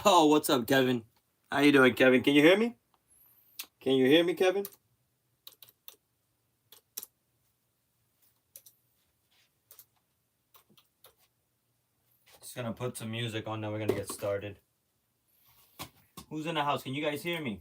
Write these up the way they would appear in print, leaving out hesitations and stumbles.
Oh, what's up, Kevin? How you doing, Kevin? Can you hear me? Can you hear me, Kevin? Just gonna put some music on, then we're gonna get started. Who's in the house? Can you guys hear me?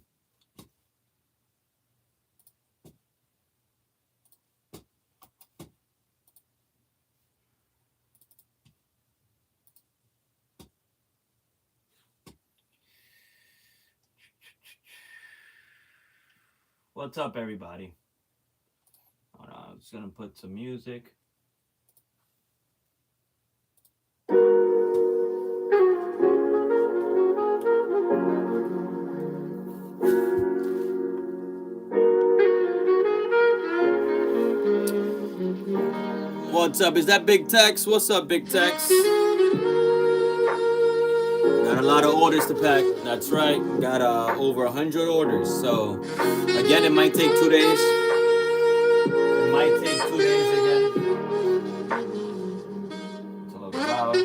What's up, everybody? Hold on, I'm just gonna put some music. What's up? Is that Big Tex? What's up, Big Tex? Got a lot of orders to pack. That's right. Got over 100 orders. So, again, it might take 2 days. It might take 2 days again. It's a little loud.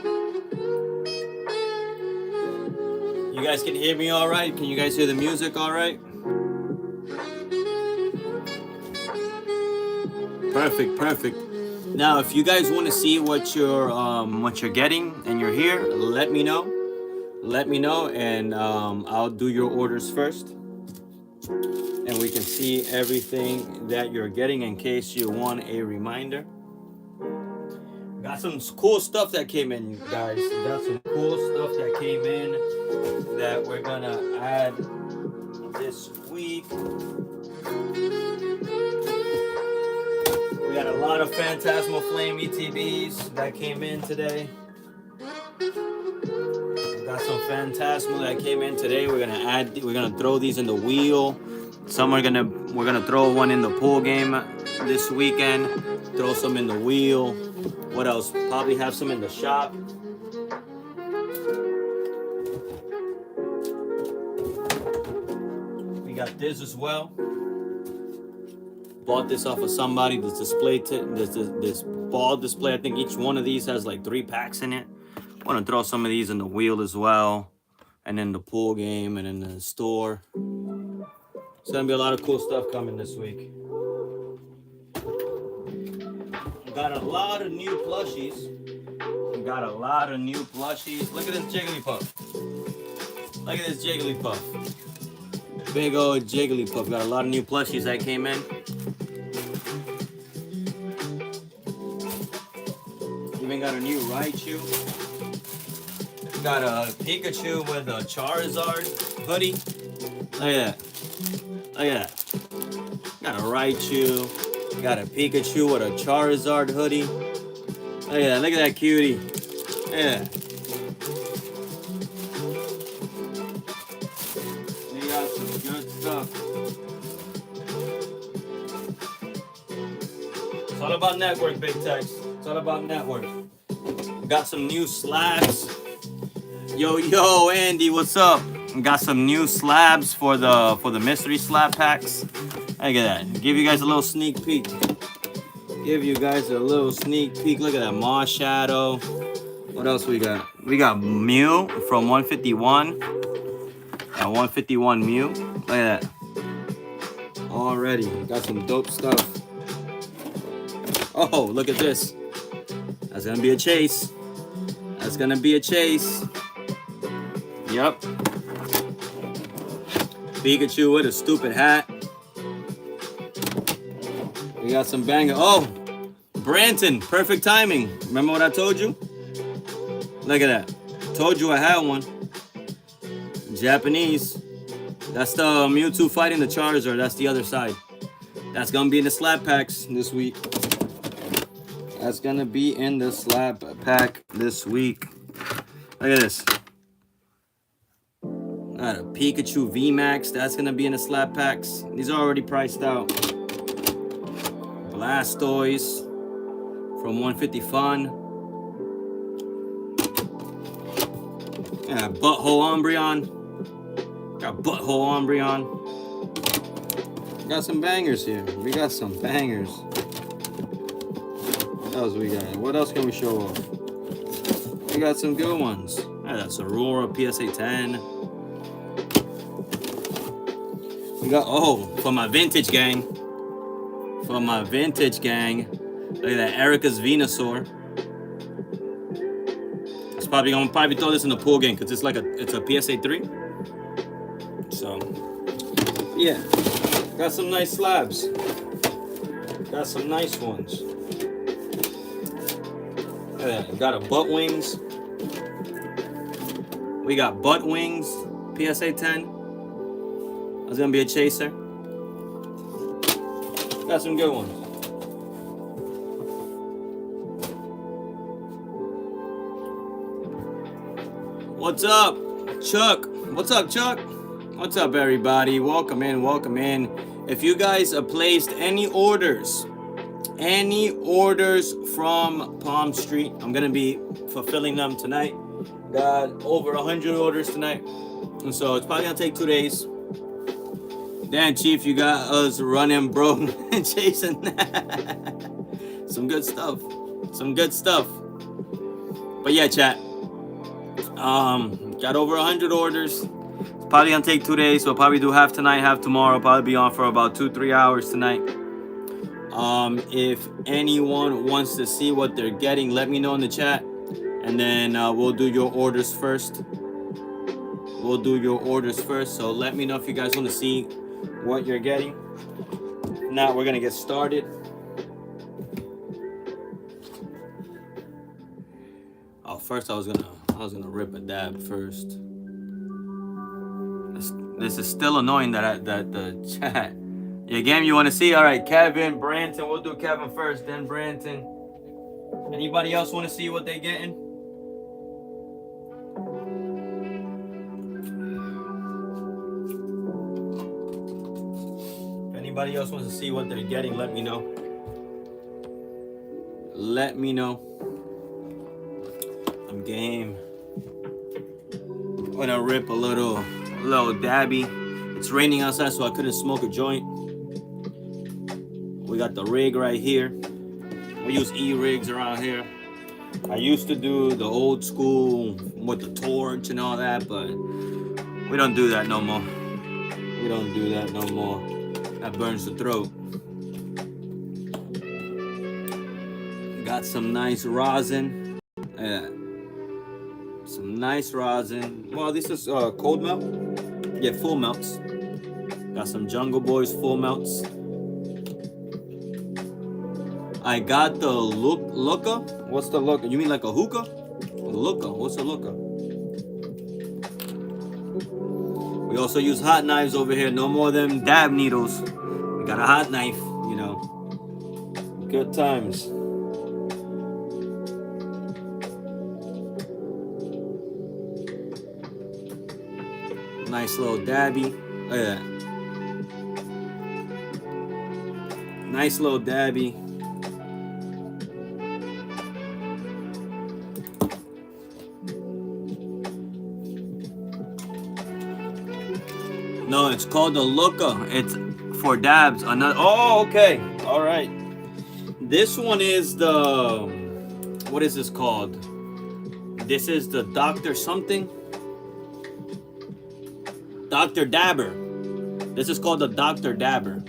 You guys can hear me all right? Can you guys hear the music all right? Perfect, perfect. Now, if you guys want to see what you're getting and you're here, let me know. Let me know, and I'll do your orders first, and we can see everything that you're getting in case you want a reminder. Got some cool stuff that came in, guys. Got some cool stuff that came in that we're gonna add this week. We got a lot of Phantasmal Flame ETBs that came in today. Got some Phantasmal that came in today. We're gonna throw these in the wheel. We're gonna throw one in the pool game this weekend. Throw some in the wheel. What else? Probably have some in the shop. We got this as well. Bought this off of somebody. This display, this ball display. I think each one of these has like 3 packs in it. I want to throw some of these in the wheel as well, and in the pool game, and in the store. It's gonna be a lot of cool stuff coming this week. Got a lot of new plushies. Look at this Jigglypuff. Look at this Jigglypuff. Big old Jigglypuff. Got a lot of new plushies that came in. Even got a new Raichu. Got a Pikachu with a Charizard hoodie. Look at that. Look at that. Got a Raichu. Got a Pikachu with a Charizard hoodie. Look at that. Look at that cutie. Look at that. We got some good stuff. It's all about network, Big Tex. It's all about network. We got some new slabs. Yo, Andy, what's up? We got some new slabs for the mystery slab packs. Look at that. Give you guys a little sneak peek. Look at that Moss Shadow. What else we got? We got Mew from 151. 151 Mew. Look at that. Already got some dope stuff. Oh, look at this. That's gonna be a chase. Yep. Pikachu with a stupid hat. We got some banger. Oh, Branton, perfect timing. Remember what I told you? Look at that. Told you I had one. Japanese. That's the Mewtwo fighting the Charizard. That's the other side. That's gonna be in the slab packs this week. Look at this. Got a Pikachu VMAX. That's gonna be in the slab packs. These are already priced out. Blastoise from 150 Fun. Got Butthole Umbreon. Got some bangers here. We got some bangers. What else we got? What else can we show off? We got some good ones. Yeah, that's Aurora PSA 10. We got, oh, for my vintage gang. For my vintage gang. Look at that, Erica's Venusaur. It's probably gonna throw this in the pool game because it's like it's a PSA 3. So yeah, got some nice slabs. Got some nice ones. Yeah, got a butt wings. We got butt wings, PSA 10. That's gonna be a chaser. Got some good ones. What's up, Chuck? What's up, Chuck? What's up, everybody? Welcome in, welcome in. If you guys have placed any orders from Palmstreet, I'm gonna be fulfilling them tonight. Got over 100 orders tonight, and so it's probably gonna take 2 days. Damn, Chief, you got us running, bro, and chasing. Some good stuff. Some good stuff. But yeah, chat. Got over 100 orders. It's probably gonna take 2 days, so I'll probably do half tonight, half tomorrow. Probably be on for about 2-3 hours tonight. If anyone wants to see what they're getting, let me know in the chat, and then we'll do your orders first. We'll do your orders first. So let me know if you guys want to see what you're getting. Now we're gonna get started. Oh, first I was gonna rip a dab first. This is still annoying that the chat. Your game you want to see? All right, Kevin, Branton. We'll do Kevin first, then Branton. Anybody else want to see what they getting? If anybody else wants to see what they're getting, let me know. Let me know. I'm game. I'm gonna rip a little dabby. It's raining outside, so I couldn't smoke a joint. We got the rig right here. We use e-rigs around here. I used to do the old school with the torch and all that, but we don't do that no more. We don't do that no more. That burns the throat. Got some nice rosin. Yeah. Some nice rosin. Well, this is cold melt. Yeah, full melts. Got some Jungle Boys full melts. I got the Luca. What's the Luca? You mean like a hookah? Luca. What's a Luca? We also use hot knives over here. No more of them dab needles. We got a hot knife, you know. Good times. Nice little dabby. Look at that. Nice little dabby. No, it's called the Luca. It's for dabs. Another. Oh, okay. All right. This one is the. What is this called? This is the Dr. something. Dr. Dabber. This is called the Dr. Dabber.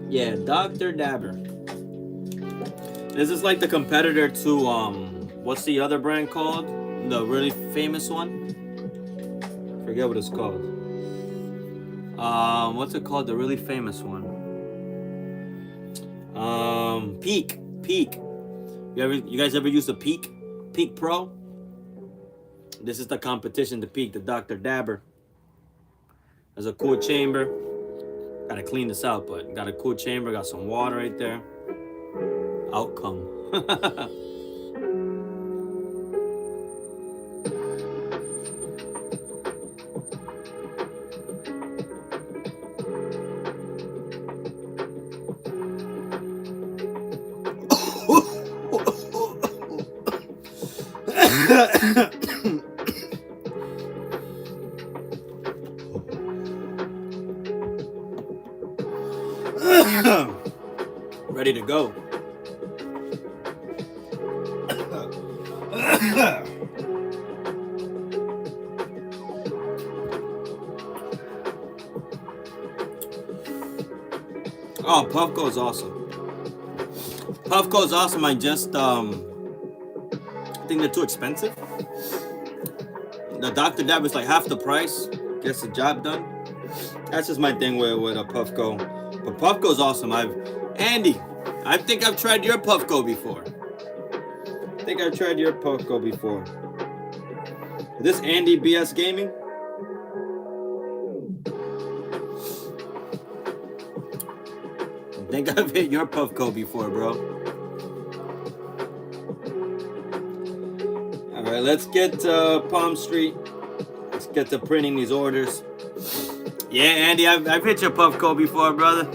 Yeah, Dr. Dabber. This is like the competitor to what's the other brand called? The really famous one? Forget what it's called. What's it called? The really famous one. Peak. You guys ever use the Peak Pro? This is the competition to Peak, the Dr. Dabber. There's a cool chamber. Gotta clean this out, but got a cool chamber, got some water right there. Outcome. Ready to go. Oh, Puffco is awesome. Puffco is awesome. I just I think they're too expensive. The Dr. Dab is like half the price. Gets the job done. That's just my thing with a Puffco. But Puffco is awesome. Andy, I think I've tried your Puffco before. I think I've tried your Puffco before. Is this Andy BS Gaming? I think I've hit your Puffco before, bro. All right, let's get Palmstreet. Let's get to printing these orders. Yeah, Andy, I've hit your Puffco before, brother.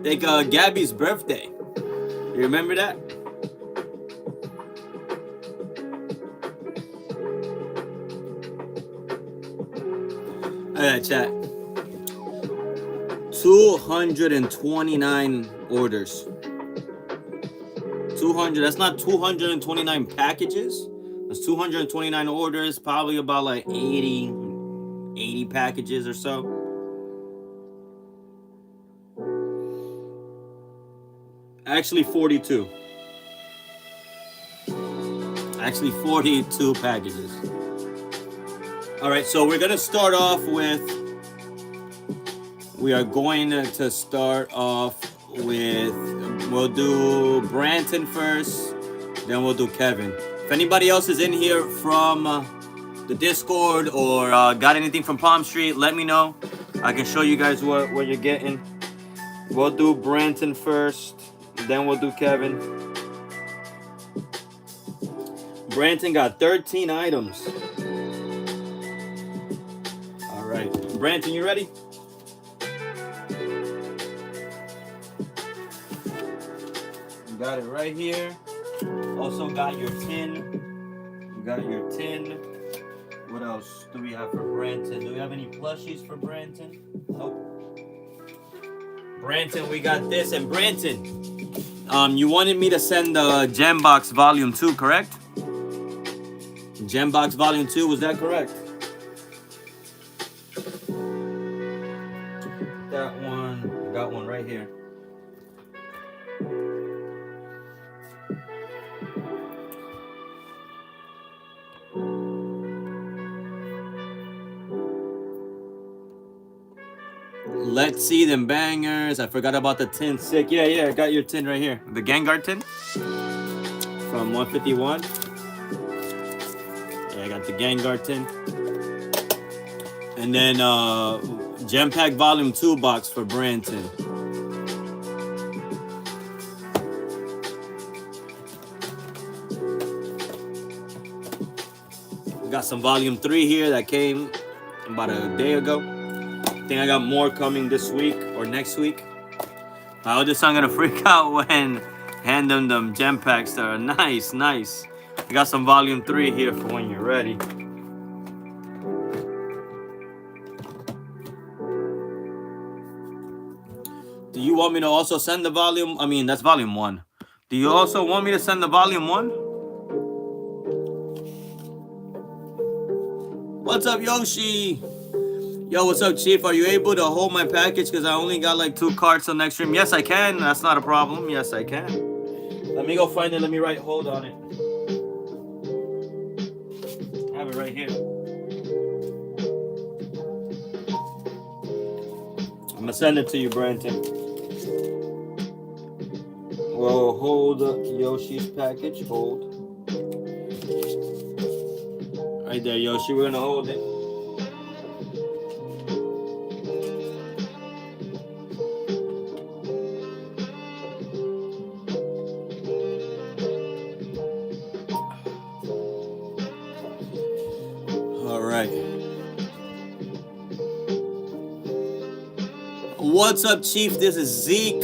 Think Gabby's birthday. You remember that? All right, chat. 229 orders. 200. That's not 229 packages. That's 229 orders. Probably about like 80 packages or so. Actually 42. Actually 42 packages. All right, so we're gonna start off with. We are going to start off with. We'll do Branton first, then we'll do Kevin. If anybody else is in here from the Discord or got anything from Palmstreet, let me know. I can show you guys what you're getting. We'll do Branton first, then we'll do Kevin. Branton got 13 items. All right, Branton, you ready? You got it right here. Also got your tin. You got your tin. What else do we have for Branton? Do we have any plushies for Branton? Nope. Branton, we got this. And Branton, you wanted me to send the Gembox Volume 2, correct? Gembox Volume 2, was that correct? That one, got one right here. Let's see them bangers. I forgot about the tin. Sick. Yeah, I got your tin right here. The Gengar tin from 151. Yeah, I got the Gengar tin. And then Gem Pack Volume 2 box for Branton. We got some Volume 3 here that came about a day ago. I think I got more coming this week or next week. I was just not gonna freak out when hand them gem packs that are nice. I got some Volume 3 here for when you're ready. Do you want me to also send the volume? I mean, that's Volume 1. Do you also want me to send the Volume 1? What's up, Yoshi? Yo, what's up, Chief? Are you able to hold my package? Because I only got like 2 cards till next stream. Yes, I can. That's not a problem. Yes, I can. Let me go find it. Let me write hold on it. I have it right here. I'm going to send it to you, Branton. We'll hold Yoshi's package. Hold. Right there, Yoshi. We're going to hold it. What's up, Chief? This is Zeke.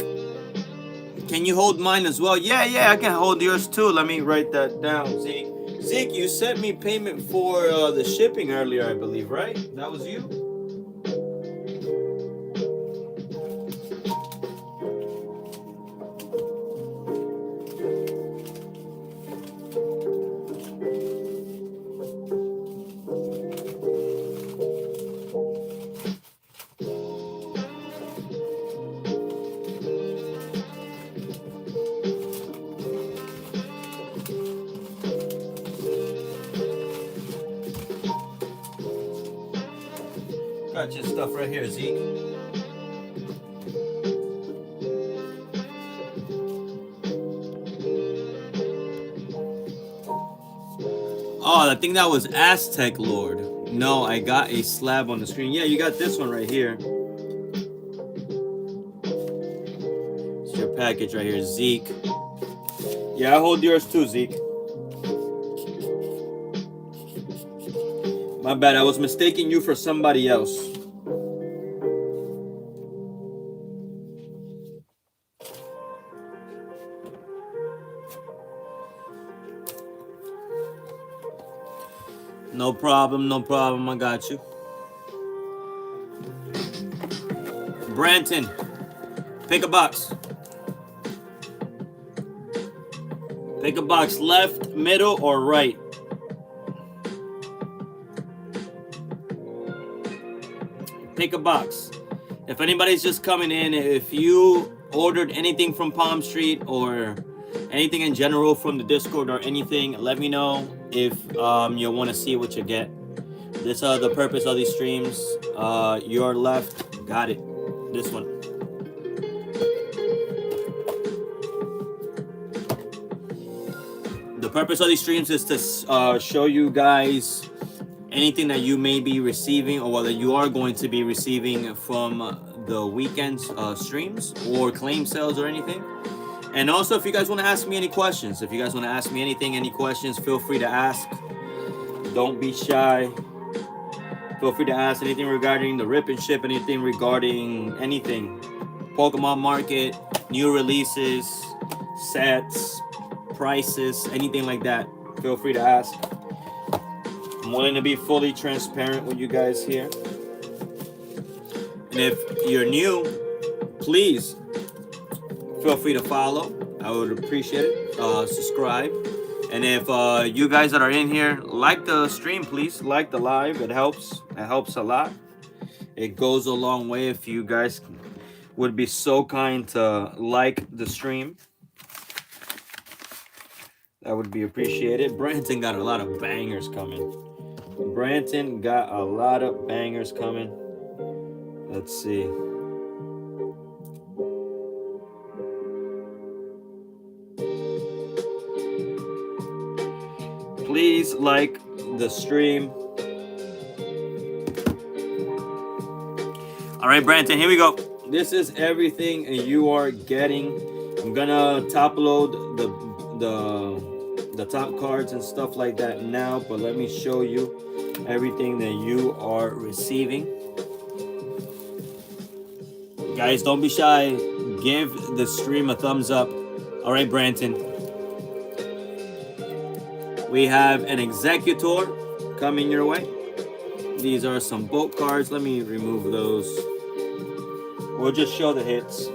Can you hold mine as well? Yeah, I can hold yours too. Let me write that down, Zeke. Zeke, you sent me payment for the shipping earlier, I believe, right? That was you? Got your stuff right here, Zeke. Oh, I think that was Aztec Lord. No, I got a slab on the screen. Yeah, you got this one right here. It's your package right here, Zeke. Yeah, I hold yours too, Zeke. My bad, I was mistaking you for somebody else. No problem, no problem. I got you. Branton, pick a box. Pick a box, left, middle, or right. Pick a box. If anybody's just coming in, if you ordered anything from Palmstreet or anything in general from the Discord or anything, let me know if you want to see what you get. This the purpose of these streams. Your left, got it. This one. The purpose of these streams is to show you guys anything that you may be receiving or whether you are going to be receiving from the weekend streams or claim sales or anything. And also, if you guys want to ask me any questions, if you guys want to ask me anything, any questions, feel free to ask. Don't be shy. Feel free to ask anything regarding the rip and ship, anything regarding anything. Pokemon market, new releases, sets, prices, anything like that. Feel free to ask. I'm willing to be fully transparent with you guys here. And if you're new, please feel free to follow. I would appreciate it. Subscribe. And if you guys that are in here like the stream, please like the live. It helps. It helps a lot. It goes a long way if you guys would be so kind to like the stream. That would be appreciated. Branton got a lot of bangers coming. Branton got a lot of bangers coming. Let's see. Please like the stream. All right, Branton, here we go. This is everything you are getting. I'm gonna top load the top cards and stuff like that now, but let me show you everything that you are receiving. Guys, don't be shy. Give the stream a thumbs up. All right, Branton. We have an Executor coming your way. These are some bulk cards. Let me remove those. We'll just show the hits.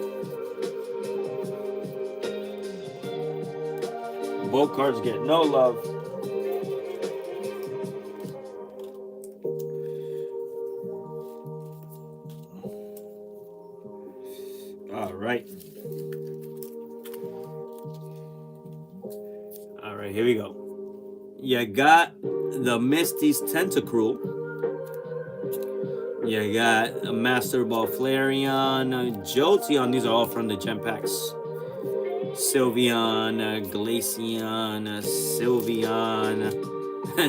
Bulk cards get no love. All right. All right, here we go. You got the Misty's Tentacruel. You got a Master Ball Flareon, Jolteon. These are all from the gem packs. Sylveon, Glaceon, Sylveon.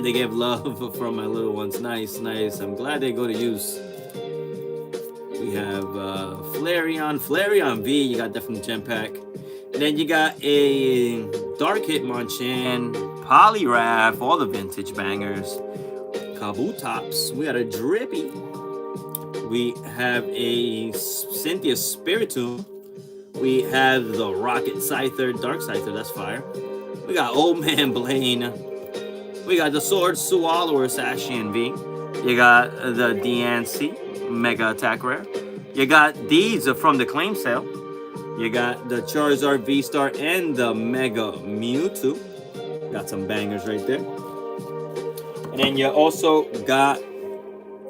They give love from my little ones. Nice, nice. I'm glad they go to use. We have Flareon V. You got that from the gem pack. And then you got a Dark Hitmonchan, Poliwrath, all the vintage bangers. Kabutops. We got a Drippy. We have a Cynthia Spiritomb. We have the Rocket Scyther, Dark Scyther, that's fire. We got Old Man Blaine. We got the Sword Swallower Sashian V. You got the DNC Mega Attack Rare. You got these from the claim sale. You got the Charizard V-Star and the Mega Mewtwo. Got some bangers right there. And then you also got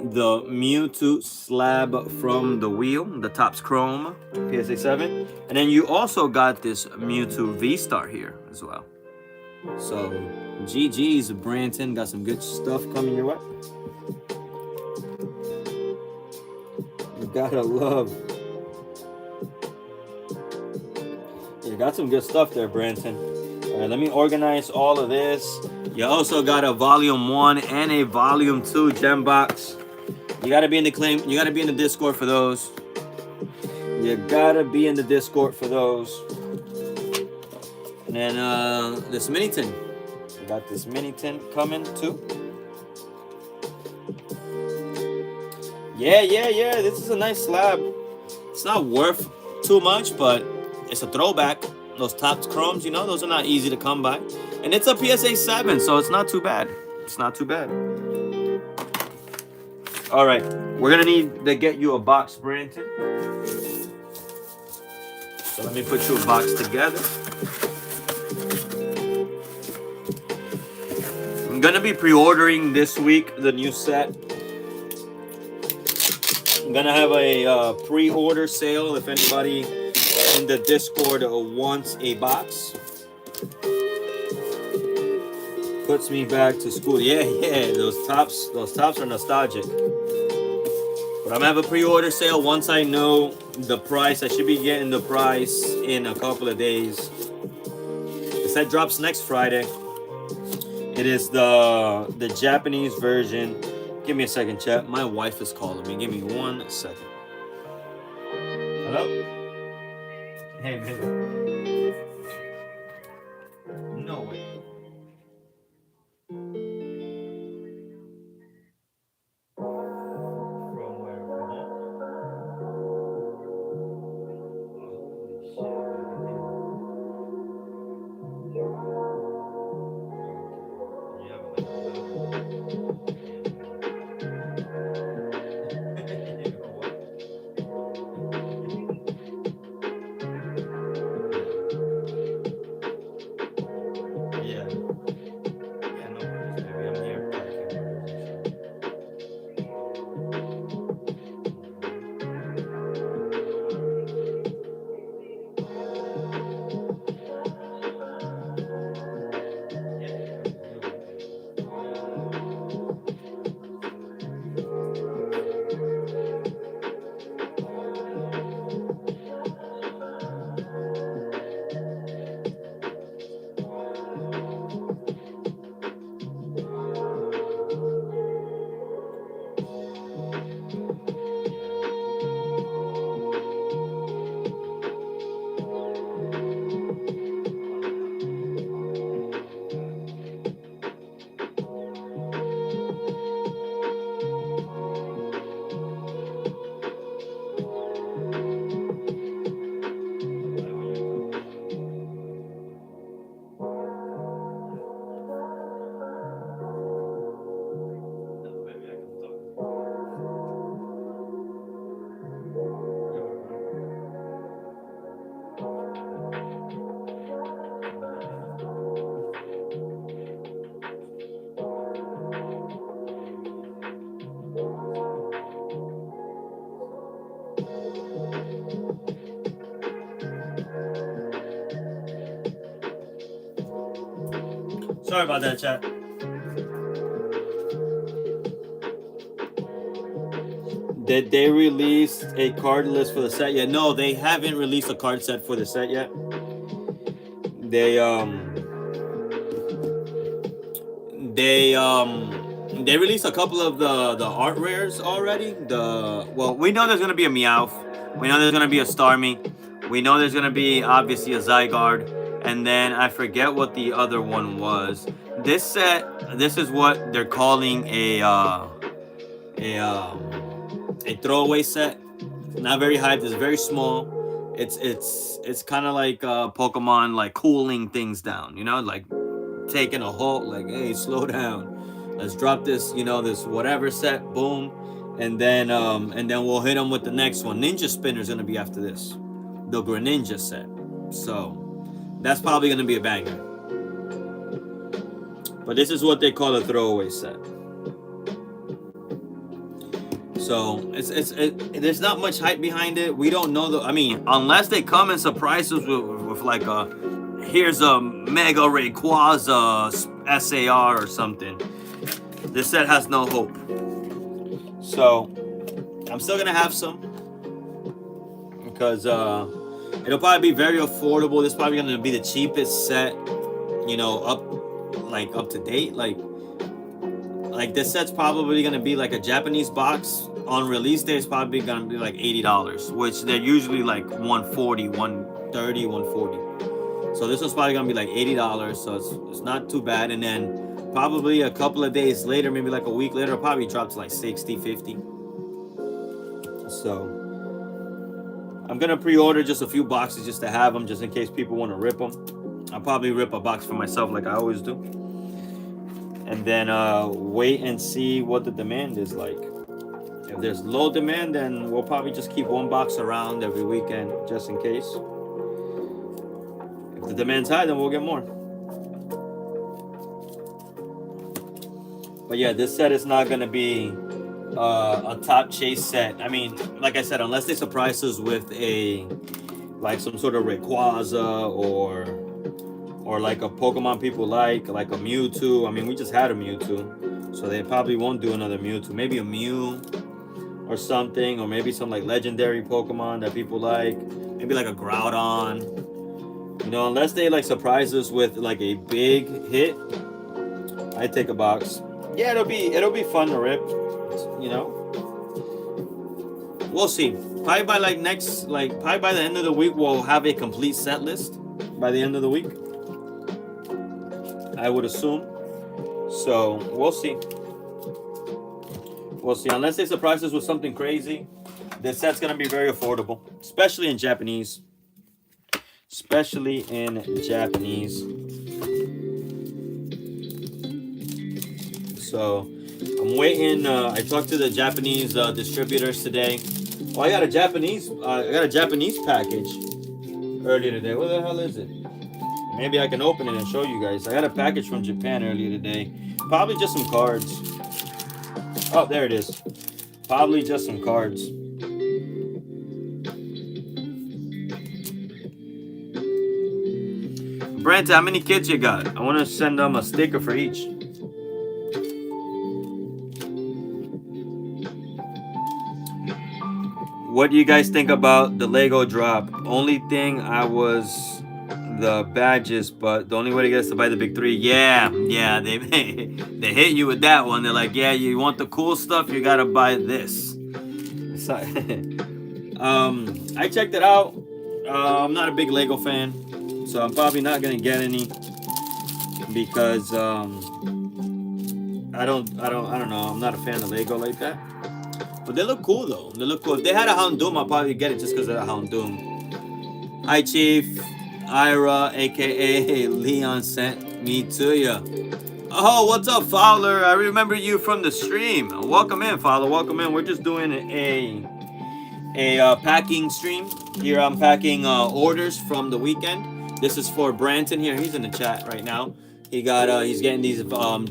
the Mewtwo slab from the wheel, the Topps Chrome PSA 7. And then you also got this Mewtwo V-Star here as well. So, GG's, Branton. Got some good stuff coming your way. Gotta love. You got some good stuff there, Branson. All right, let me organize all of this. You also got a volume 1 and a volume 2 gem box. You gotta be in the claim. You gotta be in the Discord for those. You gotta be in the Discord for those. And then this mini tin. We got this mini tin coming too. Yeah. This is a nice slab. It's not worth too much, but it's a throwback. Those top chromes, you know, those are not easy to come by. And it's a PSA 7, so it's not too bad. It's not too bad. All right, we're gonna need to get you a box, Branton. So let me put you a box together. I'm gonna be pre-ordering this week the new set. I'm gonna have a pre-order sale if anybody in the Discord wants a box. Puts me back to school. Yeah, those tops are nostalgic. But I'm gonna have a pre-order sale once I know the price. I should be getting the price in a couple of days. The set drops next Friday. It is the Japanese version. Give me a second, chat. My wife is calling me. Give me 1 second. Hello? Hey, baby. No way. From where? From home? Holy shit. You have like yeah. Yeah, no worries, baby. I'm here. Sorry about that, chat. Did they release a card list for the set yet? No, they haven't released a card set for the set yet. They released a couple of the art rares already. Well, we know there's gonna be a Meowth. We know there's gonna be a Starmie. We know there's gonna be obviously a Zygarde. And then I forget what the other one was. This set, this is what they're calling a throwaway set. Not very hyped. It's very small. It's kind of like Pokemon, like cooling things down. You know, like taking a halt. Like, hey, slow down. Let's drop this. You know, this whatever set. Boom, and then we'll hit them with the next one. Ninja Spinner's gonna be after this. The Greninja set. So that's probably gonna be a banger. But this is what they call a throwaway set. So there's not much hype behind it. We don't know I mean, unless they come and surprise us with like here's a Mega Rayquaza SAR or something. This set has no hope. So I'm still gonna have some. because it'll probably be very affordable. This is probably gonna be the cheapest set, you know, up to date. Like this set's probably gonna be like a Japanese box on release day. It's probably gonna be like $80, which they're usually like 140, 130, 140. So this one's probably gonna be like $80. So it's not too bad. And then probably a couple of days later, maybe like a week later, it'll probably drop to like 60, 50. So I'm gonna pre-order just a few boxes just to have them, just in case people want to rip them. I'll probably rip a box for myself like I always do, and then wait and see what the demand is like. If there's low demand, then we'll probably just keep one box around every weekend just in case. If the demand's high, then we'll get more. But yeah, this set is not gonna be a top chase set. I mean, like I said, unless they surprise us with like some sort of Rayquaza or like a Pokemon people like a Mewtwo. I mean, we just had a Mewtwo, so they probably won't do another Mewtwo. Maybe a Mew or something, or maybe some like legendary Pokemon that people like. Maybe like a Groudon. You know, unless they like surprise us with like a big hit, I take a box. Yeah, it'll be fun to rip. You know, we'll see. Probably by probably by the end of the week, we'll have a complete set list. By the end of the week, I would assume. So we'll see. We'll see. Unless they surprise us with something crazy, this set's gonna be very affordable, especially in Japanese. Especially in Japanese. So I'm waiting. I talked to the Japanese distributors today. Oh, I got a Japanese package earlier today. What the hell is it? Maybe I can open it and show you guys. I got a package from Japan earlier today. Probably just some cards. Oh, there it is. Probably just some cards. Brent, how many kids you got? I want to send them a sticker for each. What do you guys think about the Lego drop? Only thing I was the badges, but the only way to get us to buy the big three. Yeah, they they hit you with that one. They're like, yeah, you want the cool stuff, you gotta buy this. So, I checked it out. I'm not a big Lego fan, so I'm probably not gonna get any because I don't know. I'm not a fan of Lego like that. But they look cool though. They look cool. If they had a Houndoom, I'll probably get it just because of the Houndoom. Hi, Chief. Ira, aka Leon, sent me to you. Oh, what's up, Fowler? I remember you from the stream. Welcome in, Fowler. Welcome in. We're just doing a packing stream. Here I'm packing orders from the weekend. This is for Branton here. He's in the chat right now. He's getting these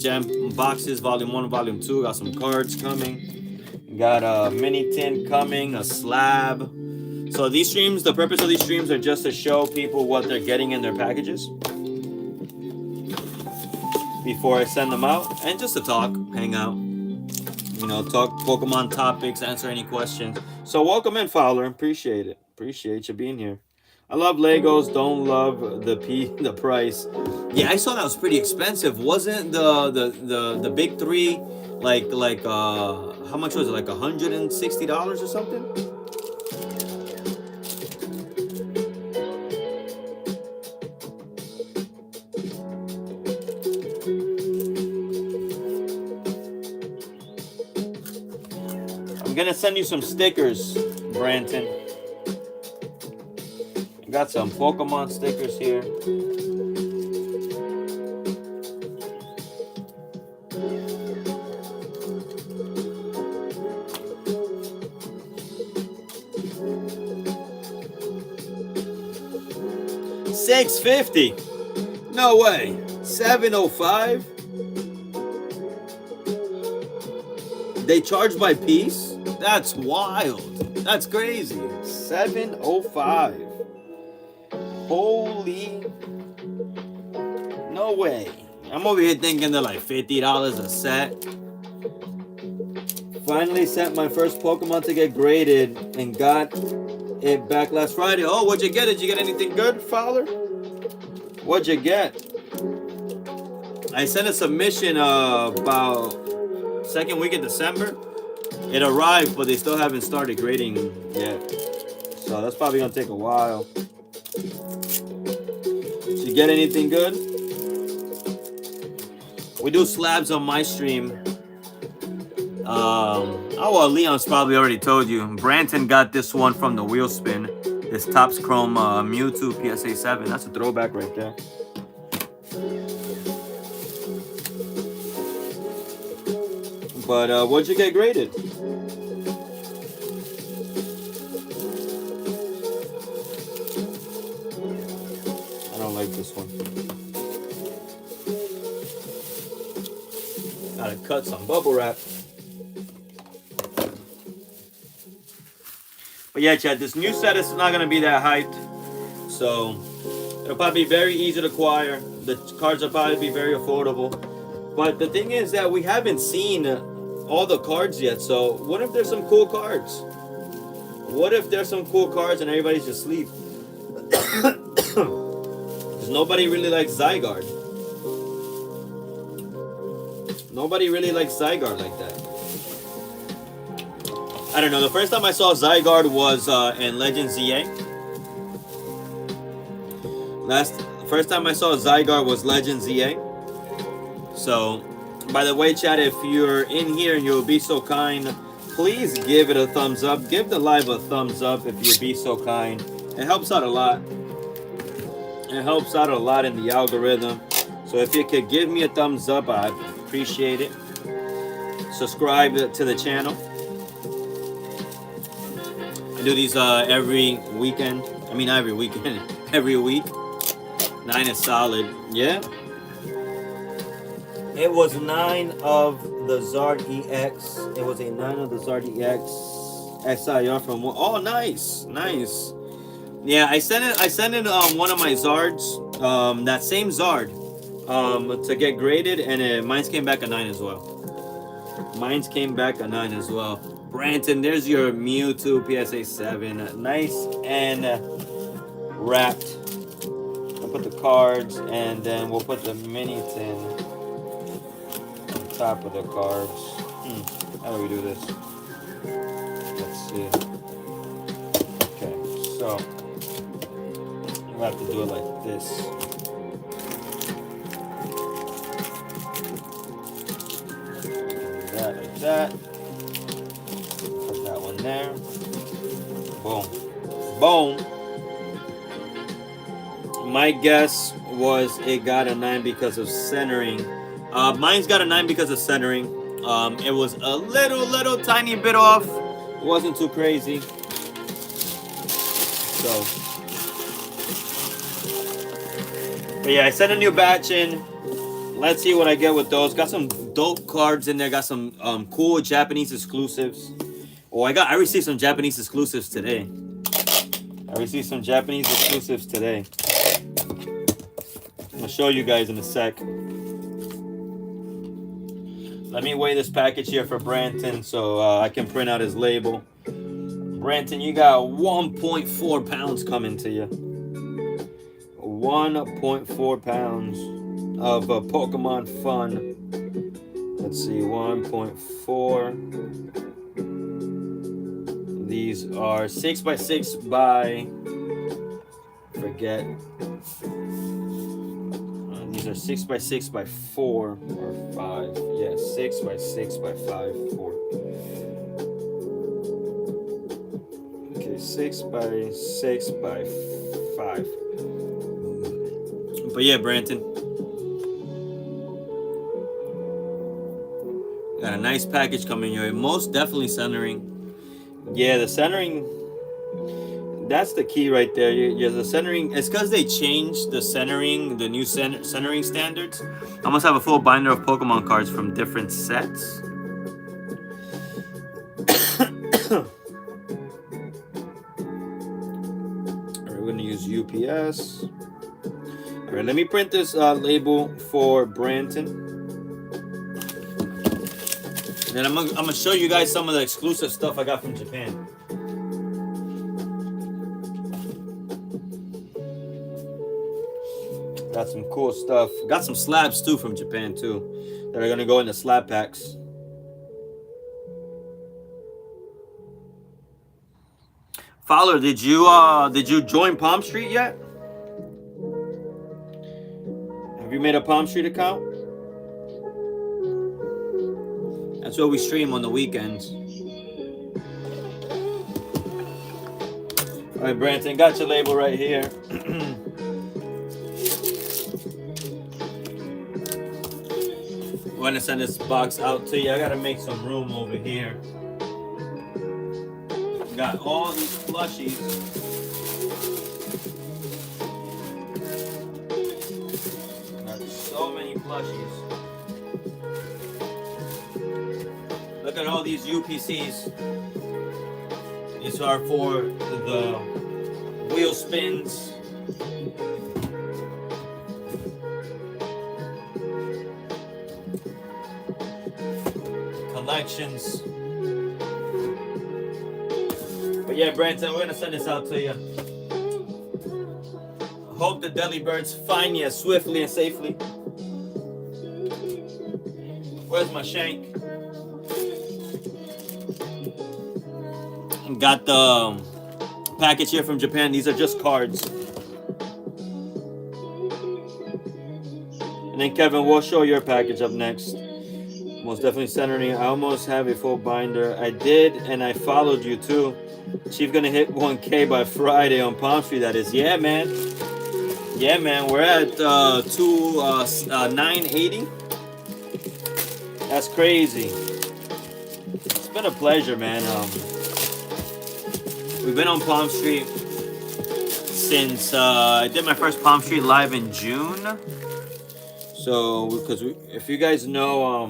gem boxes, volume 1 and volume 2. Got some cards coming. Got a mini tin coming, a slab. So these streams, the purpose of these streams are just to show people what they're getting in their packages before I send them out, and just to talk, hang out, you know, talk Pokemon topics, answer any questions. So welcome in, Fowler. Appreciate it. Appreciate you being here. I love Legos. Don't love the price. Yeah, I saw that was pretty expensive. Wasn't the big three like how much was it? Like $160 or something? I'm gonna send you some stickers, Branton. I got some Pokemon stickers here. $650. No way. $705. They charge by piece? That's wild. That's crazy. $705. Holy. No way. I'm over here thinking they're like $50 a set. Finally sent my first Pokemon to get graded and got it back last Friday. Oh, what'd you get? Did you get anything good, Fowler? What'd you get? I sent a submission about second week of December. It arrived, but they still haven't started grading yet. So that's probably gonna take a while. Did you get anything good? We do slabs on my stream. Oh well, Leon's probably already told you. Branton got this one from the wheel spin. This Topps Chrome Mewtwo PSA 7. That's a throwback right there. But what'd you get graded? I don't like this one. Gotta cut some bubble wrap. But yeah, Chad, this new set is not gonna be that hyped. So it'll probably be very easy to acquire. The cards will probably be very affordable. But the thing is that we haven't seen all the cards yet. So what if there's some cool cards? What if there's some cool cards and everybody's just asleep? Because nobody really likes Zygarde. Nobody really likes Zygarde like that. I don't know. The first time I saw Zygarde was in Legends ZA. First time I saw Zygarde was Legends ZA. So, by the way, chat, if you're in here and you'll be so kind, please give it a thumbs up. Give the live a thumbs up if you'll be so kind. It helps out a lot. It helps out a lot in the algorithm. So if you could give me a thumbs up, I'd appreciate it. Subscribe to the channel. I do these every weekend. I mean, not every weekend. Every week. 9 is solid. Yeah. It was 9 of the Zard EX. It was a 9 of the Zard EX SIR from one. Oh, nice. Nice. Yeah, I sent it one of my Zards. That same Zard. To get graded, and mine's came back a 9 as well. Mine's came back a 9 as well. Branton, there's your Mewtwo PSA 7. Nice and wrapped. I'll put the cards, and then we'll put the mini tin on top of the cards. How do we do this? Let's see. Okay, so you have to do it like this. Like that. Put that one there. Boom. Boom. My guess was it got a 9 because of centering. Mine's got a 9 because of centering. It was a little tiny bit off. It wasn't too crazy. So. But yeah, I sent a new batch in. Let's see what I get with those. Got some dope cards in there. Got some cool Japanese exclusives. Oh, I received some Japanese exclusives today. I'll show you guys in a sec. Let me weigh this package here for Branton so I can print out his label. Branton, you got 1.4 pounds coming to you. 1.4 pounds of Pokemon fun. Let's see, 1.4. These are 6x6 by, forget. These are 6x6 by 4 or 5. Yeah, 6x6 by 5, 4. Okay, 6x6 by 5. But yeah, Branton. Got a nice package coming your way. Most definitely centering. Yeah, the centering, that's the key right there. Yeah, the centering, it's because they changed the centering, the new centering standards. I must have a full binder of Pokemon cards from different sets. Alright, we're going to use UPS. Alright, let me print this label for Branton. And then I'm gonna show you guys some of the exclusive stuff I got from Japan. Got some cool stuff. Got some slabs too from Japan too, that are gonna go in the slab packs. Fowler, did you join Palmstreet yet? Have you made a Palmstreet account? That's where we stream on the weekends. All right, Branson, got your label right here. I'm gonna send this box out to you. I gotta make some room over here. Got all these plushies. Got so many plushies. Look at all these UPCs. These are for the wheel spins. Collections. But yeah, Branson, we're gonna send this out to you. Hope the deli birds find you swiftly and safely. Where's my shank? Got the package here from Japan. These are just cards. And then Kevin, we'll show your package up next. Most definitely centering. I almost have a full binder. I did, and I followed you too. Chief gonna hit 1K by Friday on Palmstreet. That is, yeah, man. Yeah, man. We're at 980. That's crazy. It's been a pleasure, man. We've been on Palmstreet since I did my first Palmstreet live in June. So, because if you guys know,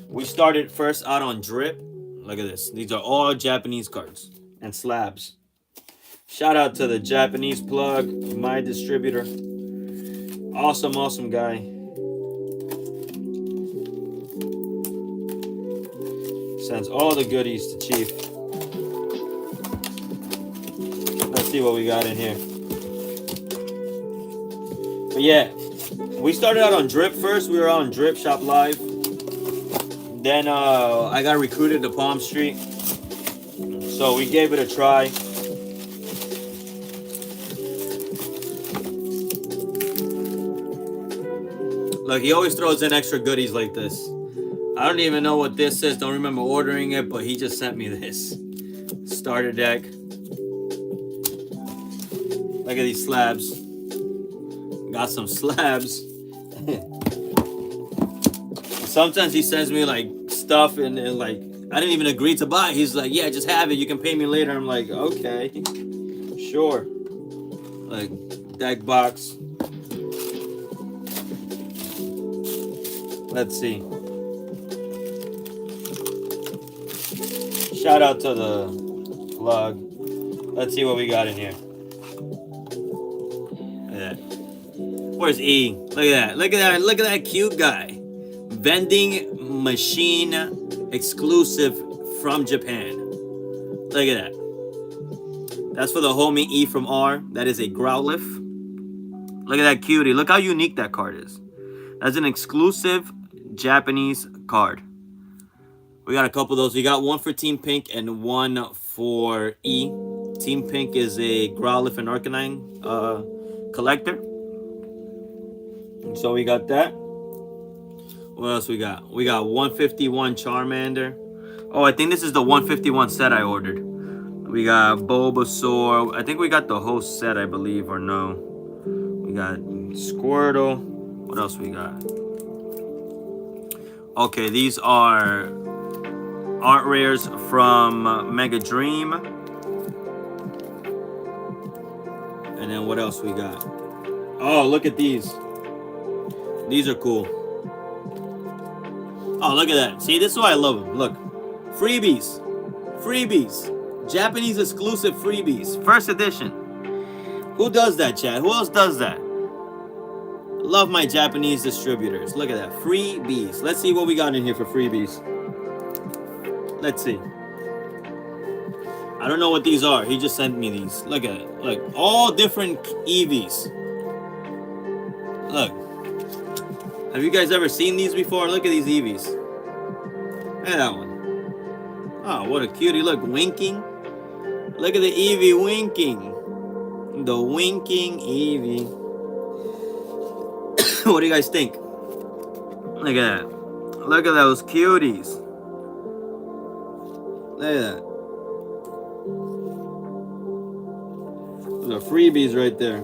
we started first out on Drip. Look at this. These are all Japanese cards and slabs. Shout out to the Japanese plug, my distributor. Awesome, awesome guy. Sends all the goodies to Chief. Let's see what we got in here. But yeah, we started out on Drip first. We were on Drip Shop Live. Then I got recruited to Palmstreet. So we gave it a try. Look, he always throws in extra goodies like this. I don't even know what this is. Don't remember ordering it, but he just sent me this. Starter deck. Look at these slabs. Got some slabs. Sometimes he sends me like stuff and like I didn't even agree to buy. He's like, yeah, just have it. You can pay me later. I'm like, okay, sure. Like deck box. Let's see. Shout out to the plug. Let's see what we got in here. Look at that. Where's E? Look at that. Look at that. Look at that cute guy. Vending machine exclusive from Japan. Look at that. That's for the homie E from R. That is a Growlithe. Look at that cutie. Look how unique that card is. That's an exclusive Japanese card. We got a couple of those. We got one for Team Pink and one for E. Team Pink is a Growlithe and Arcanine collector. So we got that. What else we got? We got 151 Charmander. Oh, I think this is the 151 set I ordered. We got Bulbasaur. I think we got the whole set, I believe, or no. We got Squirtle. What else we got? Okay, these are art rares from Mega Dream. And then what else we got? Oh, look at these. These are cool. Oh, look at that. See, this is why I love them. Look. Freebies. Freebies. Japanese exclusive freebies. First edition. Who does that, Chad? Who else does that? Love my Japanese distributors. Look at that. Freebies. Let's see what we got in here for freebies. Let's see. I don't know what these are. He just sent me these. Look at it. Look. All different EVs. Look. Have you guys ever seen these before? Look at these Eevees. Look at that one. Oh, what a cutie. Look, winking. Look at the Eevee winking. The winking Eevee. What do you guys think? Look at that. Look at those cuties. Look at that. Those are freebies right there.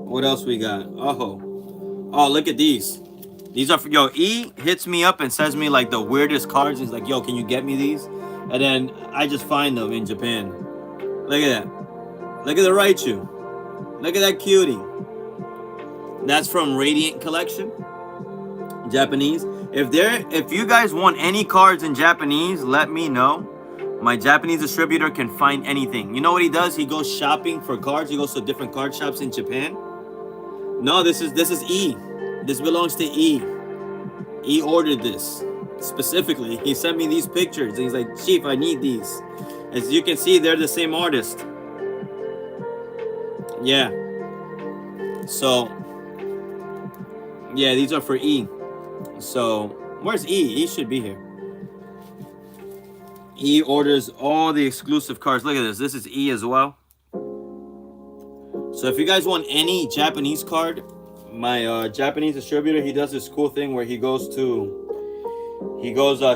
What else we got? Oh, look at these. These are for, yo, E hits me up and sends me like the weirdest cards. He's like, yo, can you get me these? And then I just find them in Japan. Look at that. Look at the Raichu. Look at that cutie. That's from Radiant Collection. Japanese. If you guys want any cards in Japanese, let me know. My Japanese distributor can find anything. You know what he does? He goes shopping for cards. He goes to different card shops in Japan. No, this is E. This belongs to E. E ordered this specifically. He sent me these pictures. And he's like, Chief, I need these. As you can see, they're the same artist. Yeah. So, yeah, these are for E. So, where's E? E should be here. E orders all the exclusive cards. Look at this. This is E as well. So if you guys want any Japanese card, my Japanese distributor, he does this cool thing where he goes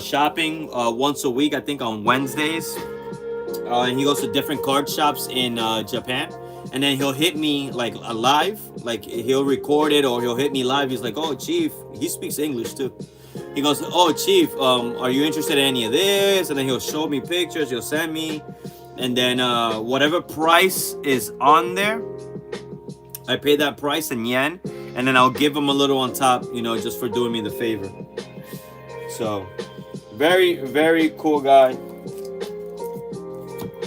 shopping once a week, I think on Wednesdays. And he goes to different card shops in Japan. And then he'll hit me like live, like he'll record it or he'll hit me live. He's like, oh, Chief, he speaks English too. He goes, oh, Chief, are you interested in any of this? And then he'll show me pictures, he'll send me. And then whatever price is on there, I pay that price in yen. And then I'll give him a little on top, you know, just for doing me the favor. So, very, very cool guy.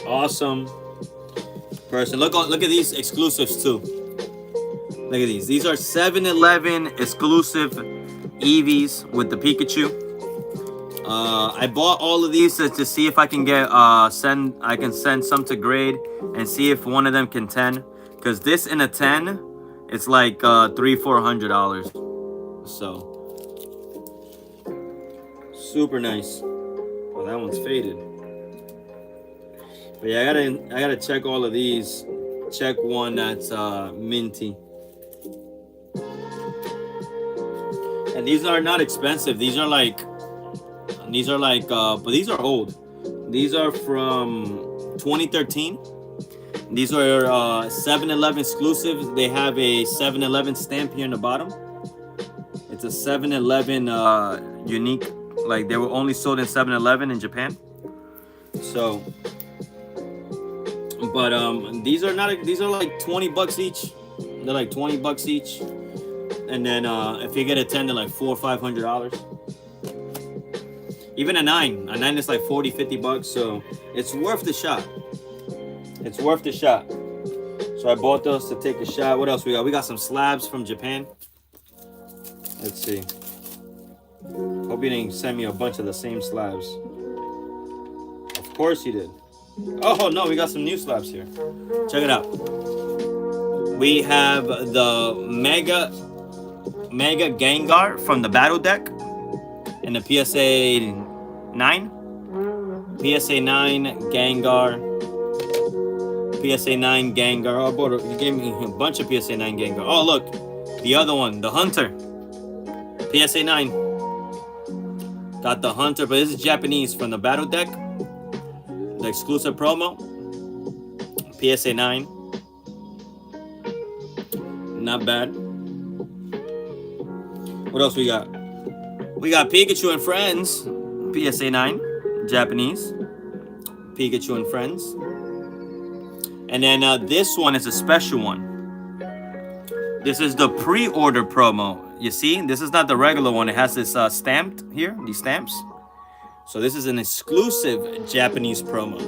Awesome person. Look at these exclusives too. Look at these. These are 7-Eleven exclusive Eevees with the Pikachu. I bought all of these to see if I can get send some to grade and see if one of them can 10. Because this in a 10, it's like $300-400. So super nice. Oh, that one's faded. But yeah, I gotta check all of these. Check one that's minty. And these are not expensive. These are like, but these are old. These are from 2013. These are 7-Eleven exclusives. They have a 7-Eleven stamp here in the bottom. It's a 7-Eleven unique. Like they were only sold in 7-Eleven in Japan. So, but these are not. These are like $20 each. They're like $20 each. And then if you get a 10, they're like $400 or $500. Even a 9 is like $40-50. So it's worth the shot. It's worth the shot. So I bought those to take a shot. What else we got? We got some slabs from Japan. Let's see. Hope you didn't send me a bunch of the same slabs. Of course you did. Oh no, we got some new slabs here. Check it out. We have the Mega Gengar from the battle deck in the PSA 9. PSA 9 Gengar. PSA 9 Gengar. Oh, boy, you gave me a bunch of PSA 9 Gengar. Oh, look. The other one, the Hunter. PSA 9. Got the Hunter, but this is Japanese from the battle deck. The exclusive promo. PSA 9. Not bad. What else we got? We got Pikachu and Friends. PSA 9. Japanese. Pikachu and Friends. And then this one is a special one. This is the pre-order promo. You see, this is not the regular one. It has this stamped here, these stamps. So this is an exclusive Japanese promo.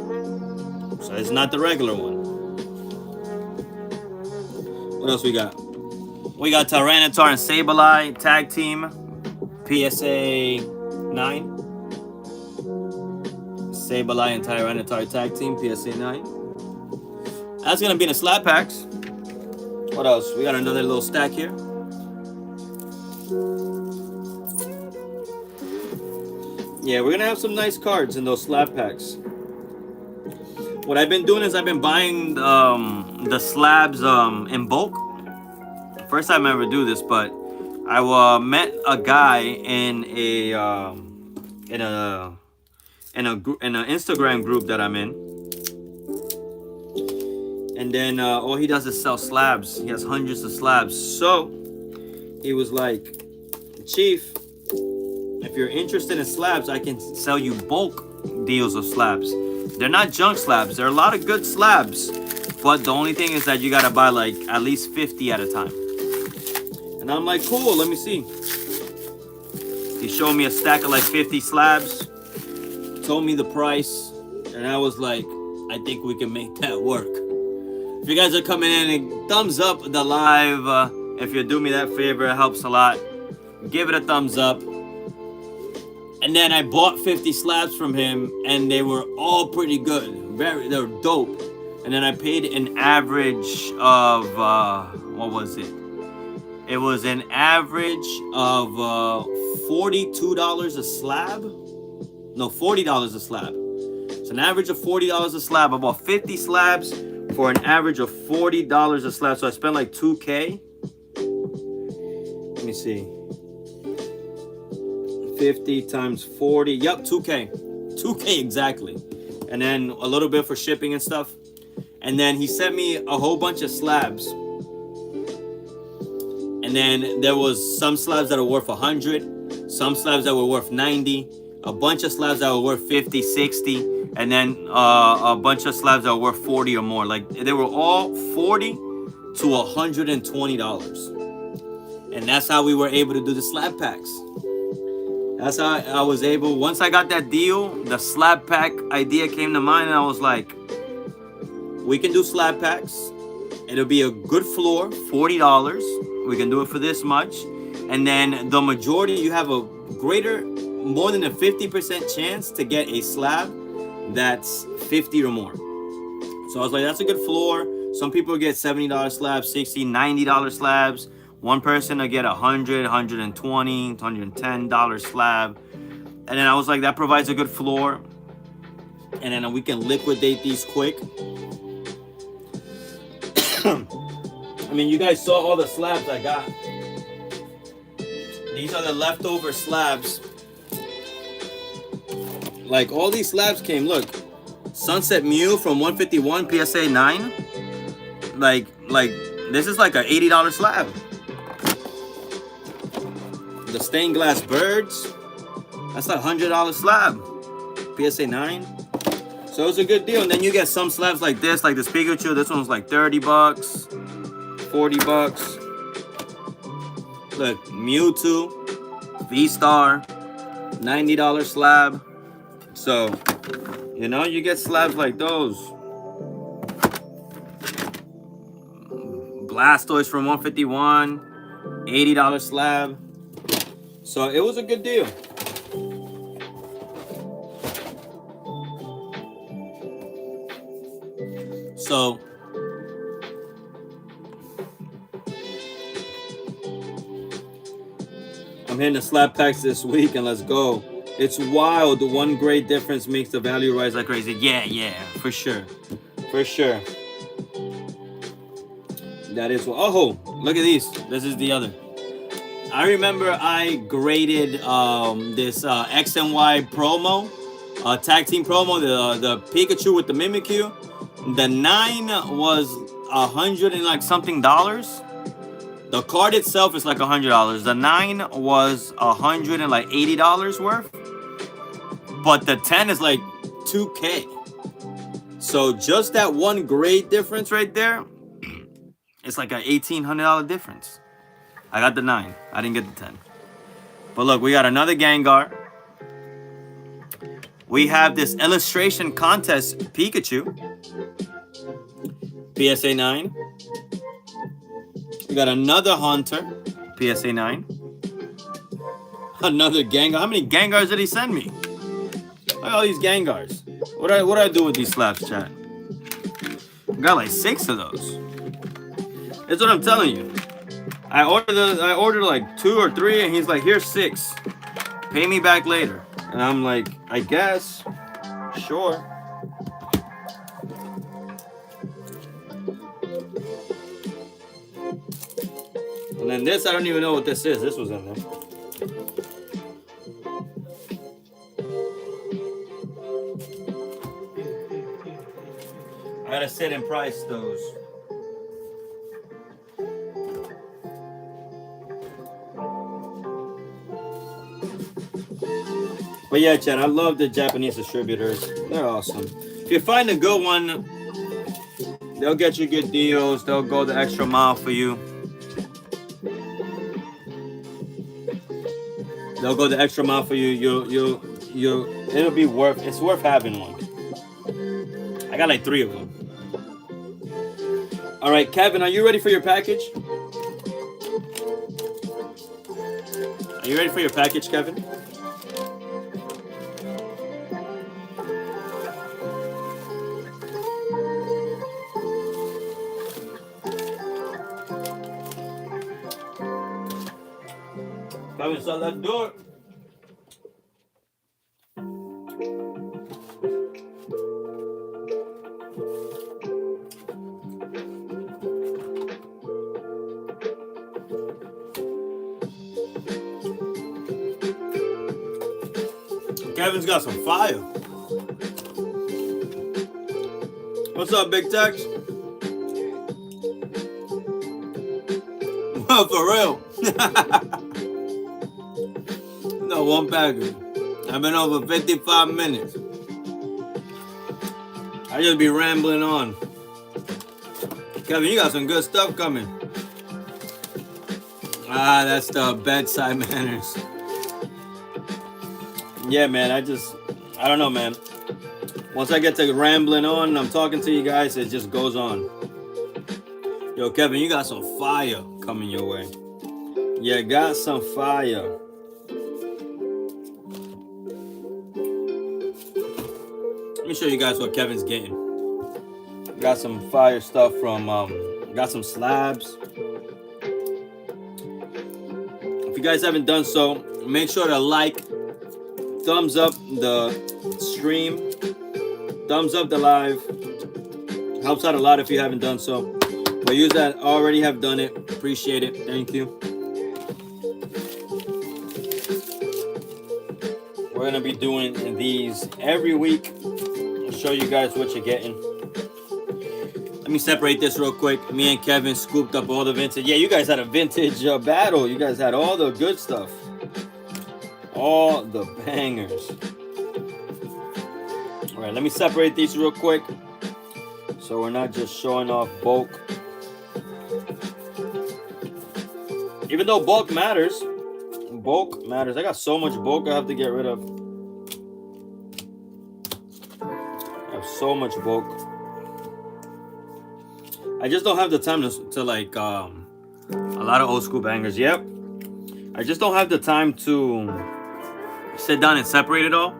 So it's not the regular one. What else we got? We got Tyranitar and Sableye tag team. PSA 9. Sableye and Tyranitar tag team. PSA 9. That's gonna be in the slab packs. What else? We got another little stack here. Yeah, we're gonna have some nice cards in those slab packs. What I've been doing is I've been buying the slabs in bulk. First time I ever do this, but I met a guy in an Instagram group that I'm in, and then all he does is sell slabs. He has hundreds of slabs. So he was like, Chief, if you're interested in slabs, I can sell you bulk deals of slabs. They're not junk slabs. There are a lot of good slabs, but the only thing is that you gotta buy like at least 50 at a time. And I'm like, cool, let me see. He showed me a stack of like 50 slabs, told me the price, and I was like, I think we can make that work. If you guys are coming in, and thumbs up the live. If you do me that favor, it helps a lot. Give it a thumbs up. And then I bought 50 slabs from him, and they were all pretty good. They were dope. And then I paid an average of, what was it? It was an average of $42 a slab. No, $40 a slab. It's an average of $40 a slab. I bought 50 slabs for an average of $40 a slab. So I spent like $2K. Let me see. 50 times 40. Yep, 2K. 2K exactly. And then a little bit for shipping and stuff. And then he sent me a whole bunch of slabs. And then there was some slabs that were worth 100, some slabs that were worth 90, a bunch of slabs that were worth 50, 60, and then a bunch of slabs that were worth 40 or more. Like they were all $40 to $120. And that's how we were able to do the slab packs. That's how I was able, once I got that deal, the slab pack idea came to mind, and I was like, we can do slab packs. It'll be a good floor, $40. We can do it for this much. And then the majority, you have a greater, more than a 50% chance to get a slab that's 50 or more. So I was like, that's a good floor. Some people get $70 slabs, $60, $90 slabs. One person will get $100, $120, $110 slab. And then I was like, that provides a good floor. And then we can liquidate these quick. I mean, you guys saw all the slabs I got. These are the leftover slabs. Like, all these slabs came, look. Sunset Mew from 151 PSA 9. Like this is like an $80 slab. The stained glass birds, that's a $100 slab. PSA 9. So it's a good deal. And then you get some slabs like this Pikachu. This one's like $30, $40. Look, Mewtwo, V-Star, $90 slab. So, you know, you get slabs like those. Blastoise from 151, $80 slab. So it was a good deal. So I'm hitting the slab packs this week, and let's go. It's wild. The one great difference makes the value rise like crazy. Yeah, for sure. For sure. That is what. Oh, look at these. This is the other. I remember I graded this X and Y promo, tag team promo, the Pikachu with the Mimikyu. The 9 was $100 and like something dollars. The card itself is like $100. The 9 was $100 and like $80 worth. But the 10 is like $2K. So just that one grade difference right there, it's like an $1,800 difference. I got the 9. I didn't get the 10. But look, we got another Gengar. We have this illustration contest Pikachu. PSA 9. We got another Haunter. PSA 9. Another Gengar. How many Gengars did he send me? Look at all these Gengars. What do I do with these slabs, chat? I got like 6 of those. That's what I'm telling you. I ordered like 2 or 3, and he's like, here's 6. Pay me back later. And I'm like, I guess, sure. And then this, I don't even know what this is. This was in there. I gotta sit and price those. But yeah, Chad, I love the Japanese distributors. They're awesome. If you find a good one, they'll get you good deals. They'll go the extra mile for you. They'll go the extra mile for you. It'll be worth. It's worth having one. I got like 3 of them. All right, Kevin, are you ready for your package? Are you ready for your package, Kevin? Kevin, so let's do it. Kevin's got some fire. What's up, Big Tex? For real. No, one package. I've been over 55 minutes. I just be rambling on. Kevin, you got some good stuff coming. Ah, that's the bedside manners. Yeah, man, I don't know, man. Once I get to rambling on and I'm talking to you guys, it just goes on. Yo, Kevin, you got some fire coming your way. Yeah, got some fire. Let me show you guys what Kevin's getting. Got some fire stuff from, got some slabs. If you guys haven't done so, make sure to like, thumbs up the stream, thumbs up the live. Helps out a lot if you haven't done so. But you that already have done it, appreciate it. Thank you. We're gonna be doing these every week. I'll show you guys what you're getting. Let me separate this real quick. Me and Kevin scooped up all the vintage. Yeah, you guys had a vintage battle. You guys had all the good stuff. All the bangers. All right, let me separate these real quick so we're not just showing off bulk. Even though bulk matters. Bulk matters. I got so much bulk I have to get rid of. I have so much bulk. I just don't have the time to like a lot of old school bangers. Yep. I just don't have the time to sit down and separate it all.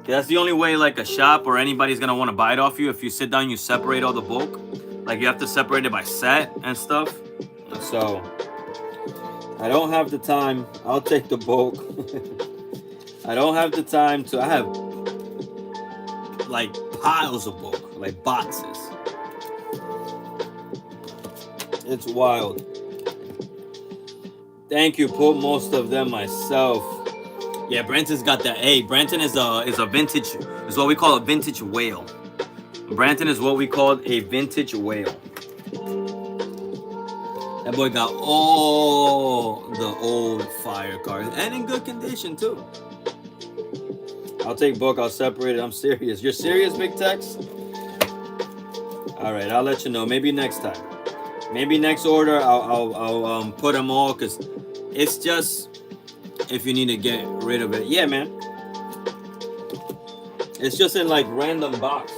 That's the only way like a shop or anybody's gonna want to buy it off you. If you sit down, you separate all the bulk. Like you have to separate it by set and stuff. So I don't have the time. I'll take the bulk. I don't have the time to. I have like piles of bulk, like boxes. It's wild. Thank you. Put most of them myself. Yeah, Brenton's got that. Hey, Brenton is a vintage. Is what we call a vintage whale. Brenton is what we call a vintage whale. That boy got all the old fire cards and in good condition too. I'll take bulk. I'll separate it. I'm serious. You're serious, Big Tex? All right, I'll let you know. Maybe next time. Maybe next order I'll put them all because it's just if you need to get rid of it. Yeah, man. It's just in like random box.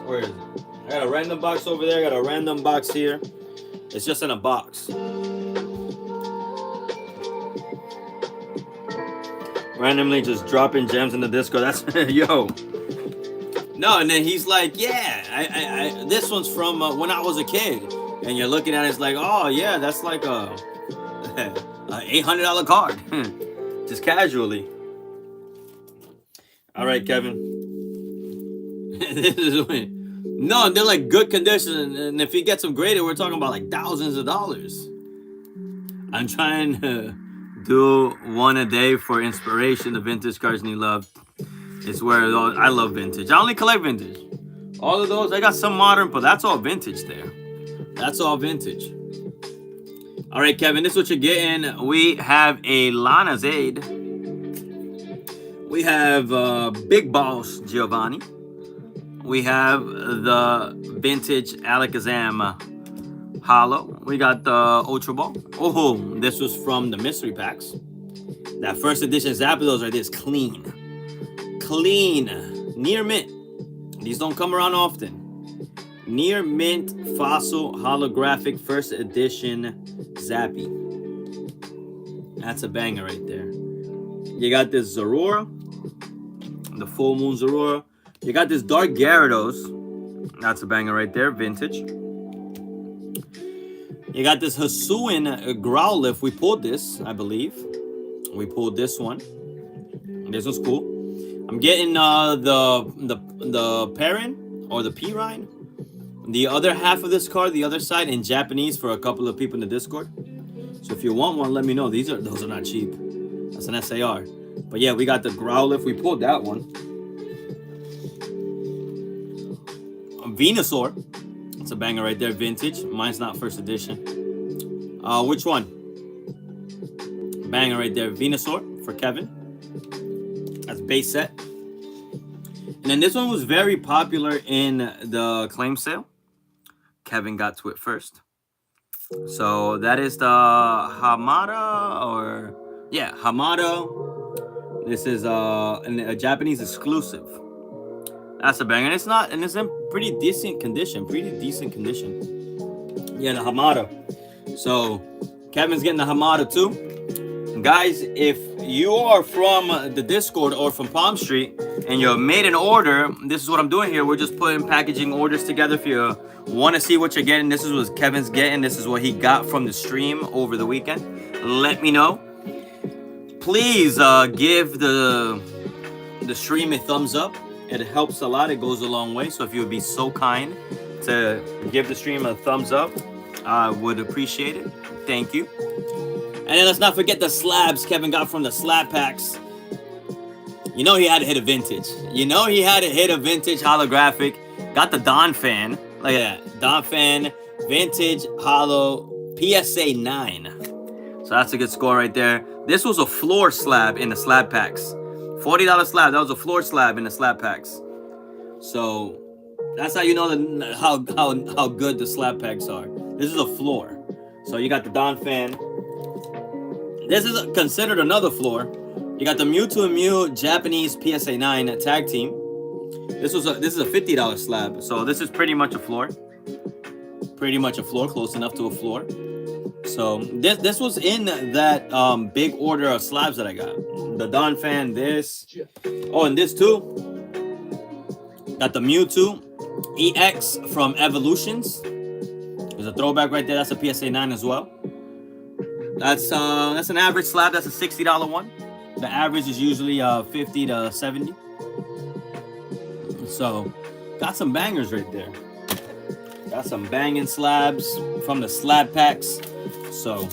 Where is it? I got a random box over there. I got a random box here. It's just in a box. Randomly just dropping gems in the disco. That's yo. No, and then he's like, yeah, I this one's from when I was a kid. and you're looking at it, it's like, oh yeah, that's like a $800 card, just casually. All right, Kevin. This is no, they're like good condition, and if you get some graded, we're talking about like thousands of dollars. I'm trying to do one a day for inspiration. The vintage cards need love. It's where I love vintage. I only collect vintage. All of those, I got some modern, but that's all vintage there. That's all vintage. All right, Kevin, this is what you're getting. We have a Lana Zaid. We have Big Boss Giovanni. We have the vintage Alakazam Hollow. We got the Ultra Ball. Oh, this was from the mystery packs. That first edition Zapdos right there is clean. Clean. Near mint. These don't come around often. Near mint fossil holographic first edition Zappy. That's a banger right there. You got this Zorora. The Full Moon Zorora. You got this Dark Gyarados. That's a banger right there, vintage. You got this Hisuian Growlithe. We pulled this, I believe. We pulled this one. This one's cool. I'm getting the Perrin or the Pirine. The other half of this card, the other side in Japanese for a couple of people in the Discord. So if you want one, let me know. Those are not cheap. That's an SAR. But yeah, we got the Growlithe. We pulled that one. Venusaur. It's a banger right there, vintage. Mine's not first edition. Which one? Banger right there, Venusaur for Kevin. That's base set. And then this one was very popular in the claim sale. Kevin got to it first. So that is the Hamada, or yeah, Hamada. This is a Japanese exclusive. That's a banger. And it's in pretty decent condition. Yeah, the Hamada. So Kevin's getting the Hamada too. Guys, if you are from the Discord or from Palmstreet and you made an order, this is what I'm doing here. We're just putting packaging orders together. If you want to see what you're getting, this is what Kevin's getting. This is what he got from the stream over the weekend. Let me know. Please give the stream a thumbs up. It helps a lot. It goes a long way. So if you would be so kind to give the stream a thumbs up, I would appreciate it. Thank you. And then let's not forget the slabs Kevin got from the slab packs. You know he had to hit a vintage. Holographic. Got the Don Fan. Look at that. Don Fan vintage holo PSA 9. So that's a good score right there. This was a floor slab in the slab packs. $40 slab. That was a floor slab in the slab packs. So that's how you know how good the slab packs are. This is a floor. So you got the Don Fan. This is considered another floor. You got the Mewtwo and Mew Japanese PSA 9 tag team. This is a $50 slab. So this is pretty much a floor. Close enough to a floor. So this was in that big order of slabs that I got. The Don Fan, this. Oh, and this too. Got the Mewtwo EX from Evolutions. There's a throwback right there. That's a PSA 9 as well. That's an average slab. That's a $60 one. The average is usually 50 to 70. So got some bangers right there. Got some banging slabs from the slab packs. So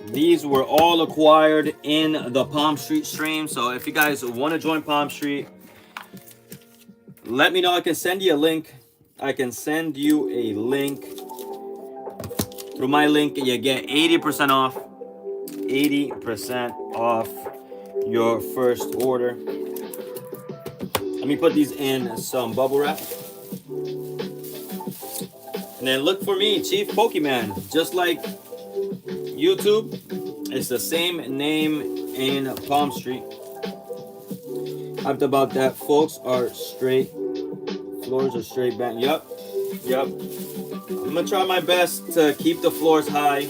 these were all acquired in the Palmstreet stream. So if you guys want to join Palmstreet, let me know. I can send you a link. Through my link, you get 80% off. 80% off your first order. Let me put these in some bubble wrap. And then look for me, Chieff Pokeman. Just like YouTube, it's the same name in Palmstreet. Hyped about that. Folks are straight. Floors are straight back. Yep. I'm gonna try my best to keep the floors high.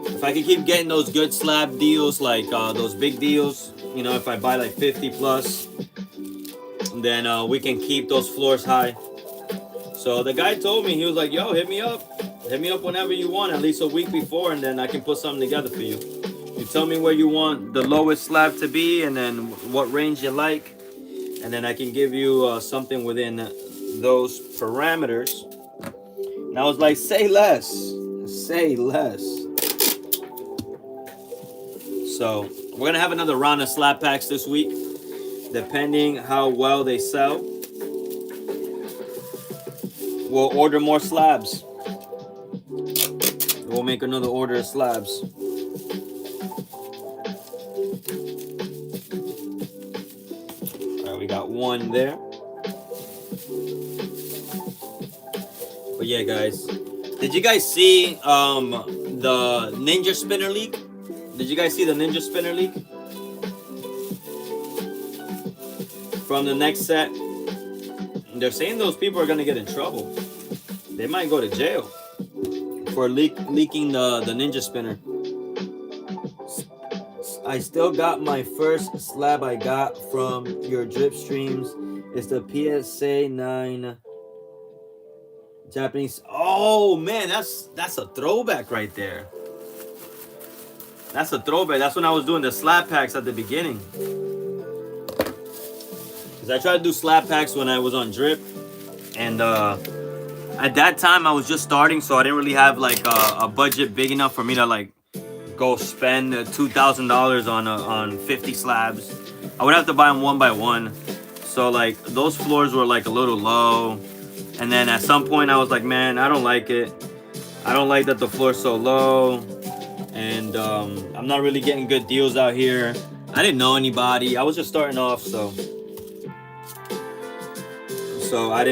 If I can keep getting those good slab deals, like those big deals, you know, if I buy like 50 plus, then we can keep those floors high. So the guy told me, he was like, yo, hit me up whenever you want, at least a week before, and then I can put something together for you. You tell me where you want the lowest slab to be, and then what range you like, and then I can give you something within those parameters. And I was like, say less, say less. So we're gonna have another round of slab packs this week, depending how well they sell. We'll order more slabs. We'll make another order of slabs. All right, we got one there. But yeah, guys, did you guys see the Ninja Spinner leak? Did you guys see the Ninja Spinner leak? From the next set, they're saying those people are gonna get in trouble. They might go to jail for leaking the Ninja Spinner. I still got my first slab I got from your drip streams. It's the PSA 9 Japanese. Oh man, that's a throwback right there. That's a throwback. That's when I was doing the slab packs at the beginning. Because I tried to do slab packs when I was on drip. And at that time I was just starting, so I didn't really have like a budget big enough for me to like go spend $2,000 on 50 slabs. I would have to buy them one by one. So like those floors were like a little low. And then at some point I was like, man, I don't like it. I don't like that the floor's so low. And I'm not really getting good deals out here. I didn't know anybody. I was just starting off, so I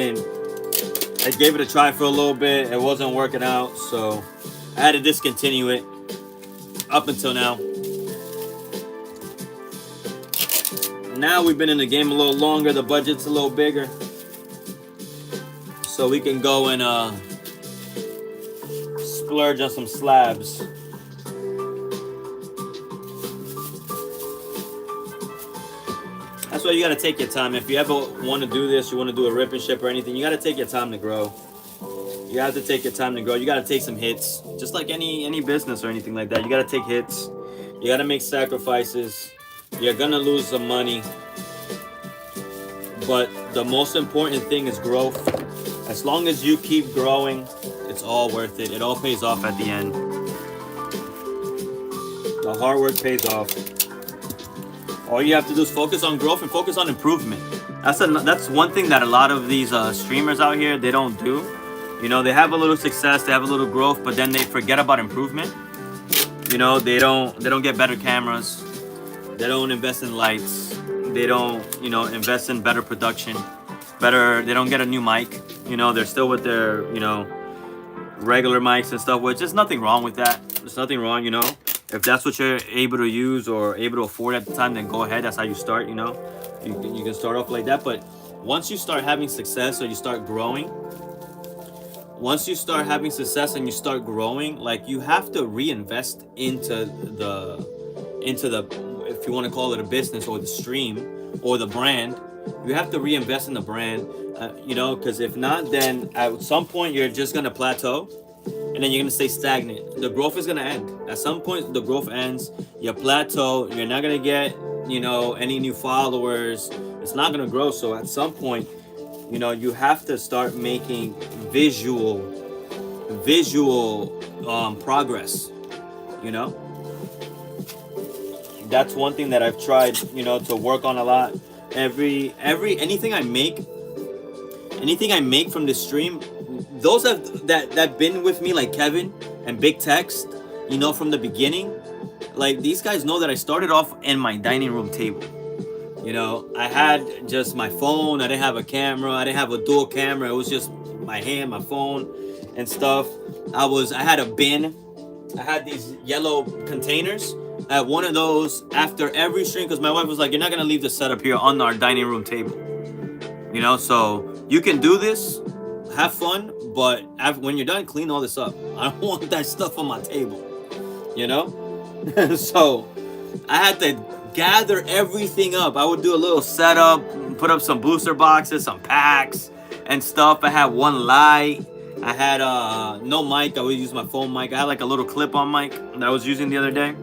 gave it a try for a little bit. It wasn't working out, so I had to discontinue it up until now. Now we've been in the game a little longer. The budget's a little bigger, so we can go and splurge on some slabs. That's why you gotta take your time. If you ever want to do this, you want to do a rip and ship or anything, you gotta take your time to grow. You have to take your time to grow. You gotta take some hits, just like any business or anything like that. You gotta take hits. You gotta make sacrifices. You're gonna lose some money, but the most important thing is growth. As long as you keep growing, it's all worth it. It all pays off at the end. The hard work pays off. All you have to do is focus on growth and focus on improvement. That's one thing that a lot of these streamers out here, they don't do. You know, they have a little success, they have a little growth, but then they forget about improvement. You know, they don't get better cameras. They don't invest in lights. They don't, you know, invest in better production. They don't get a new mic. You know, they're still with their, you know, regular mics and stuff, which there's nothing wrong with that. There's nothing wrong, you know. If that's what you're able to use or able to afford at the time, then go ahead. That's how you start, you know. You can start off like that. But once you start having success or you start growing, once you start having success and you start growing, like you have to reinvest into the, if you want to call it a business or the stream or the brand, you have to reinvest in the brand, you know, because if not, then at some point you're just going to plateau. And then you're gonna stay stagnant. The growth is gonna end. At some point, the growth ends. You plateau. You're not gonna get, you know, any new followers. It's not gonna grow. So at some point, you know, you have to start making visual progress. You know, that's one thing that I've tried, you know, to work on a lot. Anything I make from this stream. Those that been with me, like Kevin and Big Text, you know, from the beginning, like these guys know that I started off in my dining room table. You know, I had just my phone. I didn't have a camera. I didn't have a dual camera. It was just my hand, my phone, and stuff. I had a bin. I had these yellow containers. I had one of those after every stream because my wife was like, "You're not gonna leave the setup here on our dining room table." You know, so you can do this. Have fun, but when you're done, clean all this up. I don't want that stuff on my table, you know? So I had to gather everything up. I would do a little setup, put up some booster boxes, some packs, and stuff. I had one light. I had no mic. I would use my phone mic. I had like a little clip-on mic that I was using the other day,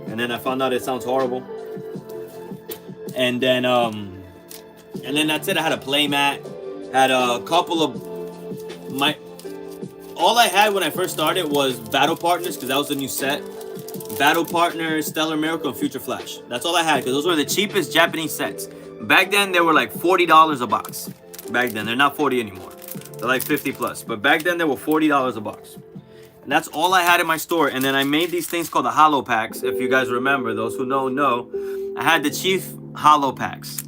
and then I found out it sounds horrible. And then that's it. I had a playmat. Had a couple of my. All I had when I first started was Battle Partners, because that was the new set. Battle Partners, Stellar Miracle, and Future Flash. That's all I had, because those were the cheapest Japanese sets. Back then, they were like $40 a box. Back then, they're not 40 anymore. They're like 50 plus. But back then, they were $40 a box. And that's all I had in my store. And then I made these things called the Holo Packs. If you guys remember, those who know. I had the Chieff Holo Packs,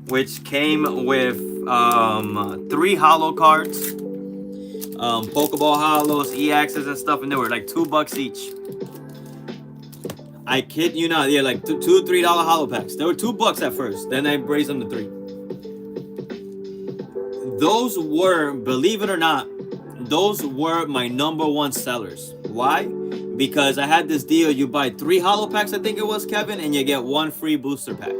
which came with 3 Holo cards, Pokeball Holos, EXs and stuff, and they were like $2 each. I kid you not, yeah, like $2 $3 Holo Packs. They were $2 at first, then I raised them to $3. Those were, believe it or not, those were my #1 sellers. Why? Because I had this deal. You buy 3 Holo Packs, I think it was, Kevin, and you get 1 free booster pack.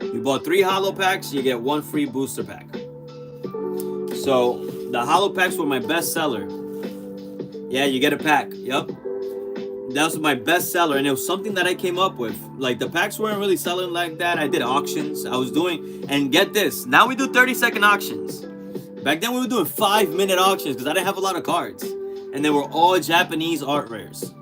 You bought 3 Holo Packs, you get 1 free booster pack. So the Holo Packs were my best seller. Yeah, you get a pack. Yep. That was my best seller, and it was something that I came up with. Like, the packs weren't really selling like that. I did auctions. I was doing, and get this, now we do 30-second auctions. Back then we were doing 5-minute auctions because I didn't have a lot of cards, and they were all Japanese art rares.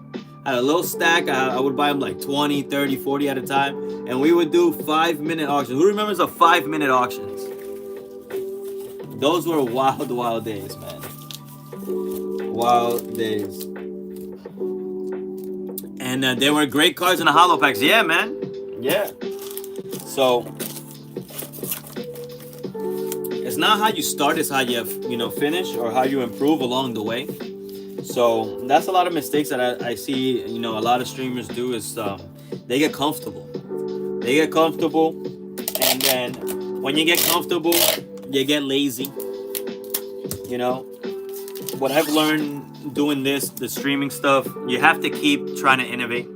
I had a little stack. I would buy them like 20, 30, 40 at a time, and we would do 5-minute auctions. Who remembers the 5-minute auctions? Those were wild days, man. Wild days. And there were great cards in the Holo Packs. Yeah, man. Yeah. So it's not how you start, it's how you finish, or how you improve along the way. So that's a lot of mistakes that I see, a lot of streamers do, is they get comfortable. They get comfortable, and then when you get comfortable, you get lazy. What I've learned doing the streaming stuff, you have to keep trying to innovate.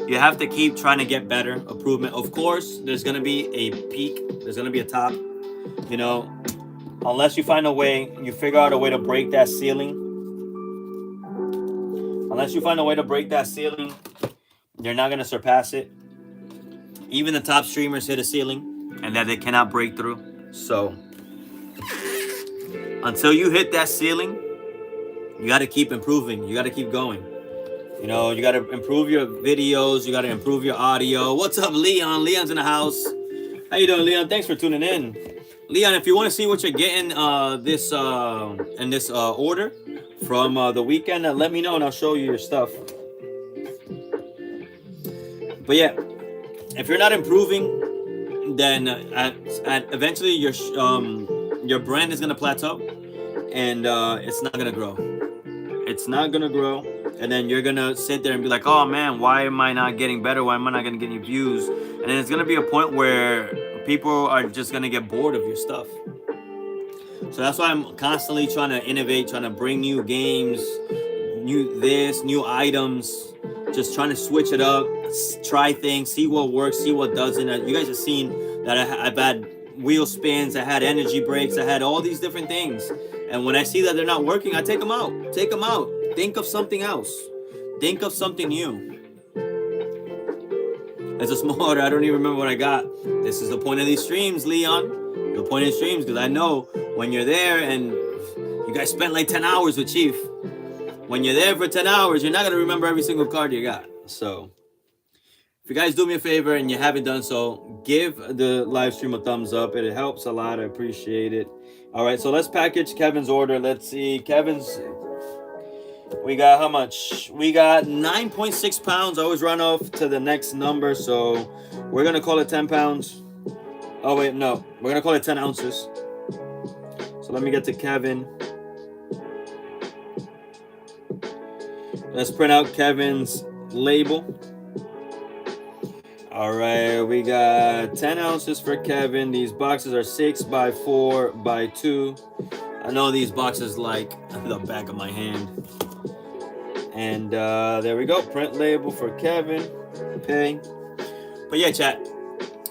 You have to keep trying to get better, improvement. Of course, there's going to be a peak. There's going to be a top, unless you find a way, you figure out a way to break that ceiling. Unless you find a way to break that ceiling, you're not going to surpass it. Even the top streamers hit a ceiling and that they cannot break through. So until you hit that ceiling, you got to keep improving. You got to keep going. You got to improve your videos. You got to improve your audio. What's up, Leon? Leon's in the house. How you doing, Leon? Thanks for tuning in. Leon, if you want to see what you're getting in this order from the weekend, let me know and I'll show you your stuff. But yeah, if you're not improving, then eventually your brand is going to plateau, and it's not going to grow. It's not going to grow. And then you're going to sit there and be like, oh man, why am I not getting better? Why am I not going to get any views? And then it's going to be a point where people are just going to get bored of your stuff. So that's why I'm constantly trying to innovate, trying to bring new games, new items, just trying to switch it up, try things, see what works, see what doesn't. You guys have seen that I've had wheel spins, I had energy breaks, I had all these different things. And when I see that they're not working, I take them out. Take them out. Think of something else. Think of something new. As a small order, I don't even remember what I got. This is the point of these streams, Leon. The point of streams, because I know when you're there and you guys spent like 10 hours with Chieff. When you're there for 10 hours, you're not going to remember every single card you got. So if you guys do me a favor and you haven't done so, give the live stream a thumbs up. It helps a lot. I appreciate it. All right, so let's package Kevin's order. Let's see. Kevin's, we got how much? We got 9.6 pounds. I always run off to the next number, so we're going to call it 10 pounds. Oh, wait, no. We're going to call it 10 ounces. So let me get to Kevin. Let's print out Kevin's label. All right, we got 10 ounces for Kevin. These boxes are 6 by 4 by 2. I know these boxes like the back of my hand. And there we go. Print label for Kevin. Pay. But yeah, chat,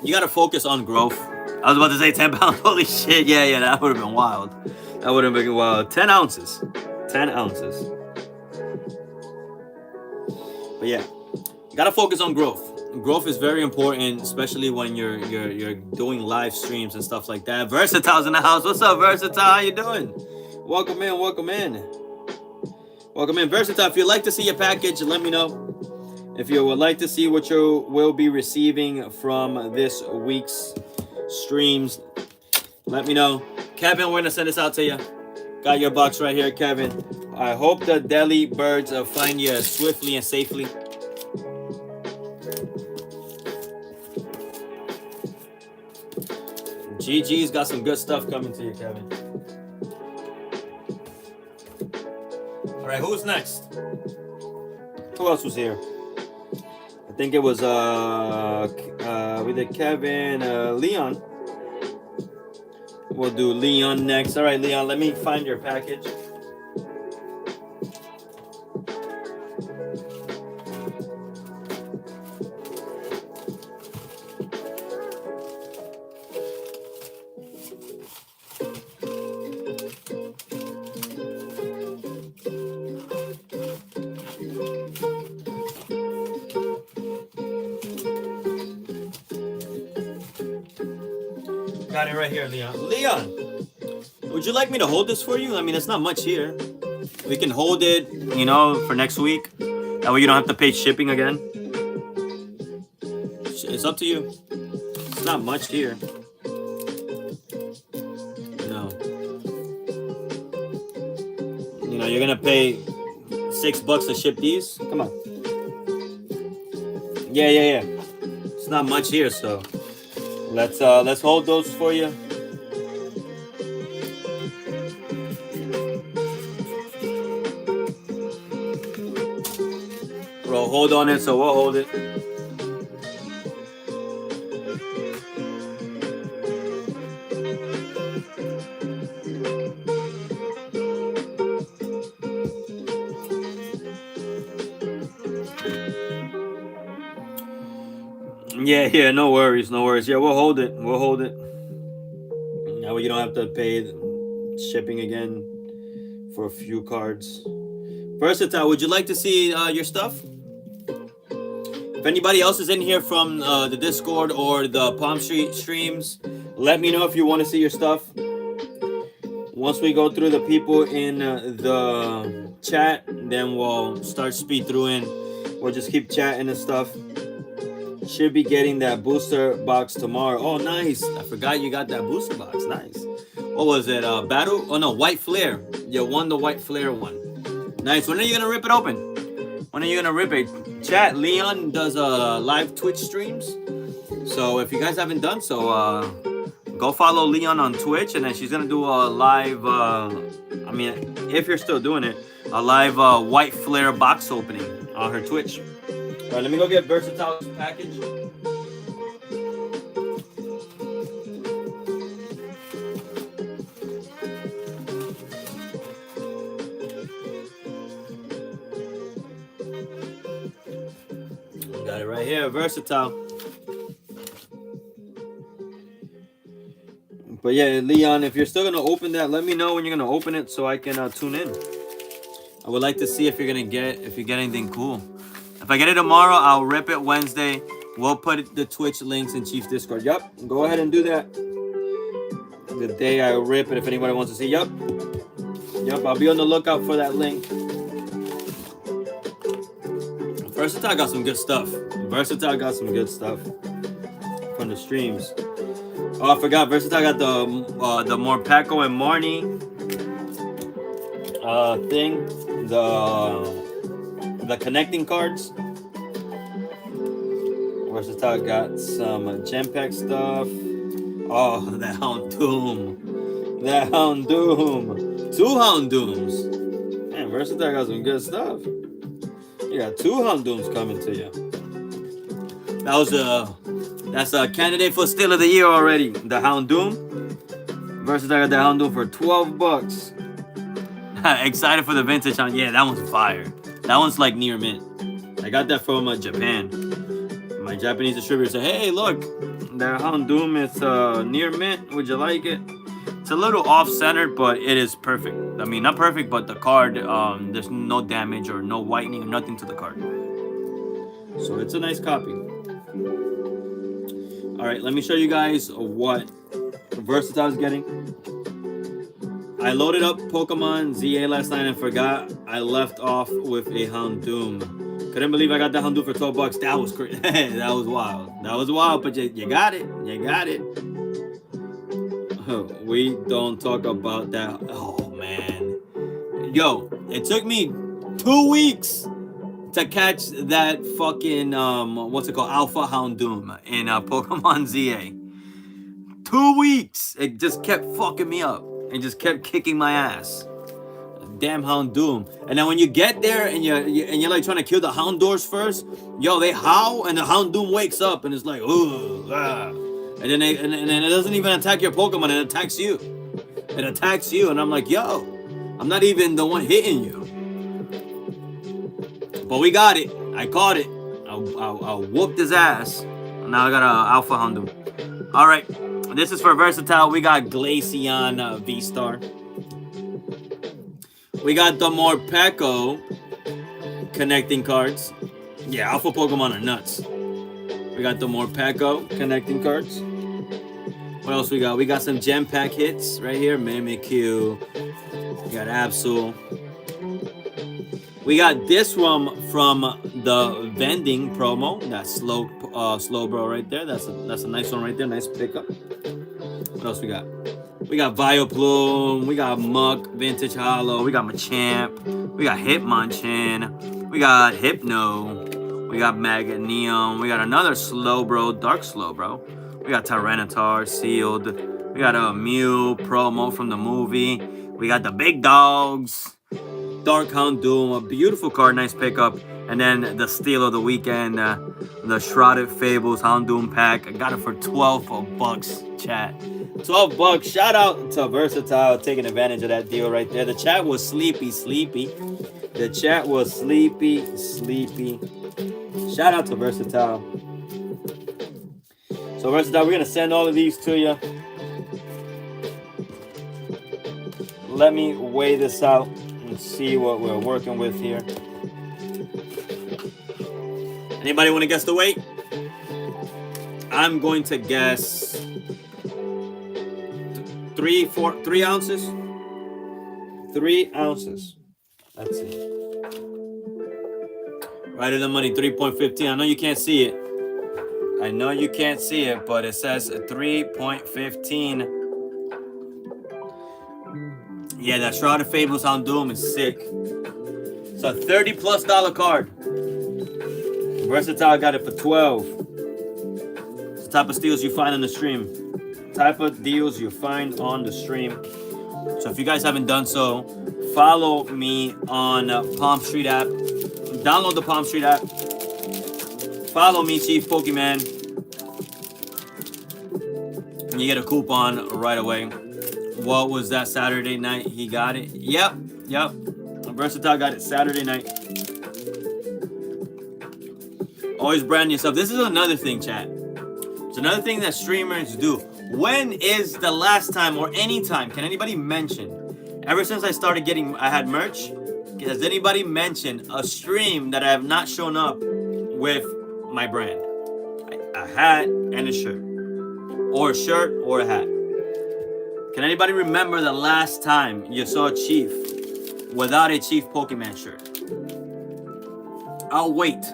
you got to focus on growth. I was about to say 10 pounds. Holy shit. Yeah, that would have been wild. That would have been wild. 10 ounces. 10 ounces. But yeah, you gotta focus on growth. Growth is very important, especially when you're doing live streams and stuff like that. Versatile's in the house. What's up, Versatile? How you doing? Welcome in. Welcome in. Welcome in, Versatile. If you'd like to see your package, let me know. If you would like to see what you will be receiving from this week's streams, let me know. Kevin, we're gonna send this out to you. Got your box right here, Kevin. I hope the deli birds find you swiftly and safely. GG's got some good stuff coming to you, Kevin. All right, who's next? Who else was here? I think it was we did Kevin, Leon. We'll do Leon next. All right, Leon, let me find your package. Got it right here, Leon. Leon, would you like me to hold this for you? I mean, it's not much here. We can hold it, you know, for next week. That way you don't have to pay shipping again. It's up to you. It's not much here. No. You know, you're gonna pay $6 to ship these. Come on. Yeah. It's not much here, so let's hold those for you. Bro, hold on it, so we'll hold it. Yeah, no worries. Yeah, we'll hold it. That way you don't have to pay shipping again for a few cards. Versatile, would you like to see your stuff? If anybody else is in here from the Discord or the Palmstreet streams, let me know if you want to see your stuff. Once we go through the people in the chat, then we'll start speed through and we'll just keep chatting and stuff. Should be getting that booster box tomorrow. Oh, nice. I forgot you got that booster box. Nice. What was it? Battle? Oh, no. White Flare. You won the White Flare one. Nice. When are you going to rip it open? When are you going to rip it? Chat, Leon does live Twitch streams. So if you guys haven't done so, go follow Leon on Twitch. And then she's going to do a live, I mean, if you're still doing it, a live White Flare box opening on her Twitch. All right, let me go get Versatile's package. Got it right here, Versatile. But yeah, Leon, if you're still gonna open that, let me know when you're gonna open it so I can tune in. I would like to see if you're get anything cool. If I get it tomorrow, I'll rip it Wednesday. We'll put the Twitch links in Chief's Discord. Yup, go ahead and do that. The day I rip it, if anybody wants to see. Yup, I'll be on the lookout for that link. Versatile got some good stuff. From the streams. Oh, I forgot. Versatile got the Morpeko and Marnie thing. The connecting cards. Versatile got some Gem Pack stuff. Oh, the Houndoom. 2 Houndooms. Man, Versatile got some good stuff. You got 2 Houndooms coming to you. That's a candidate for Steal of the Year already. The Houndoom. Versatile got the Houndoom for $12. Excited for the vintage hunt. Yeah, that one's fire. That one's like near mint. I got that from Japan. my Japanese distributor said, hey, look, that Houndoom is near mint. Would you like it? It's a little off-centered, but it is perfect. I mean, not perfect, but the card, there's no damage or no whitening or nothing to the card. So it's a nice copy. All right, let me show you guys what Versatile is getting. I loaded up Pokemon ZA last night and forgot I left off with a Houndoom. Couldn't believe I got that Houndoom for $12. That was crazy. That was wild. That was wild, but you got it. You got it. We don't talk about that. Oh, man. Yo, it took me 2 weeks to catch that fucking, what's it called? Alpha Houndoom in Pokemon ZA. 2 weeks. It just kept fucking me up. It just kept kicking my ass. Damn Houndoom. And then when you get there and you're like trying to kill the Houndours first, yo, they howl and the Houndoom wakes up and it's like, ooh, ah. And then it doesn't even attack your Pokemon, it attacks you. It attacks you, and I'm like, yo, I'm not even the one hitting you. But we got it. I caught it. I whooped his ass. Now I got an Alpha Houndoom. All right, this is for Versatile. We got Glaceon V-Star. We got the Morpeko connecting cards. Yeah, Alpha Pokemon are nuts. We got the Morpeko connecting cards. What else we got? We got some gem pack hits right here. Mimikyu. We got Absol. We got this one from the vending promo. That Slowbro right there. That's a nice one right there. Nice pickup. What else we got? We got Vileplume. We got Muck Vintage Hollow. We got Machamp. We got Hitmonchan. We got Hypno. We got Magneum. We got another Slowbro, Dark Slowbro. We got Tyranitar sealed. We got a Mew promo from the movie. We got the big dogs. Dark Houndoom, a beautiful card, nice pickup. And then the steal of the weekend, the Shrouded Fables Houndoom pack. I got it for $12, chat. $12. Shout out to Versatile taking advantage of that deal right there. The chat was sleepy. The chat was sleepy. Shout out to Versatile. So Versatile, we're gonna send all of these to you. Let me weigh this out and see what we're working with here. Anybody want to guess the weight? I'm going to guess 3 ounces. 3 ounces. That's it. Right in the money, 3.15. I know you can't see it. But it says 3.15. Yeah, that Shrouded Fables Houndoom is sick. It's a $30+ card. Versatile got it for 12. It's the type of steals you find on the stream. So if you guys haven't done so, follow me on Palmstreet app. Download the Palmstreet app. Follow me, Chieff Pokeman. And you get a coupon right away. What was that Saturday night? He got it. Yep. Versatile got it Saturday night. Always brand yourself. This is another thing, chat. It's another thing that streamers do. When is the last time or any time can anybody mention, ever since I had merch, has anybody mentioned a stream that I have not shown up with my brand? A hat and a shirt. Or a shirt or a hat. Can anybody remember the last time you saw Chieff without a Chieff Pokeman shirt? I'll wait.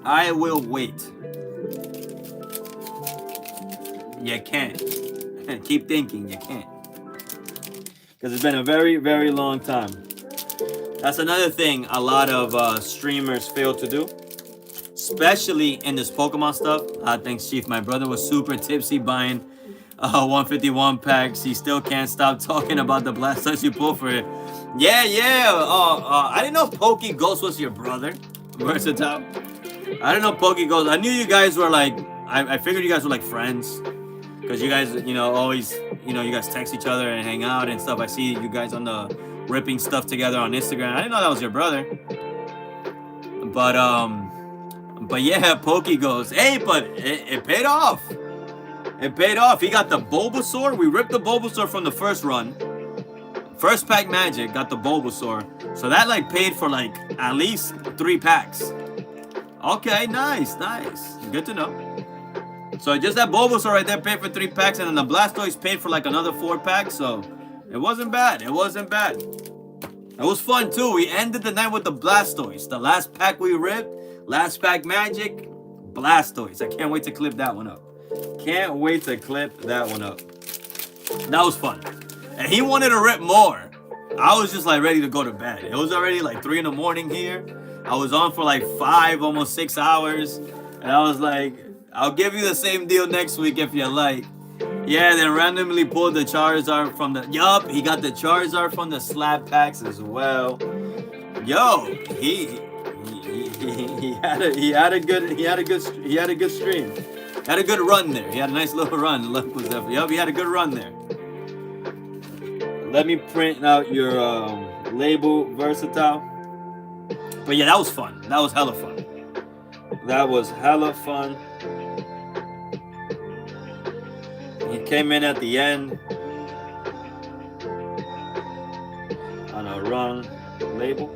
I will wait. You can't. Keep thinking, you can't. Because it's been a very, very long time. That's another thing a lot of streamers fail to do. Especially in this Pokemon stuff. Thanks, Chieff. My brother was super tipsy buying 151 packs. He still can't stop talking about the Blastoise you pulled for it. Yeah. I didn't know Pokey Ghost was your brother. Versatile. I didn't know Pokey Ghost. I knew you guys were like, I figured you guys were like friends. Because you guys, always, you guys text each other and hang out and stuff. I see you guys on the ripping stuff together on Instagram. I didn't know that was your brother. But But yeah, Pokey goes, hey, but it paid off. It paid off. He got the Bulbasaur. We ripped the Bulbasaur from the first run. First pack magic, got the Bulbasaur. So that like paid for like at least 3 packs. Okay, nice. Good to know. So just that Bulbasaur right there paid for 3 packs, and then the Blastoise paid for like another 4 packs. So it wasn't bad. It was fun too. We ended the night with the Blastoise. The last pack we ripped, last pack magic, Blastoise. I can't wait to clip that one up. That was fun. And he wanted to rip more. I was just like ready to go to bed. It was already like 3 in the morning here. I was on for like 5, almost 6 hours. And I was like, I'll give you the same deal next week if you like. Yeah, then randomly pulled the Charizard from the... Yup, he got the Charizard from the slab packs as well. Yo, he had a good stream. Had a good run there. He had a nice little run. Luck was definitely... Yup, he had a good run there. Let me print out your label, Versatile. But yeah, that was fun. That was hella fun. He came in at the end on a run label.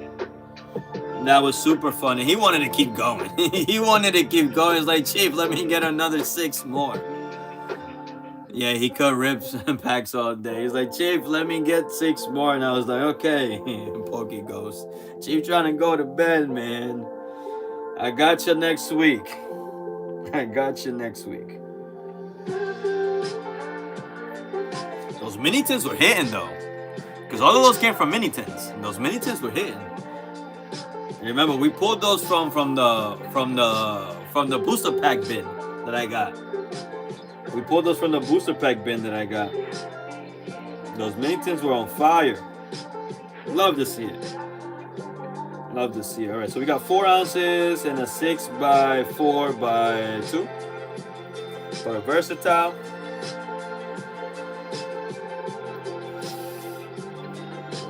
That was super fun. And he wanted to keep going. It's like, Chieff, let me get another 6 more. Yeah, he cut rips and packs all day. He's like, Chieff, let me get 6 more. And I was like, okay. Pokey goes, Chieff trying to go to bed, man. I got you next week. Those mini tins were hitting though, because all of those came from mini tins. And those mini tins were hitting. And remember, we pulled those from the booster pack bin that I got. Those mini tins were on fire. Love to see it. All right, so we got 4 ounces and a 6x4x2 for a Versatile.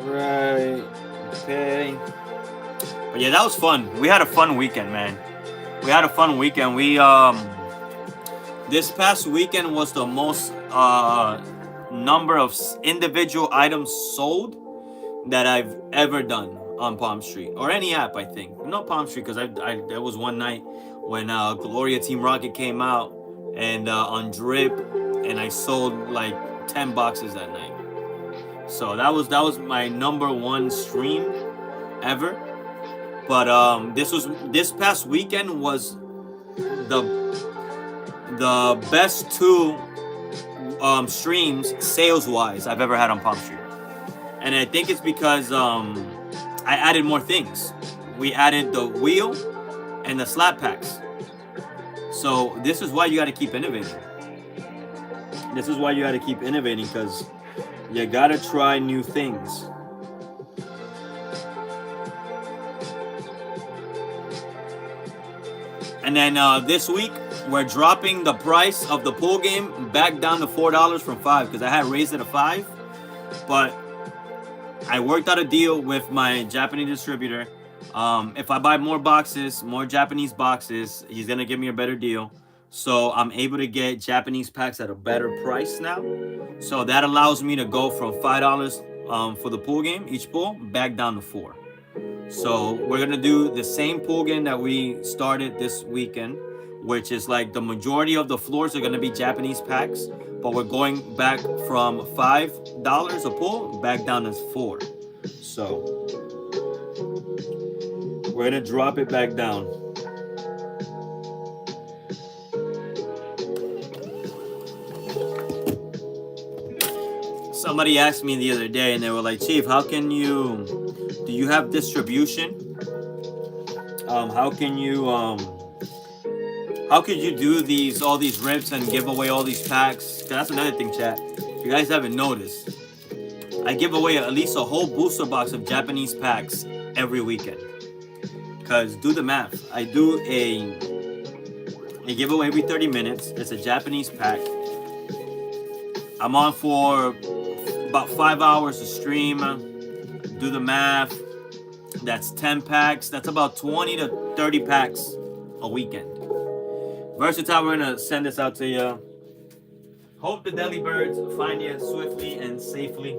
Right. Okay. But yeah, that was fun. We had a fun weekend, man. This past weekend was the most number of individual items sold that I've ever done on Palmstreet or any app, I think. Not Palmstreet, because there was one night when Gloria Team Rocket came out and on Drip, and I sold like 10 boxes that night. So that was my #1 stream ever. But this past weekend was the best 2 streams sales wise I've ever had on Palmstreet. And I think it's because I added more things. We added the wheel and the slab packs. So this is why you got to keep innovating. Because you got to try new things. And then this week, we're dropping the price of the pool game back down to $4 from $5, because I had raised it to $5. But I worked out a deal with my Japanese distributor. If I buy more Japanese boxes, he's going to give me a better deal. So I'm able to get Japanese packs at a better price now. So that allows me to go from $5 for the pool game, each pool, back down to $4. So we're going to do the same pool game that we started this weekend, which is like the majority of the floors are going to be Japanese packs. But we're going back from $5 a pull back down to $4. So we're gonna drop it back down. Somebody asked me the other day, and they were like, Chieff, do you have distribution? How could you do all these rips and give away all these packs? That's another thing, chat. If you guys haven't noticed, I give away at least a whole booster box of Japanese packs every weekend. Because do the math. I do a giveaway every 30 minutes. It's a Japanese pack. I'm on for about 5 hours to stream. Do the math. That's 10 packs. That's about 20 to 30 packs a weekend. Versatile, we're gonna send this out to you. Hope the deli birds find you swiftly and safely.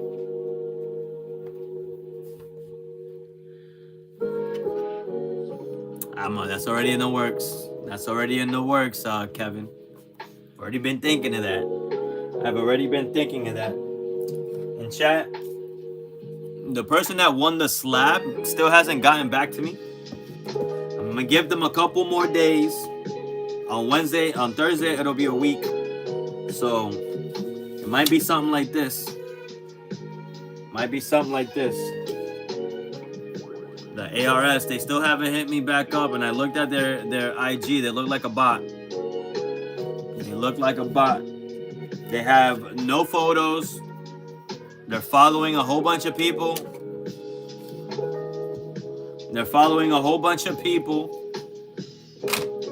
That's already in the works. That's already in the works, Kevin. Already been thinking of that. I've already been thinking of that. In chat, the person that won the slab still hasn't gotten back to me. I'm gonna give them a couple more days. On Thursday, it'll be a week. So it might be something like this. The ARS, they still haven't hit me back up, and I looked at their IG. They look like a bot. They have no photos. They're following a whole bunch of people.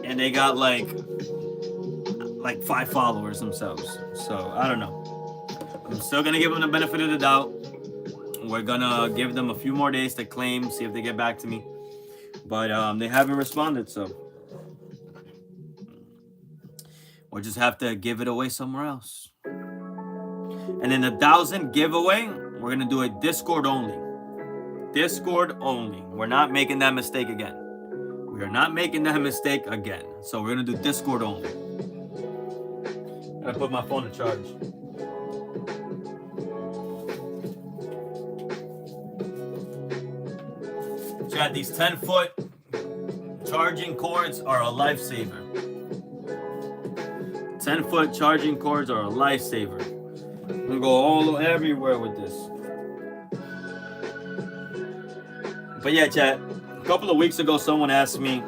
And they got like 5 followers themselves. So I don't know. I'm still gonna give them the benefit of the doubt. We're gonna give them a few more days to claim, see if they get back to me. But they haven't responded, so we'll just have to give it away somewhere else. And then the 1,000 giveaway, we're gonna do a Discord only. We're not making that mistake again. So we're gonna do Discord only. I put my phone to charge. Chad, these 10-foot charging cords are a lifesaver. 10-foot charging cords are a lifesaver. I'm gonna go everywhere with this. But yeah, chat, a couple of weeks ago, someone asked me,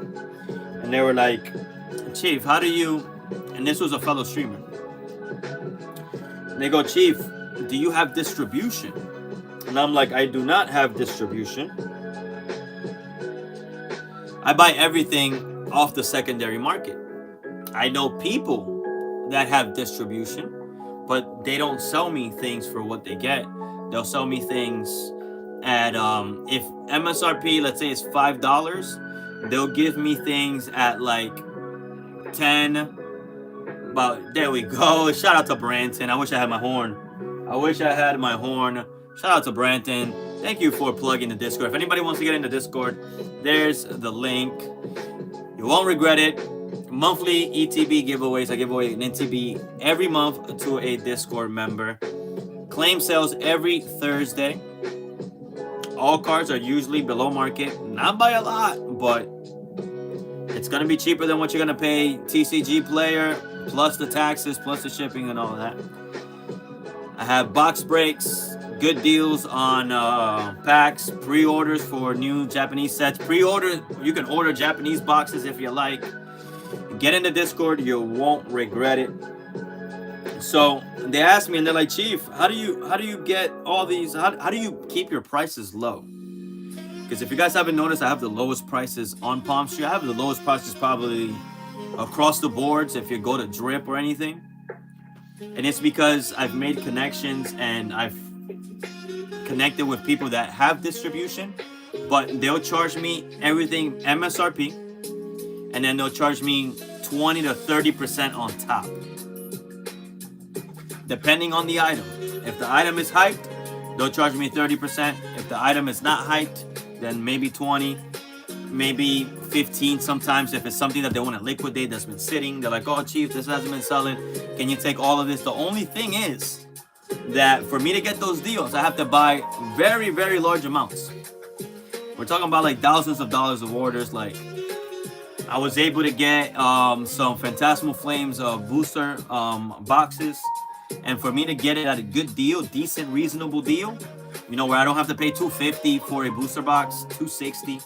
and they were like, Chieff, how do you, and this was a fellow streamer. They go, Chieff, do you have distribution? And I'm like, I do not have distribution. I buy everything off the secondary market. I know people that have distribution, but they don't sell me things for what they get. They'll sell me things at, if MSRP, let's say, is $5, they'll give me things at like 10. But there we go. Shout out to Branton. I wish I had my horn. Shout out to Branton. Thank you for plugging the Discord. If anybody wants to get into Discord, there's the link. You won't regret it. Monthly ETB giveaways. I give away an ETB every month to a Discord member. Claim sales every Thursday. All cards are usually below market. Not by a lot, but it's going to be cheaper than what you're going to pay TCG player, plus the taxes, plus the shipping and all that. I have box breaks, good deals on packs, pre-orders for new Japanese sets. You can order Japanese boxes if you like. Get in the Discord, you won't regret it. So they asked me, and they're like, Chieff, how do you get all these? How do you keep your prices low? Because if you guys haven't noticed, I have the lowest prices on Palmstreet. I have the lowest prices probably across the boards if you go to Drip or anything. And it's because I've made connections and I've connected with people that have distribution, but they'll charge me everything MSRP, and then they'll charge me 20 to 30% on top, depending on the item. If the item is hyped, they'll charge me 30%. If the item is not hyped, then maybe 20, maybe 15 sometimes. If it's something that they want to liquidate that's been sitting, they're like, oh, Chieff, this hasn't been selling. Can you take all of this? The only thing is that for me to get those deals, I have to buy very, very large amounts. We're talking about like thousands of dollars of orders. Like, I was able to get some Phantasmal Flames booster boxes. And for me to get it at a good deal, decent, reasonable deal, you know, where I don't have to pay $250 for a booster box, $260,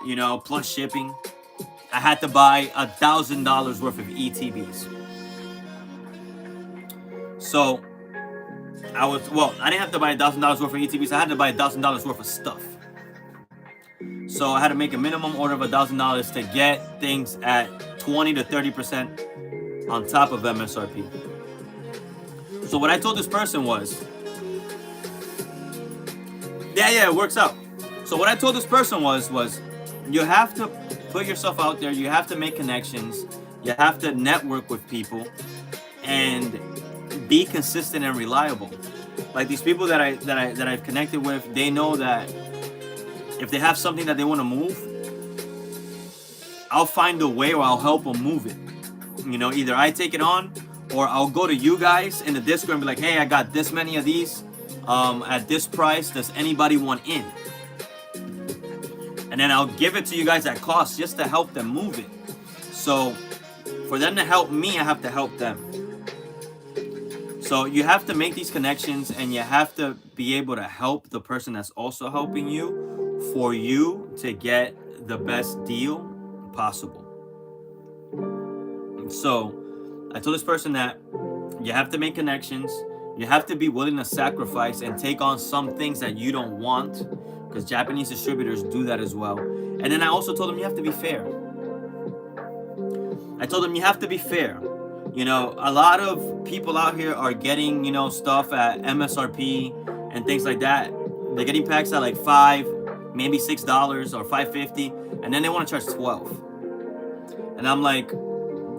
you know, plus shipping, I had to buy $1,000 worth of ETBs. So I didn't have to buy $1,000 worth of ETBs. I had to buy $1,000 worth of stuff. So I had to make a minimum order of $1,000 to get things at 20 to 30% on top of MSRP. So what I told this person was, yeah, it works out. So what I told this person was you have to put yourself out there. You have to make connections. You have to network with people and be consistent and reliable. Like these people that I've connected with, they know that if they have something that they want to move, I'll find a way or I'll help them move it. You know, either I take it on or I'll go to you guys in the Discord and be like, hey, I got this many of these at this price. Does anybody want in? And then I'll give it to you guys at cost just to help them move it. So for them to help me, I have to help them. So you have to make these connections and you have to be able to help the person that's also helping you for you to get the best deal possible. So I told this person that you have to make connections. You have to be willing to sacrifice and take on some things that you don't want, because Japanese distributors do that as well. And then I also told them you have to be fair. I told them you have to be fair. You know, a lot of people out here are getting, you know, stuff at MSRP and things like that. They're getting packs at like $5, maybe $6 or $5.50, and then they want to charge $12. And I'm like,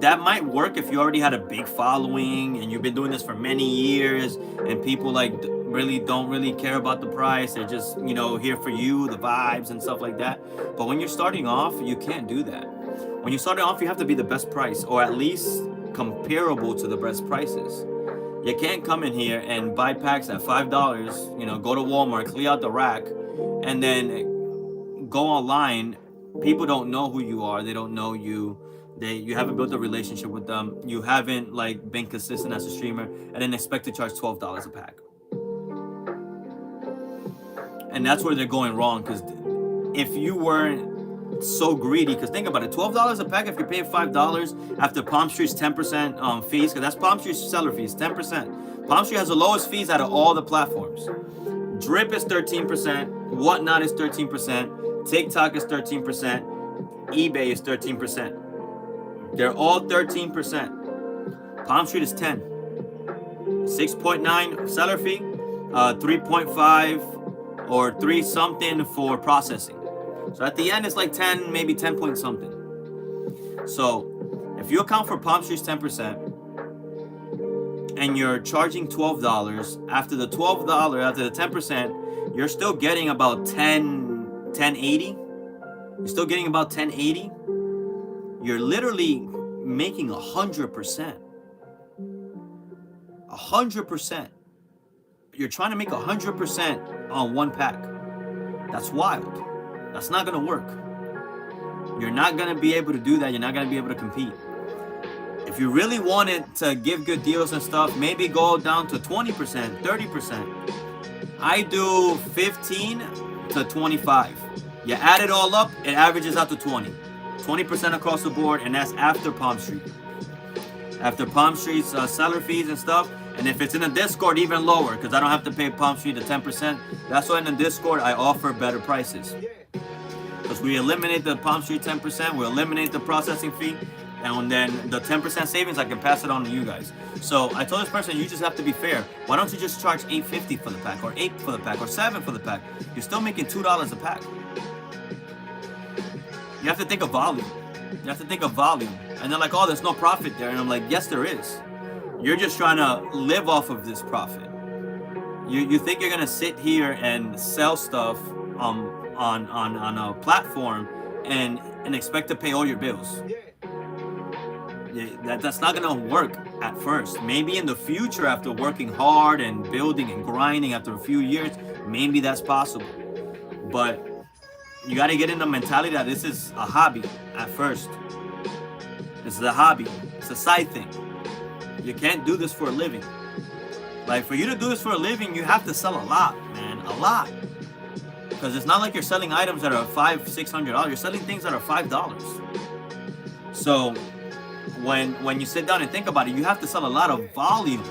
that might work if you already had a big following and you've been doing this for many years and people like really don't really care about the price. They're just, you know, here for you, the vibes and stuff like that. But when you're starting off, you can't do that. When you're starting off, you have to be the best price, or at least comparable to the best prices. You can't come in here and buy packs at $5, you know, go to Walmart, clear out the rack, and then go online. People don't know who you are. They don't know you. You haven't built a relationship with them. You haven't like been consistent as a streamer, and then expect to charge $12 a pack. And that's where they're going wrong, because if you weren't so greedy, because think about it, $12 a pack if you're paying $5 after Palmstreet's 10% fees, because that's Palmstreet's seller fees, 10%. Palmstreet has the lowest fees out of all the platforms. Drip is 13%, Whatnot is 13%, TikTok is 13%, eBay is 13%. They're all 13%. Palmstreet is 10. 6.9 seller fee, 3.5 or 3 something for processing. So at the end, it's like 10, maybe 10 point something. So if you account for Palmstreet's 10% and you're charging $12, after the $12, after the 10%, you're still getting about 1080. You're still getting about 1080. You're literally making 100%. 100%. You're trying to make 100% on one pack. That's wild. That's not gonna work. You're not gonna be able to do that. You're not gonna be able to compete. If you really wanted to give good deals and stuff, maybe go down to 20%, 30%. I do 15 to 25. You add it all up, it averages out to 20% across the board, and that's after Palmstreet. After Palmstreet's seller fees and stuff. And if it's in the Discord, even lower, because I don't have to pay Palmstreet the 10%. That's why in the Discord, I offer better prices. Because we eliminate the Palmstreet 10%, we eliminate the processing fee, and then the 10% savings, I can pass it on to you guys. So I told this person, you just have to be fair. Why don't you just charge $8.50 for the pack, or $8 for the pack, or $7 for the pack? You're still making $2 a pack. You have to think of volume. You have to think of volume. And they're like, oh, there's no profit there. And I'm like, yes, there is. You're just trying to live off of this profit. You think you're gonna sit here and sell stuff on a platform and expect to pay all your bills? That's not gonna work at first. Maybe in the future, after working hard and building and grinding after a few years, maybe that's possible. But you gotta get in the mentality that this is a hobby at first. This is a hobby. It's a side thing. You can't do this for a living. Like, for you to do this for a living, you have to sell a lot, man. A lot. Because it's not like you're selling items that are $500, $600. You're selling things that are $5. So when you sit down and think about it, you have to sell a lot of volume.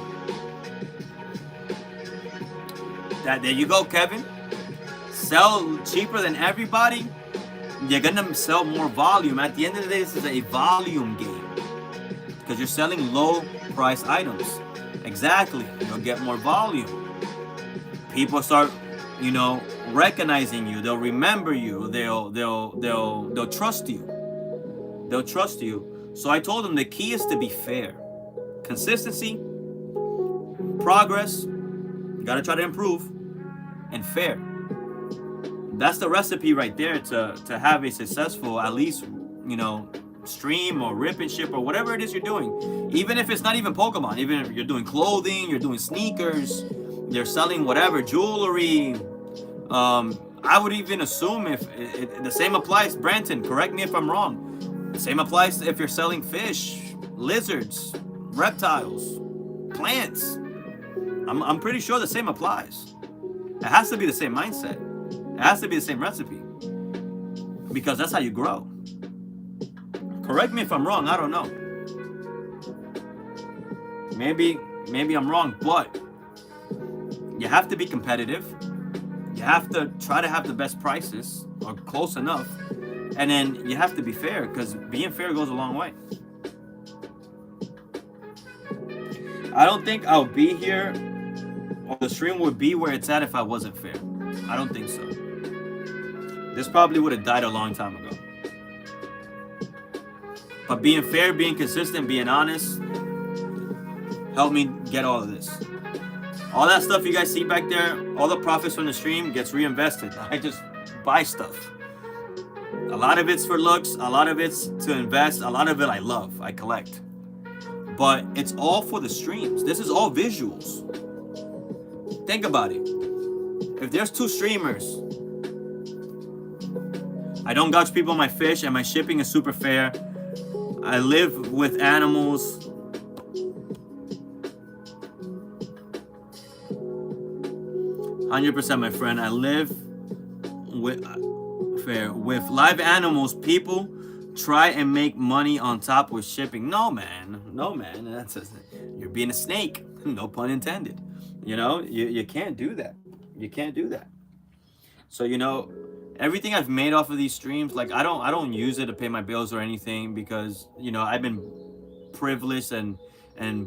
There you go, Kevin. Sell cheaper than everybody. You're gonna sell more volume. At the end of the day, this is a volume game. Because you're selling low price items. Exactly. You'll get more volume. People start, recognizing you. They'll remember you. They'll trust you. They'll trust you. So I told them the key is to be fair. Consistency, progress, you gotta try to improve, and fair. That's the recipe right there to have a successful, at least, stream or rip and ship or whatever it is you're doing. Even if it's not even Pokemon, even if you're doing clothing, you're doing sneakers, you're selling whatever, jewelry. I would even assume if the same applies, Branton, correct me if I'm wrong. The same applies if you're selling fish, lizards, reptiles, plants. I'm pretty sure the same applies. It has to be the same mindset. It has to be the same recipe. Because that's how you grow. Correct me if I'm wrong, I don't know. Maybe I'm wrong, but you have to be competitive. You have to try to have the best prices or close enough. And then you have to be fair, because being fair goes a long way. I don't think I'll be here, or the stream would be where it's at if I wasn't fair. I don't think so. This probably would have died a long time ago. But being fair, being consistent, being honest, helped me get all of this. All that stuff you guys see back there, all the profits from the stream gets reinvested. I just buy stuff. A lot of it's for looks, a lot of it's to invest, a lot of it I love, I collect. But it's all for the streams. This is all visuals. Think about it. If there's 2 streamers, I don't gouge people on my fish and my shipping is super fair. I live with animals. %, my friend. I live with live animals. People try and make money on top with shipping. No, man. You're being a snake. No pun intended. You can't do that. You can't do that. So, everything I've made off of these streams, like I don't use it to pay my bills or anything, because I've been privileged and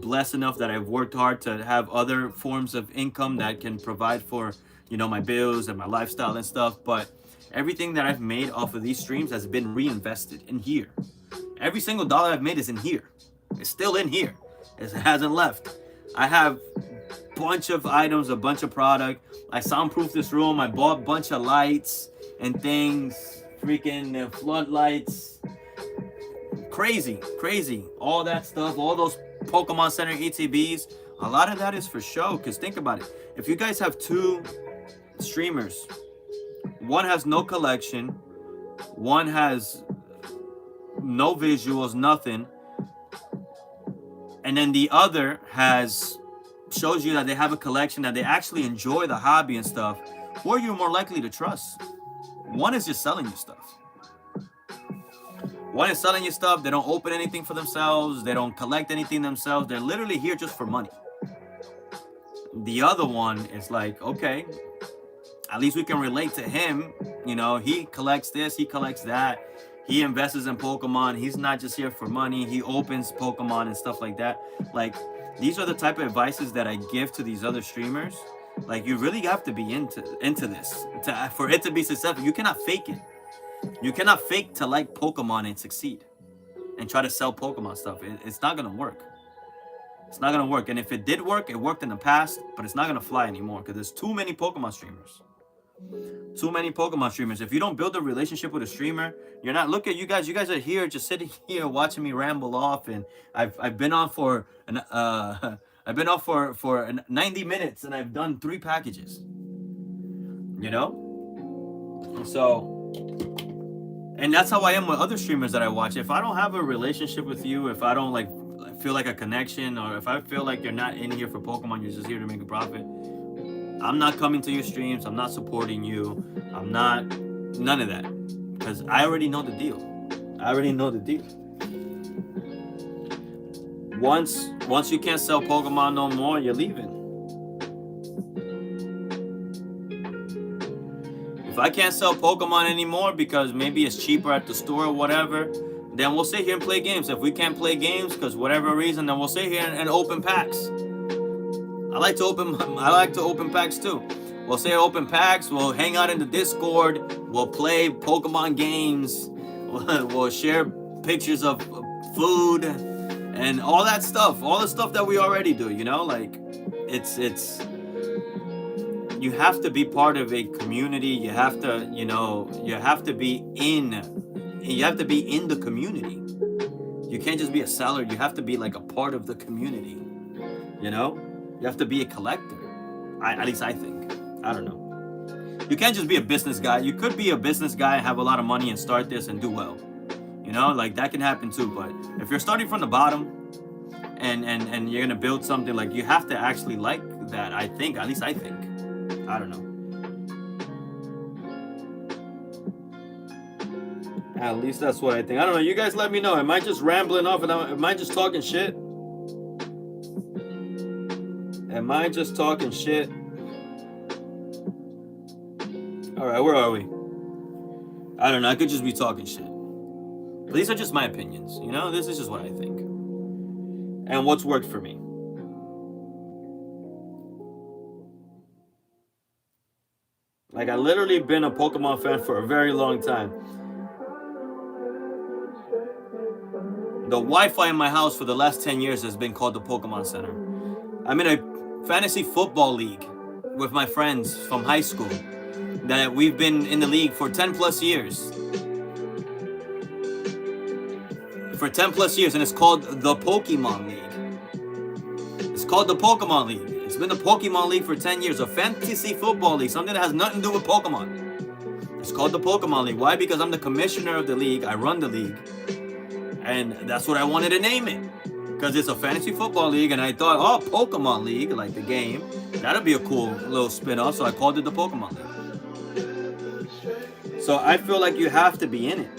blessed enough that I've worked hard to have other forms of income that can provide for my bills and my lifestyle and stuff. But everything that I've made off of these streams has been reinvested in here. Every single dollar I've made is in here. It's still in here. It hasn't left. I have a bunch of items, a bunch of product. I soundproofed this room. I bought a bunch of lights and things, freaking floodlights, crazy. All that stuff, all those Pokemon Center ETBs, a lot of that is for show. Because think about it, if you guys have 2 streamers, one has no collection, one has no visuals, nothing, and then the other shows you that they have a collection, that they actually enjoy the hobby and stuff, who are you more likely to trust? One is just selling you stuff. One is selling you stuff. They don't open anything for themselves. They don't collect anything themselves. They're literally here just for money. The other one is like, okay, at least we can relate to him. He collects this, he collects that. He invests in Pokemon. He's not just here for money. He opens Pokemon and stuff like that. Like, these are the type of advices that I give to these other streamers. Like, you really have to be into this for it to be successful. You cannot fake it. You cannot fake to like Pokemon and succeed and try to sell Pokemon stuff. It's not gonna work. It's not gonna work. And if it did work, it worked in the past, but it's not gonna fly anymore because there's too many Pokemon streamers. Too many Pokemon streamers. If you don't build a relationship with a streamer, you're not. Look at you guys. You guys are here, just sitting here watching me ramble off, and I've been on for 90 minutes, and I've done 3 packages. So, and that's how I am with other streamers that I watch. If I don't have a relationship with you, if I don't feel like a connection, or if I feel like you're not in here for Pokemon, you're just here to make a profit, I'm not coming to your streams. I'm not supporting you. I'm not, none of that, because I already know the deal. Once you can't sell Pokemon no more, you're leaving. If I can't sell Pokemon anymore because maybe it's cheaper at the store or whatever, then we'll sit here and play games. If we can't play games because whatever reason, then we'll sit here and open packs. I like to open packs too. We'll say open packs. We'll hang out in the Discord. We'll play Pokemon games. We'll share pictures of food and all that stuff, all the stuff that we already do, you know, like it's you have to be part of a community. You have to, you know, you have to be in the community. You can't just be a seller. You have to be like a part of the community, you know. You have to be a collector. At least I think. I don't know. You can't just be a business guy. You could be a business guy, have a lot of money and start this and do well, you know, like that can happen too. But if you're starting from the bottom and you're gonna build something, like you have to actually like that. I think, at least I think. I don't know. At least that's what I think. I don't know. You guys let me know. Am I just rambling off and am I just talking shit? Am I just talking shit? All right, where are we? I don't know. I could just be talking shit. But these are just my opinions. You know, this is just what I think. And what's worked for me. Like, I literally been a Pokemon fan for a very long time. The Wi-Fi in my house for the last 10 years has been called the Pokemon Center. I'm in a fantasy football league with my friends from high school that we've been in the league for 10 plus years. For 10 plus years, and it's called the Pokemon League. It's called the Pokemon League. It's been the Pokemon League for 10 years, a fantasy football league, something that has nothing to do with Pokemon. It's called the Pokemon League. Why? Because I'm the commissioner of the league. I run the league. And that's what I wanted to name it. Because it's a fantasy football league, and I thought, oh, Pokemon League, like the game, that'd be a cool little spin-off, so I called it the Pokemon League. So I feel like you have to be in it.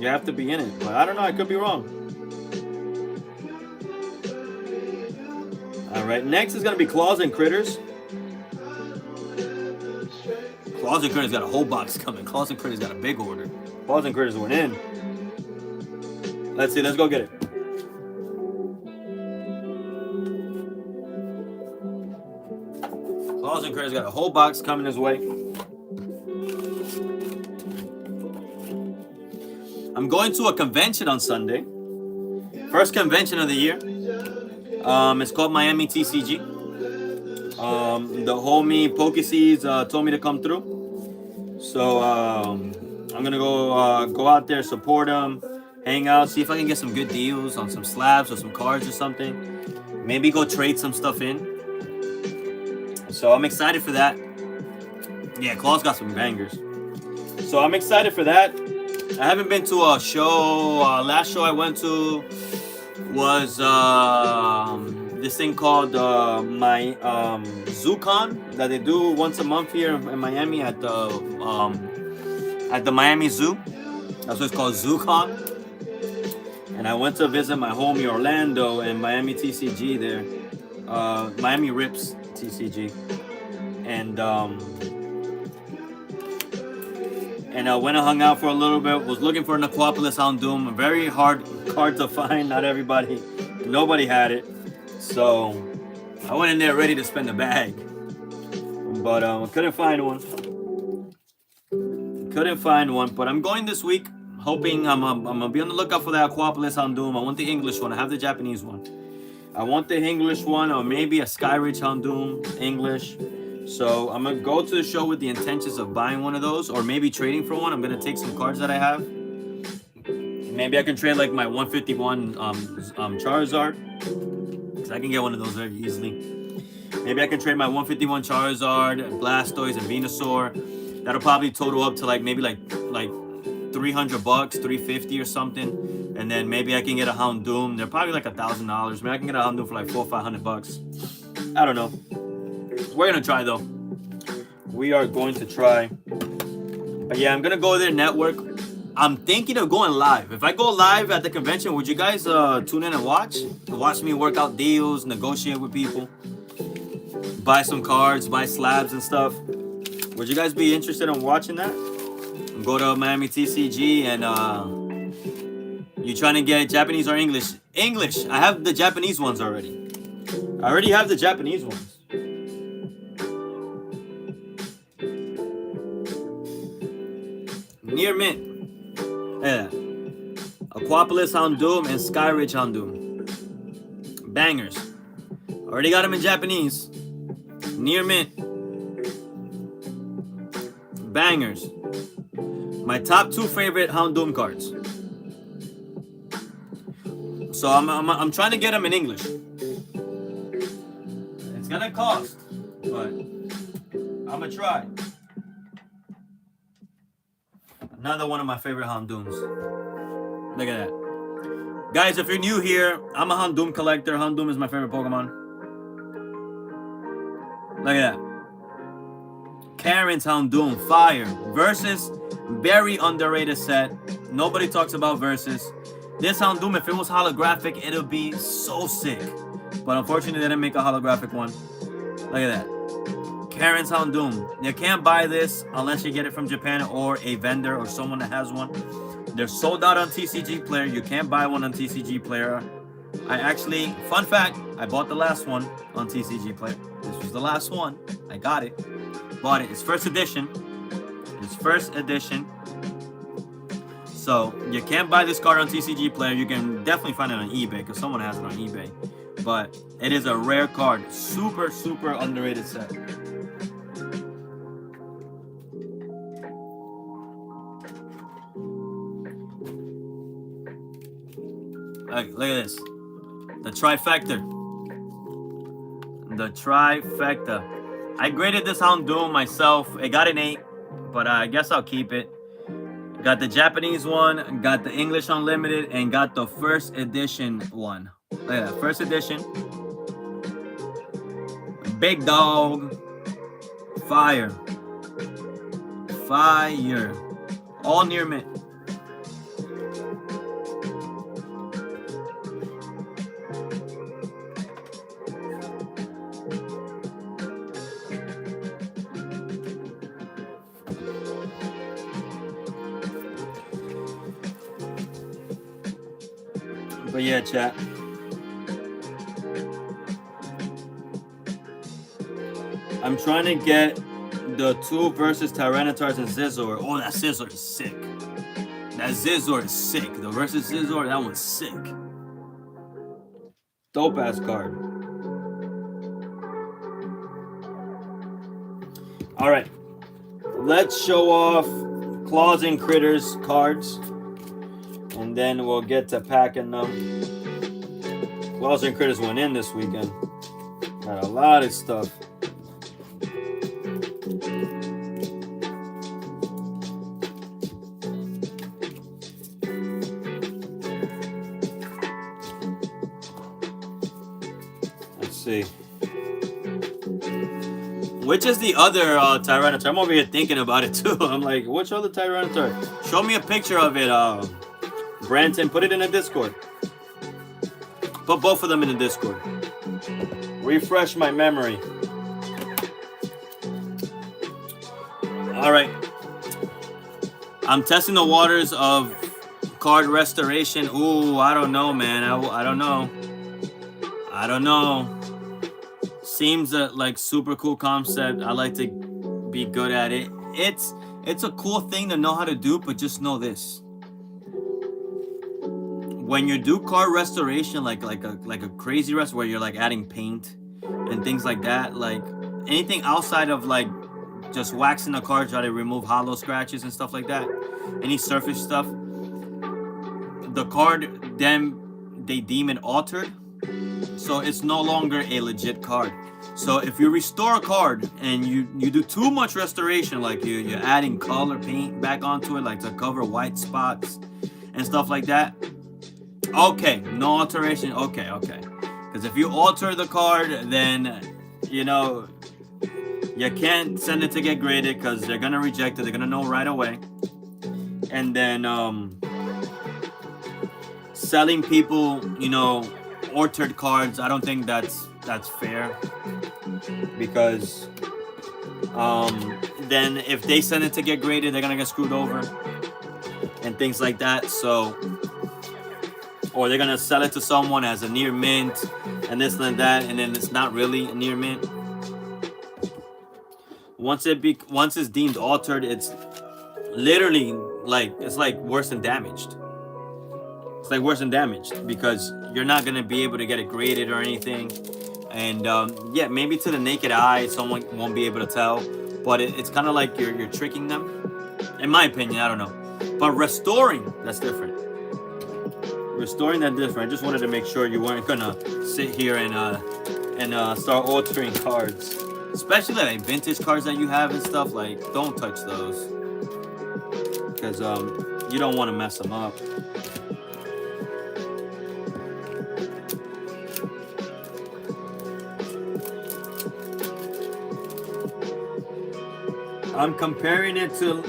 You have to be in it. But I don't know, I could be wrong. Alright, next is going to be Claws and Critters. Claws and Critters got a whole box coming. Claws and Critters got a big order. Claws and Critters went in. Let's see, let's go get it. Claws and Critters got a whole box coming his way. I'm going to a convention on Sunday. First convention of the year. It's called Miami TCG. The homie Pokeseeds told me to come through. So I'm gonna go out there, support him, hang out, see if I can get some good deals on some slabs or some cards or something. Maybe go trade some stuff in. So I'm excited for that. Yeah, Claw's got some bangers. So I'm excited for that. I haven't been to a show. Last show I went to was this thing called my ZooCon that they do once a month here in Miami at the Miami Zoo. That's what it's called, ZooCon. And I went to visit my homie Orlando and Miami TCG there, Miami Rips TCG, and I went and hung out for a little bit. Was looking for an Aquapolis Houndoom. A very hard card to find. Not nobody had it. So I went in there ready to spend the bag, but couldn't find one. But I'm going this week, hoping I'm gonna be on the lookout for the Aquapolis Houndoom. I want the English one. I have the Japanese one. I want the English one, or maybe a Skyridge Houndoom English. So I'm gonna go to the show with the intentions of buying one of those, or maybe trading for one. I'm gonna take some cards that I have. Maybe I can trade like my 151 Charizard, because I can get one of those very easily. Maybe I can trade my 151 Charizard, Blastoise, and Venusaur. That'll probably total up to maybe like $300, $350 or something. And then maybe I can get a Houndoom. They're probably like $1,000. Maybe I can get a Houndoom for like $400 or $500. I don't know. We're gonna try though. We are going to try. But yeah, I'm gonna go there, network. I'm thinking of going live. If I go live at the convention, would you guys tune in and watch? Watch me work out deals, negotiate with people, buy some cards, buy slabs and stuff. Would you guys be interested in watching that? Go to Miami TCG and you trying to get Japanese or English? English. I have the Japanese ones already. I already have the Japanese ones. Near mint. Yeah. Aquapolis Houndoom and Skyridge Houndoom. Bangers. Already got them in Japanese. Near mint. Bangers. My top 2 favorite Houndoom cards. So I'm trying to get them in English. It's gonna cost, but I'm gonna try. Another one of my favorite Houndooms. Look at that. Guys, if you're new here, I'm a Houndoom collector. Houndoom is my favorite Pokemon. Look at that. Karen's Houndoom, fire. Versus, very underrated set. Nobody talks about Versus. This Houndoom, if it was holographic, it'll be so sick. But unfortunately, they didn't make a holographic one. Look at that. Karen's Houndoom. You can't buy this unless you get it from Japan or a vendor or someone that has one. They're sold out on TCG Player. You can't buy one on TCG Player. I actually, fun fact, I bought the last one on TCG Player. This was the last one. I got it. Bought it. It's first edition. It's first edition. So you can't buy this card on TCG Player. You can definitely find it on eBay because someone has it on eBay. But it is a rare card. Super, super underrated set. Look at this. The trifecta. The trifecta. I graded this Houndoom myself. It got an 8, but I guess I'll keep it. Got the Japanese one, got the English Unlimited, and got the first edition one. Look at that, first edition. Big dog. Fire. Fire. All near mint. But yeah, chat. I'm trying to get the 2 versus Tyranitar's and Zizor. Oh, that Zizor is sick. That Zizor is sick. The versus Zizor, that one's sick. Dope ass card. All right. Let's show off Claws and Critters cards. And then we'll get to packing them. Claws and Critters went in this weekend. Got a lot of stuff. Let's see. Which is the other Tyranitar? I'm over here thinking about it too. I'm like, which other Tyranitar? Show me a picture of it, Branton. Put it in the Discord. Put both of them in the Discord. Refresh my memory. All right. I'm testing the waters of card restoration. Ooh, I don't know, man. I don't know. I don't know. Seems like super cool concept. I like to be good at it. It's a cool thing to know how to do, but just know this. When you do card restoration, like a crazy rest where you're like adding paint and things like that, like anything outside of like just waxing the card, try to remove hollow scratches and stuff like that, any surface stuff, the card then they deem it altered, so it's no longer a legit card. So if you restore a card and you do too much restoration, like you're adding color paint back onto it, like to cover white spots and stuff like that, okay, no alteration. Okay. Because if you alter the card, then, you know, you can't send it to get graded because they're going to reject it. They're going to know right away. And then selling people, you know, altered cards, I don't think that's fair. Because then if they send it to get graded, they're going to get screwed over and things like that. So... or they're gonna sell it to someone as a near mint and this and that, and then it's not really a near mint. Once it's deemed altered, it's literally like worse than damaged. It's like worse than damaged because you're not gonna be able to get it graded or anything. And yeah, maybe to the naked eye, someone won't be able to tell, but it's kind of like you're tricking them. In my opinion, I don't know. But restoring, that's different. Restoring, that different. I just wanted to make sure you weren't gonna sit here and start altering cards, especially like vintage cards that you have and stuff. Like, don't touch those because you don't want to mess them up. I'm comparing it to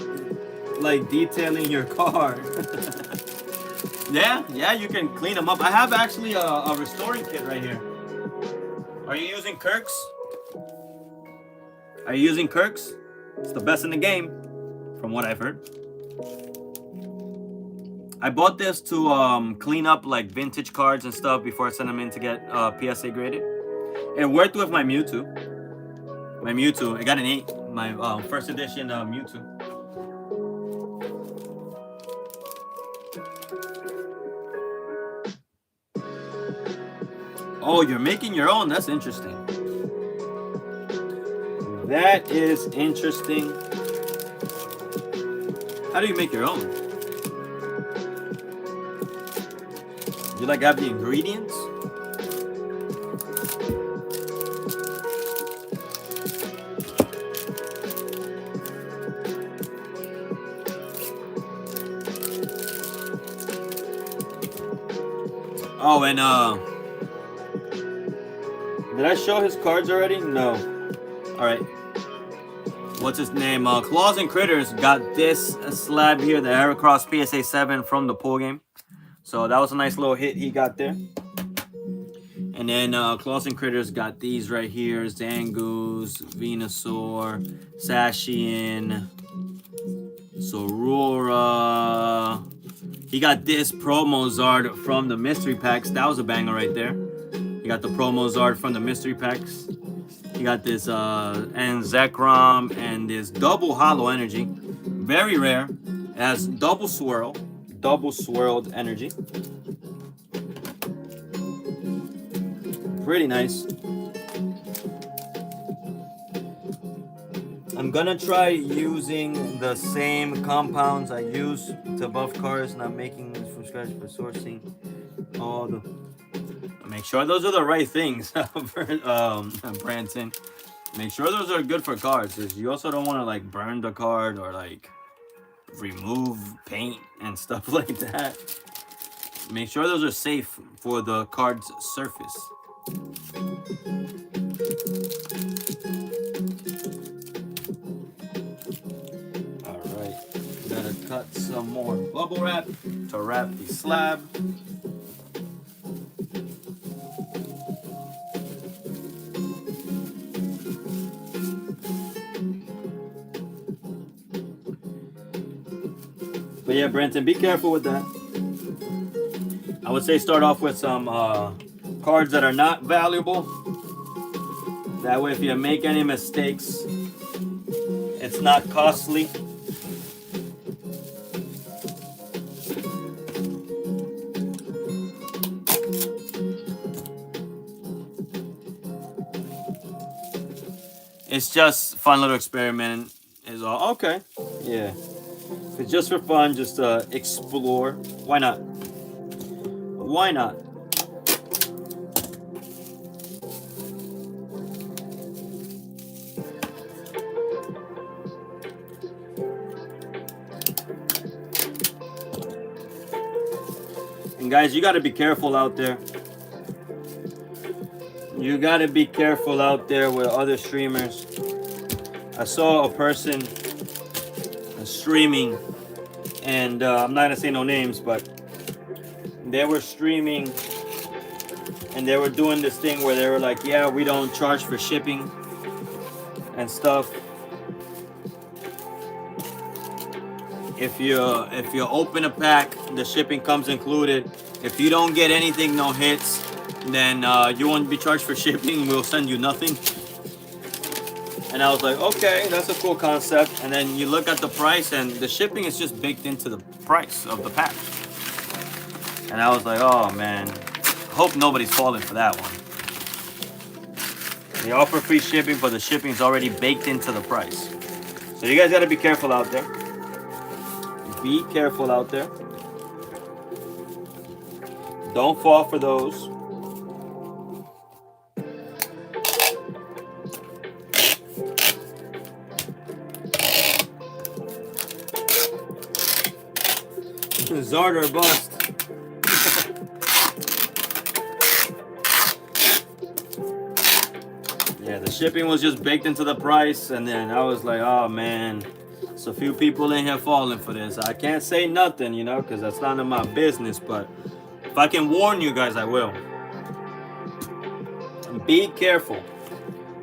like detailing your car. Yeah, you can clean them up. I have actually a restoring kit right here. Are you using Kirk's? Are you using Kirk's? It's the best in the game, from what I've heard. I bought this to clean up like vintage cards and stuff before I send them in to get PSA graded. It worked with my Mewtwo. My Mewtwo, I got an 8. My first edition Mewtwo. Oh, you're making your own? That's interesting. That is interesting. How do you make your own? You like have the ingredients? Oh, and did I show his cards already? No. All right. What's his name? Claws and Critters got this slab here, the Heracross PSA 7 from the pool game. So that was a nice little hit he got there. And then Claws and Critters got these right here: Zangoose, Venusaur, Sashian, Sorora. He got this promo Zard from the mystery packs. That was a banger right there. He got the promo Zard from the mystery packs. He got this and Zekrom and this double hollow energy. Very rare. It has double swirled energy. Pretty nice. I'm gonna try using the same compounds I use to buff cards, not making this from scratch, but sourcing all the. Make sure those are the right things, Branson. Make sure those are good for cards, because you also don't want to like burn the card or like remove paint and stuff like that. Make sure those are safe for the card's surface. Alright, gotta cut some more bubble wrap to wrap the slab. But yeah, Brenton, be careful with that. I would say start off with some cards that are not valuable. That way, if you make any mistakes, it's not costly. It's just fun little experiment is all. Okay, yeah. It's just for fun, just to explore. Why not? Why not? And guys, you got to be careful out there. You got to be careful out there with other streamers. I saw a person streaming, and I'm not gonna say no names, but they were streaming and they were doing this thing where they were like, yeah, we don't charge for shipping and stuff. If you open a pack, the shipping comes included. If you don't get anything, no hits, then you won't be charged for shipping. We'll send you nothing. And I was like, okay, that's a cool concept. And then you look at the price, and the shipping is just baked into the price of the pack. And I was like, oh man, hope nobody's falling for that one. They offer free shipping, but the shipping is already baked into the price. So you guys got to be careful out there. Be careful out there. Don't fall for those. Zarder bust. Yeah, the shipping was just baked into the price, and then I was like, oh man, so few people in here falling for this. I can't say nothing, you know, because that's none of my business, but if I can warn you guys, I will. Be careful.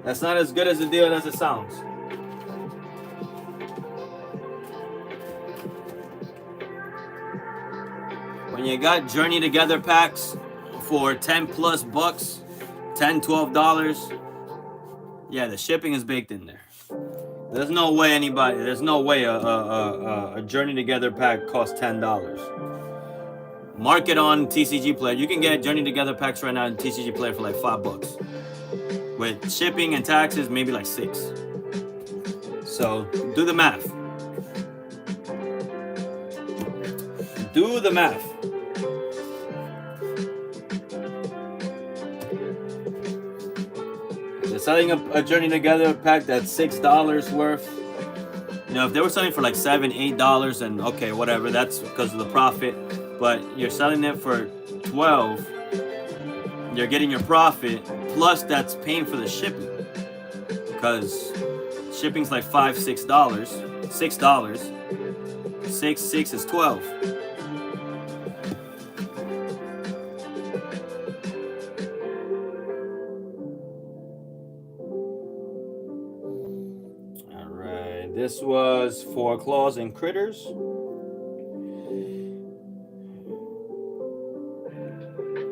That's not as good as a deal as it sounds. When you got Journey Together packs for 10 plus bucks, $10, $12, yeah, the shipping is baked in there. There's no way a Journey Together pack costs $10. Mark it on TCG Player. You can get Journey Together packs right now in TCG Player for like $5. With shipping and taxes, maybe like $6. So do the math. Do the math. They're selling a Journey Together pack that's $6 worth. You know, if they were selling for like $7, $8, then okay, whatever. That's because of the profit. But you're selling it for $12. You're getting your profit. Plus, that's paying for the shipping. Because shipping's like $5, $6. $6. 6 is 12. This was for Claws and Critters.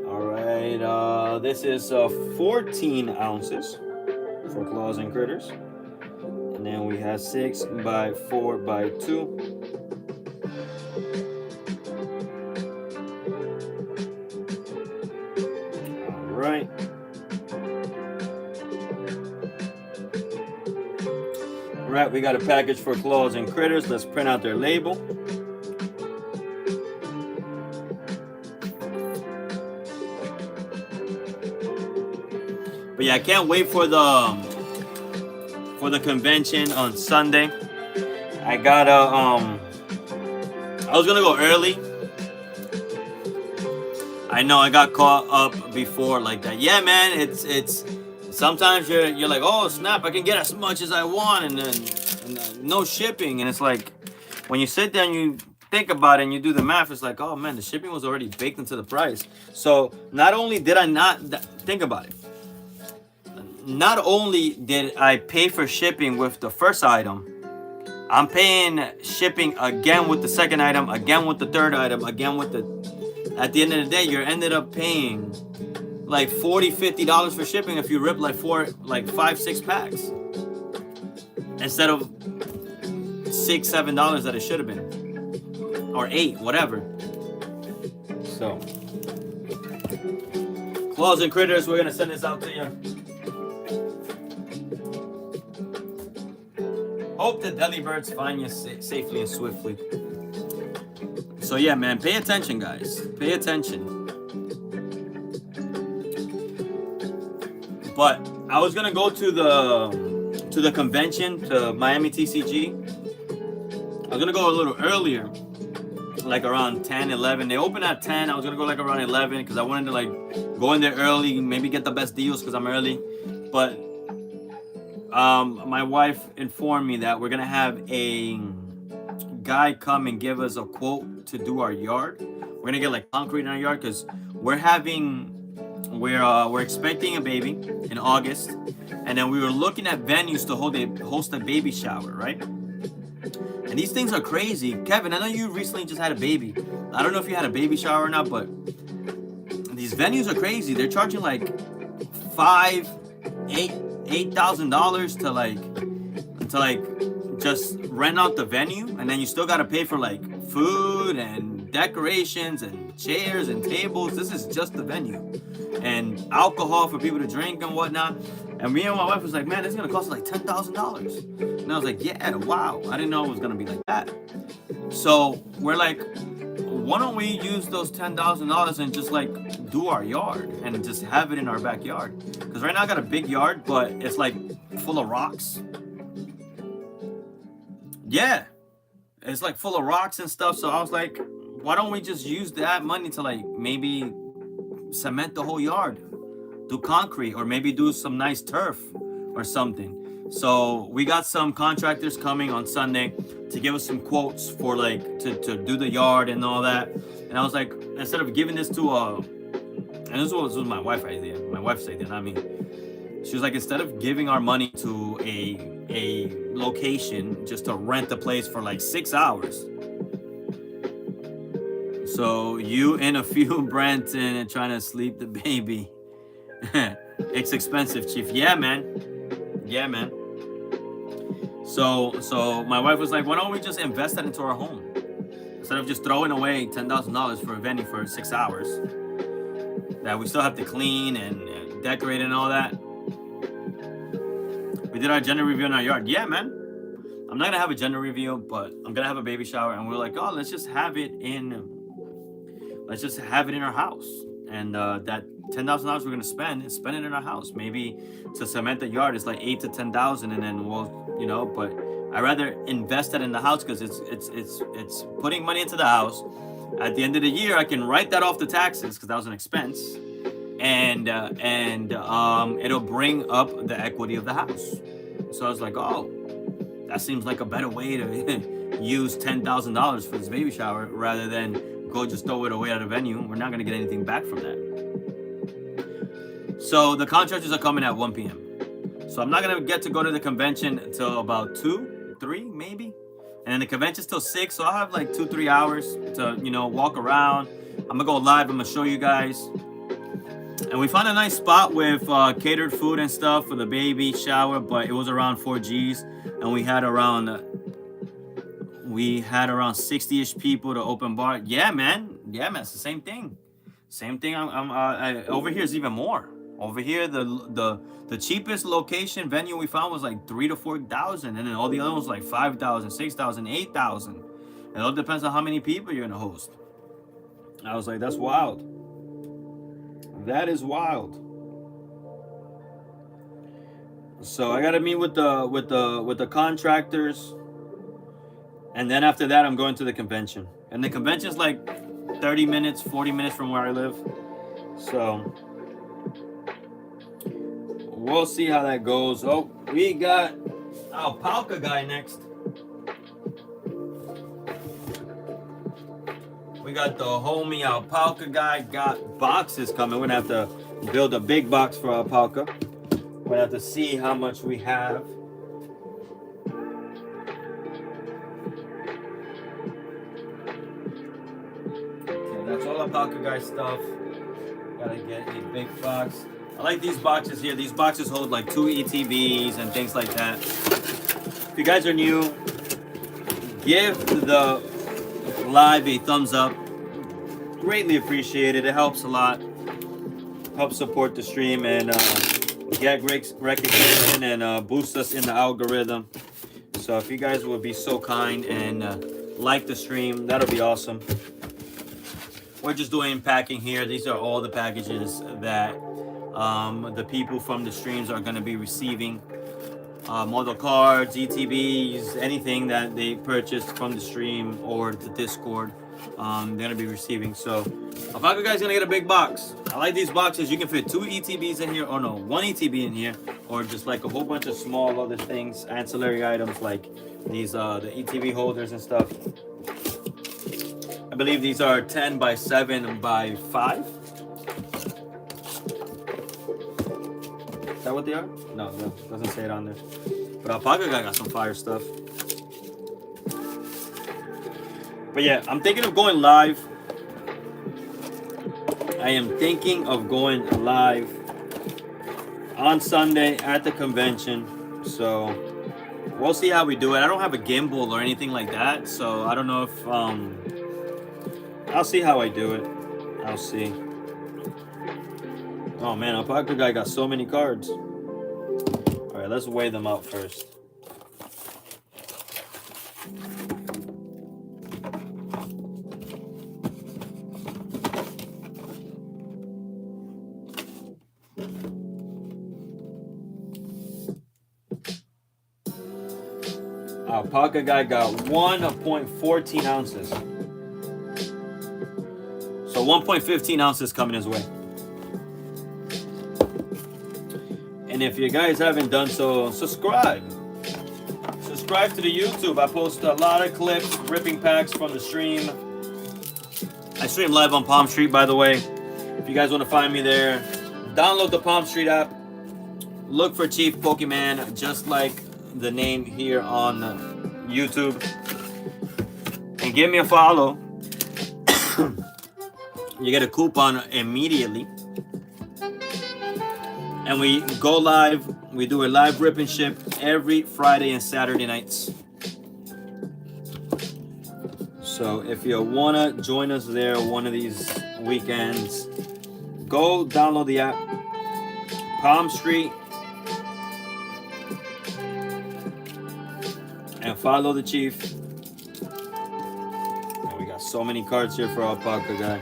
Alright, this is 14 ounces for Claws and Critters. And then we have 6 by 4 by 2. Alright. Alright, we got a package for Claws and Critters. Let's print out their label. But yeah, I can't wait for the convention on Sunday. I gotta I was gonna go early. I know I got caught up before like that. Yeah, man, it's sometimes you're like, oh snap, I can get as much as I want, and then no shipping. And it's like when you sit there and you think about it and you do the math, it's like, oh man, the shipping was already baked into the price. So not only did I not think about it, not only did I pay for shipping with the first item, I'm paying shipping again with the second item, again with the third item, again with the. At the end of the day, you're ended up paying like $40, $50 for shipping if you rip like 5, 6 packs instead of $6, $7 that it should have been, or $8, whatever. So, Claws and Critters, we're gonna send this out to you. Hope the deli birds find you safely and swiftly. So yeah, man, pay attention, guys. Pay attention. But I was gonna go to the convention, to Miami TCG. I was gonna go a little earlier, like around 10, 11. They open at 10. I was gonna go like around 11 because I wanted to like go in there early, maybe get the best deals because I'm early. But my wife informed me that we're gonna have a guy come and give us a quote to do our yard. We're gonna get like concrete in our yard because we're expecting a baby in August, and then we were looking at venues to host a baby shower, right? And these things are crazy. Kevin, I know you recently just had a baby. I don't know if you had a baby shower or not, but these venues are crazy. They're charging like $8,000 to like just rent out the venue, and then you still gotta pay for like food and decorations and chairs and tables. This is just the venue. And alcohol for people to drink and whatnot. And me and my wife was like, man, this is gonna cost like $10,000. And I was like, yeah, wow. I didn't know it was gonna be like that. So we're like, why don't we use those $10,000 and just like do our yard and just have it in our backyard? Because right now I got a big yard, but it's like full of rocks. Yeah, it's like full of rocks and stuff. So I was like, why don't we just use that money to like maybe cement the whole yard, do concrete, or maybe do some nice turf or something. So we got some contractors coming on Sunday to give us some quotes for like to do the yard and all that. And I was like, instead of giving this to and this was my wife's idea, not me. She was like, instead of giving our money to a location just to rent the place for like 6 hours. So you in a few Brenton and trying to sleep the baby. It's expensive, Chief. Yeah, man. Yeah, man. So my wife was like, why don't we just invest that into our home? Instead of just throwing away $10,000 for a venue for 6 hours that we still have to clean and decorate and all that. We did our gender reveal in our yard. Yeah, man. I'm not gonna have a gender reveal, but I'm gonna have a baby shower, and we're like, oh, let's just have it in our house. And that $10,000 we're gonna spend it in our house. Maybe to cement the yard is like $8,000 to $10,000, and then we'll, you know. But I'd rather invest that in the house because it's putting money into the house. At the end of the year, I can write that off the taxes because that was an expense, and it'll bring up the equity of the house. So I was like, oh, that seems like a better way to use $10,000 for this baby shower rather than go just throw it away at a venue. We're not gonna get anything back from that. So the contractors are coming at 1 p.m. So I'm not gonna get to go to the convention until about 2, 3 maybe. And then the convention's till 6, so I'll have like 2-3 hours to, you know, walk around. I'm gonna go live, I'm gonna show you guys. And we found a nice spot with catered food and stuff for the baby shower, but it was around 4 G's, and we had around 60-ish people to open bar. Yeah, man, it's the same thing. Over here is even more. Over here, the cheapest location venue we found was like $3,000 to $4,000, and then all the other ones like $5,000, $6,000, $8,000. It all depends on how many people you're gonna host. I was like, that's wild. That is wild. So I gotta meet with the contractors, and then after that, I'm going to the convention. And the convention's like 30 minutes, 40 minutes from where I live. So we'll see how that goes. Oh, we got Alpaca guy next. We got the homie Alpaca guy. Got boxes coming. We're gonna have to build a big box for Alpaca. We're gonna have to see how much we have. Okay, that's all Alpaca guy stuff. Gotta get a big box. I like these boxes here. These boxes hold like 2 ETBs and things like that. If you guys are new, give the live a thumbs up. Greatly appreciated. It helps a lot. Helps support the stream and get great recognition and boost us in the algorithm. So if you guys would be so kind and like the stream, that'll be awesome. We're just doing packing here. These are all the packages that the people from the streams are going to be receiving. Model cards, ETBs, anything that they purchased from the stream or the Discord, they're gonna be receiving. So Alpaca guy's gonna get a big box. I like these boxes. You can fit 2 ETBs in here, or no, 1 ETB in here, or just like a whole bunch of small other things, ancillary items like these, the ETB holders and stuff. I believe these are 10 by 7 by 5. Is that what they are? No, it doesn't say it on there. But Alpaca guy got some fire stuff. But yeah, I'm thinking of going live. I am thinking of going live on Sunday at the convention. So we'll see how we do it. I don't have a gimbal or anything like that, so I don't know I'll see how I do it. I'll see. Oh man, Alpaca Guy got so many cards. All right, let's weigh them out first. Alpaca Guy got 1.14 ounces. So 1.15 ounces coming his way. And if you guys haven't done so, subscribe. Subscribe to the YouTube. I post a lot of clips, ripping packs from the stream. I stream live on Palmstreet, by the way. If you guys want to find me there, download the Palmstreet app. Look for Chieff Pokeman, just like the name here on YouTube. And give me a follow. You get a coupon immediately. And we go live. We do a live rip and ship every Friday and Saturday nights. So if you want to join us there one of these weekends, go download the app. Palmstreet. And follow the Chieff. And we got so many cards here for Alpaca Guy.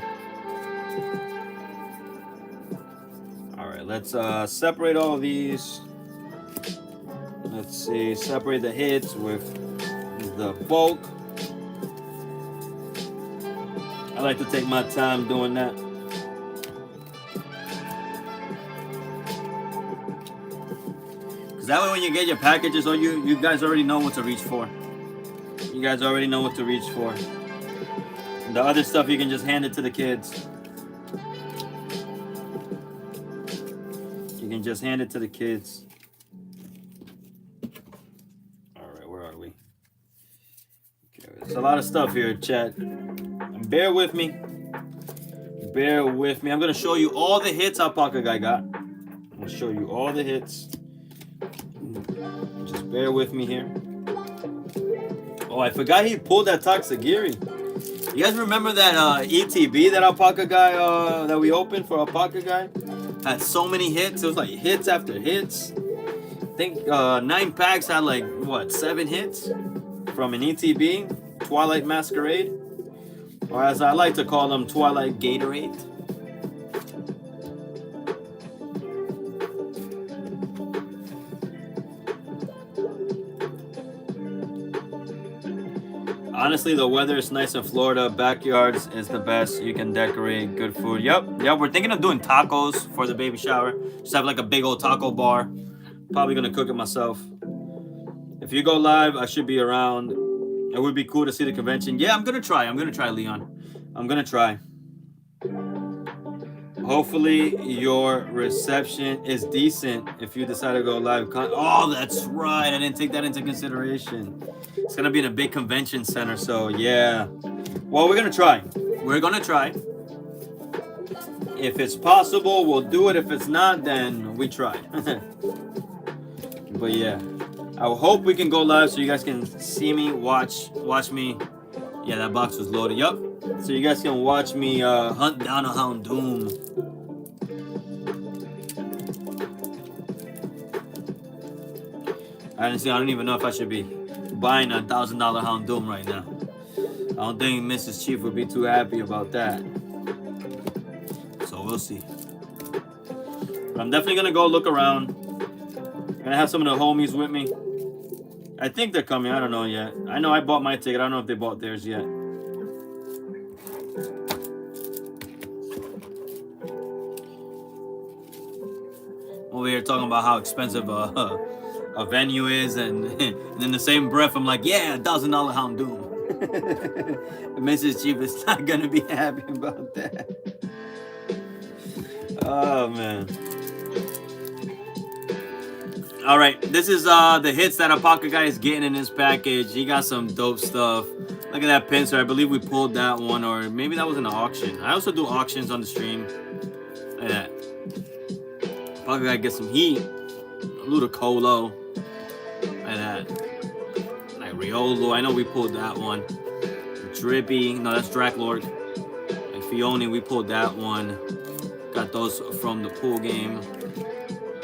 Alright, let's separate all of these. Let's see, separate the hits with the bulk. I like to take my time doing that. Because that way when you get your packages, you guys already know what to reach for. You guys already know what to reach for. And the other stuff, you can just hand it to the kids. You can just hand it to the kids. Alright, where are we? Okay, there's a lot of stuff here, chat. Bear with me. Bear with me. I'm going to show you all the hits Alpaca Guy got. I'm going to show you all the hits. Just bear with me here. Oh, I forgot he pulled that Toxagiri. You guys remember that ETB that Alpaca Guy that we opened for Alpaca Guy? Had so many hits. It was like hits after hits. I think 9 packs had like, what, 7 hits? From an ETB, Twilight Masquerade. Or as I like to call them, Twilight Gatorade. Honestly, the weather is nice in Florida. Backyards is the best. You can decorate good food. Yep, we're thinking of doing tacos for the baby shower. Just have like a big old taco bar. Probably gonna cook it myself. If you go live, I should be around. It would be cool to see the convention. Yeah, I'm gonna try, Leon. I'm gonna try. Hopefully your reception is decent if you decide to go live. Oh, that's right. I didn't take that into consideration. It's gonna be in a big convention center, so yeah. Well, we're gonna try. We're gonna try. If it's possible, we'll do it. If it's not, then we try. But yeah, I hope we can go live so you guys can see me, watch me. Yeah, that box was loaded. Yup. So you guys can watch me hunt down a Houndoom. Honestly, I don't even know if I should be buying a $1,000 Houndoom right now. I don't think Mrs. Chieff would be too happy about that. So we'll see. But I'm definitely gonna go look around. I'm gonna have some of the homies with me. I think they're coming. I don't know yet. I know I bought my ticket. I don't know if they bought theirs yet. Over here talking about how expensive a venue is, and in the same breath, I'm like, yeah, $1,000 Houndoom. Mrs. Chieff is not gonna be happy about that. Oh man. All right, this is the hits that Alpaca Guy is getting in his package. He got some dope stuff. Look at that pincer. I believe we pulled that one, or maybe that was in an auction. I also do auctions on the stream. Look at that. Alpaca Guy get some heat. Ludicolo. Look at that. Like Riolo. I know we pulled that one. Drippy. No, that's Draklord. Fione, we pulled that one. Got those from the pool game.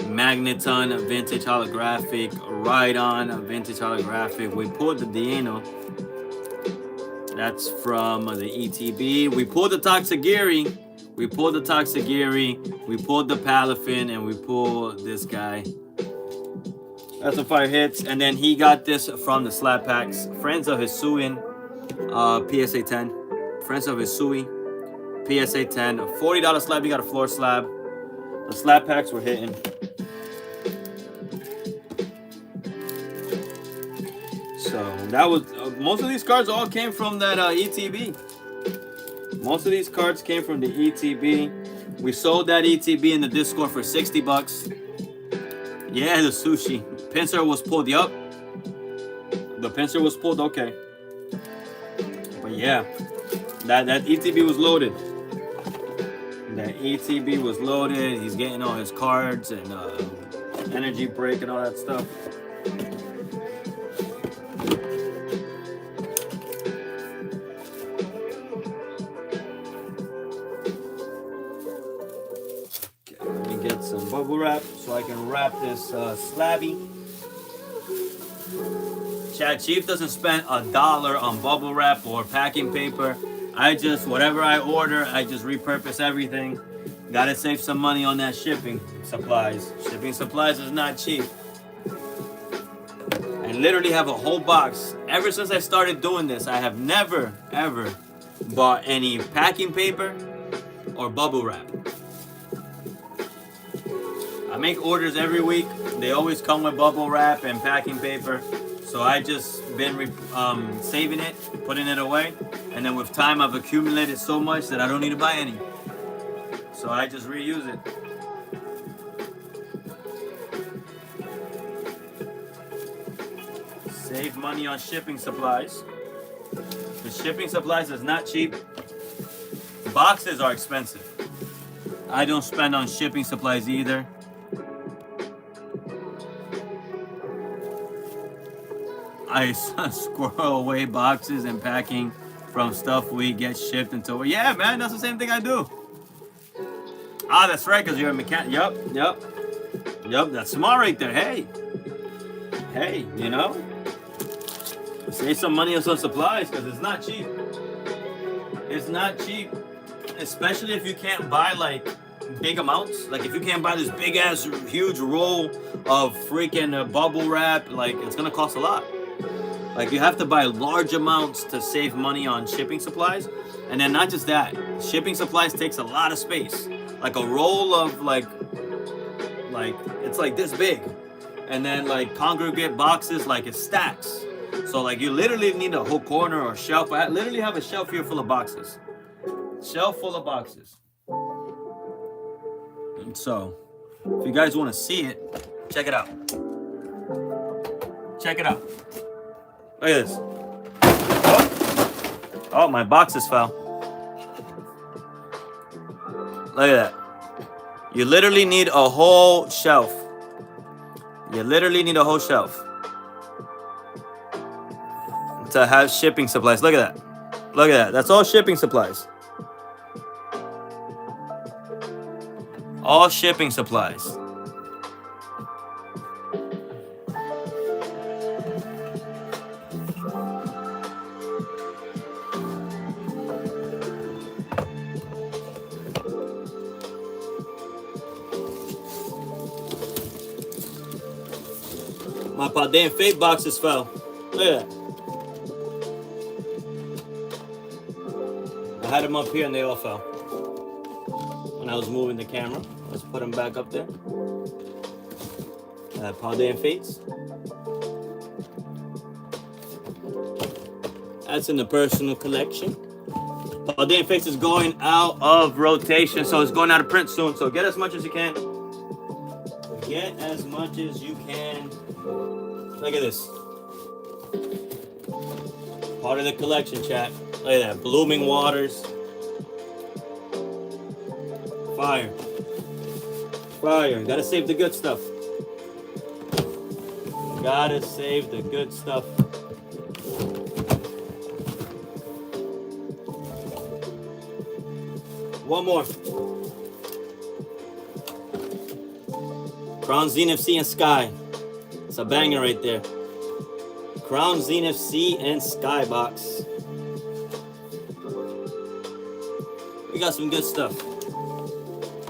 Magneton, vintage holographic. Rhydon, vintage holographic. We pulled the Deino. That's from the ETB. We pulled the Toxagiri. We pulled the Toxagiri. We pulled the Palafin, and we pulled this guy. That's some fire hits. And then he got this from the slab packs. Friends of Hisuian, PSA 10. Friends of Hisui, PSA 10. $40 slab. You got a floor slab. The slab packs were hitting. So that was most of these cards all came from that ETB. Most of these cards came from the ETB. We sold that ETB in the Discord for $60. Yeah, the sushi. Pincer was pulled. Yup. The pincer was pulled. Okay. But yeah, that ETB was loaded. That ETB was loaded. He's getting all his cards and energy break and all that stuff. Okay, let me get some bubble wrap so I can wrap this slabby. Chad, Chieff doesn't spend $1 on bubble wrap or packing paper. I just, whatever I order, I just repurpose everything. Gotta save some money on that shipping supplies. Shipping supplies is not cheap. I literally have a whole box. Ever since I started doing this, I have never, ever bought any packing paper or bubble wrap. I make orders every week. They always come with bubble wrap and packing paper. So I just been saving it, putting it away. And then with time, I've accumulated so much that I don't need to buy any. So I just reuse it. Save money on shipping supplies. The shipping supplies is not cheap. Boxes are expensive. I don't spend on shipping supplies either. I squirrel away boxes and packing from stuff we get shipped until. Yeah, man, that's the same thing I do. Ah, that's right, because you're a mechanic. Yup, that's smart right there. Hey, you know? Save some money on some supplies, because it's not cheap. It's not cheap. Especially if you can't buy, like, big amounts. Like, if you can't buy this big-ass, huge roll of freaking bubble wrap, like, it's going to cost a lot. Like, you have to buy large amounts to save money on shipping supplies. And then not just that, shipping supplies takes a lot of space. Like a roll of like it's like this big. And then like congregate boxes, like it stacks. So like you literally need a whole corner or shelf. I literally have a shelf here full of boxes. Shelf full of boxes. And so, if you guys want to see it, check it out. Check it out. Look at this. Oh, my boxes fell. Look at that. You literally need a whole shelf. You literally need a whole shelf to have shipping supplies. Look at that. Look at that. That's all shipping supplies. All shipping supplies. My damn fake boxes fell. Look at that. I had them up here and they all fell. When I was moving the camera, let's put them back up there. Palmstreet Fates. That's in the personal collection. Palmstreet Fates is going out of rotation, so it's going out of print soon. So get as much as you can. Get as much as you can. Look at this. Part of the collection, chat. Look at that. Blooming Waters. Fire. Fire. Gotta save the good stuff. Gotta save the good stuff. One more. Crown Zenith C and Sky. It's a banger right there. Crown Zenith C and Sky box. We got some good stuff.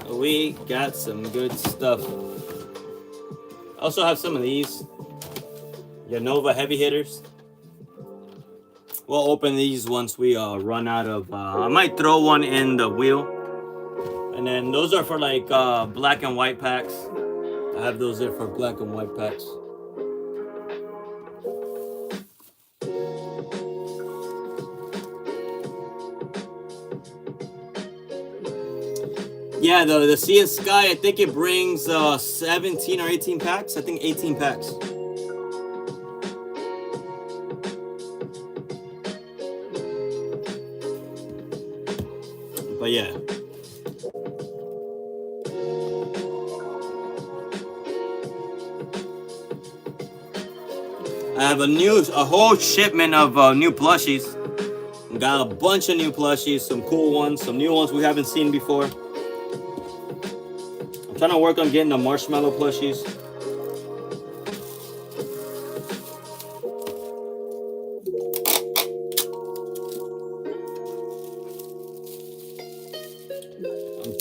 We got some good stuff. I also have some of these. Your Nova heavy hitters. We'll open these once we run out of. I might throw one in the wheel. And then those are for like black and white packs. I have those there for black and white packs. Yeah, the Sea and Sky, I think it brings 17 or 18 packs. I think 18 packs. But yeah. I have a whole shipment of new plushies. Got a bunch of new plushies, some cool ones, some new ones we haven't seen before. I'm trying to work on getting the marshmallow plushies.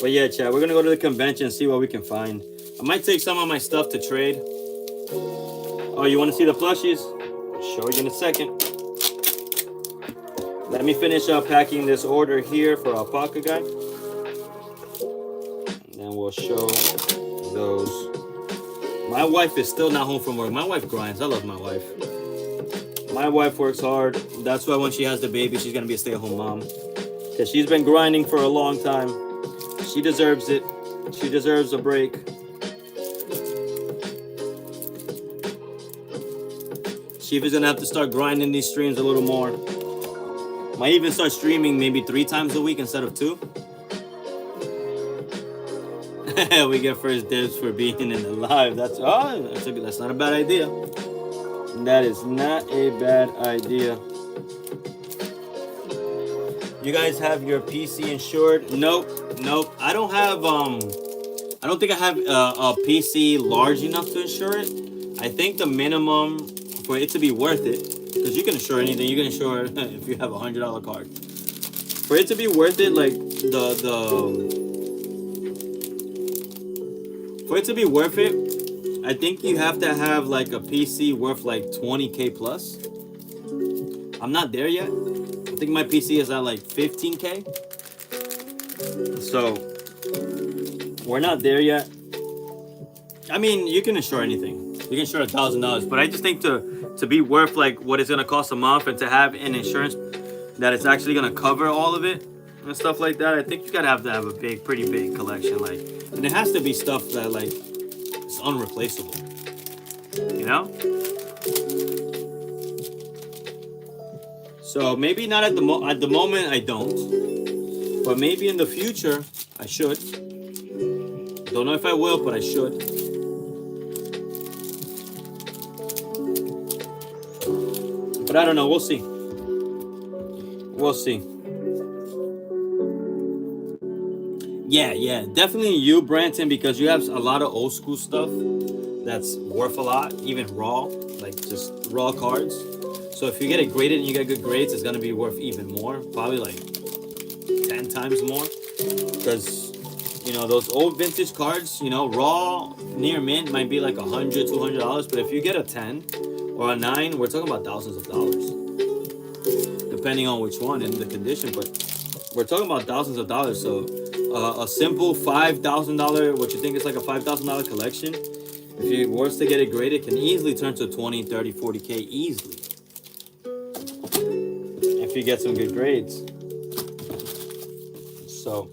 But yeah, chat, we're gonna go to the convention and see what we can find. I might take some of my stuff to trade. Oh, you want to see the plushies? I'll show you in a second. Let me finish up packing this order here for Alpaca Guy. And then we'll show those. My wife is still not home from work. My wife grinds. I love my wife. My wife works hard. That's why when she has the baby, she's going to be a stay-at-home mom. Because she's been grinding for a long time. She deserves it. She deserves a break. Chieff is going to have to start grinding these streams a little more. Might even start streaming maybe 3 times a week instead of 2. We get first dibs for being in the live. That's not a bad idea. That is not a bad idea. You guys have your PC insured? Nope. I don't have I don't think I have a PC large enough to insure it. I think the minimum for it to be worth it, because you can insure anything. You can insure if you have a $100 card. For it to be worth it, like for it to be worth it, I think you have to have like a PC worth like 20K plus. I'm not there yet. I think my PC is at like 15K. So we're not there yet. I mean, you can insure anything. You can insure $1,000, but I just think to be worth like what it's gonna cost a month and to have an insurance that it's actually gonna cover all of it and stuff like that, I think you gotta have to have a pretty big collection, like, and it has to be stuff that like is unreplaceable, you know. So maybe not at the moment I don't, but maybe in the future I should. Don't know if I will, but I should. But I don't know. We'll see. We'll see. Yeah. Definitely you, Branton, because you have a lot of old school stuff that's worth a lot, even raw, like just raw cards. So if you get it graded and you get good grades, it's going to be worth even more. Probably like 10 times more. Because, you know, those old vintage cards, you know, raw near mint might be like $100, $200. But if you get a 10 or a 9, we're talking about thousands of dollars. Depending on which one and the condition. But we're talking about thousands of dollars. So a simple $5,000, what you think is like a $5,000 collection, if you was to get it graded, can easily turn to 20, 30, 40K easily. If you get some good grades. So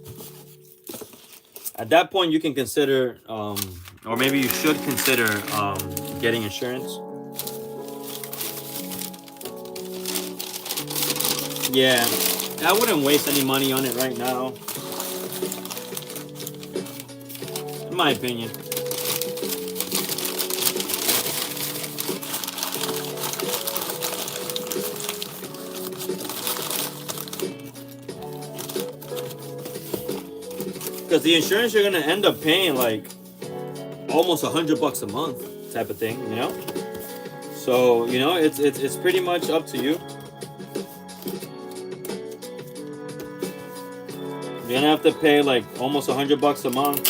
at that point you can consider or maybe you should consider getting insurance. Yeah, I wouldn't waste any money on it right now, in my opinion. because the insurance you're gonna end up paying like almost $100 a month type of thing, you know. So you know, it's pretty much up to you. You're gonna have to pay like almost $100 a month.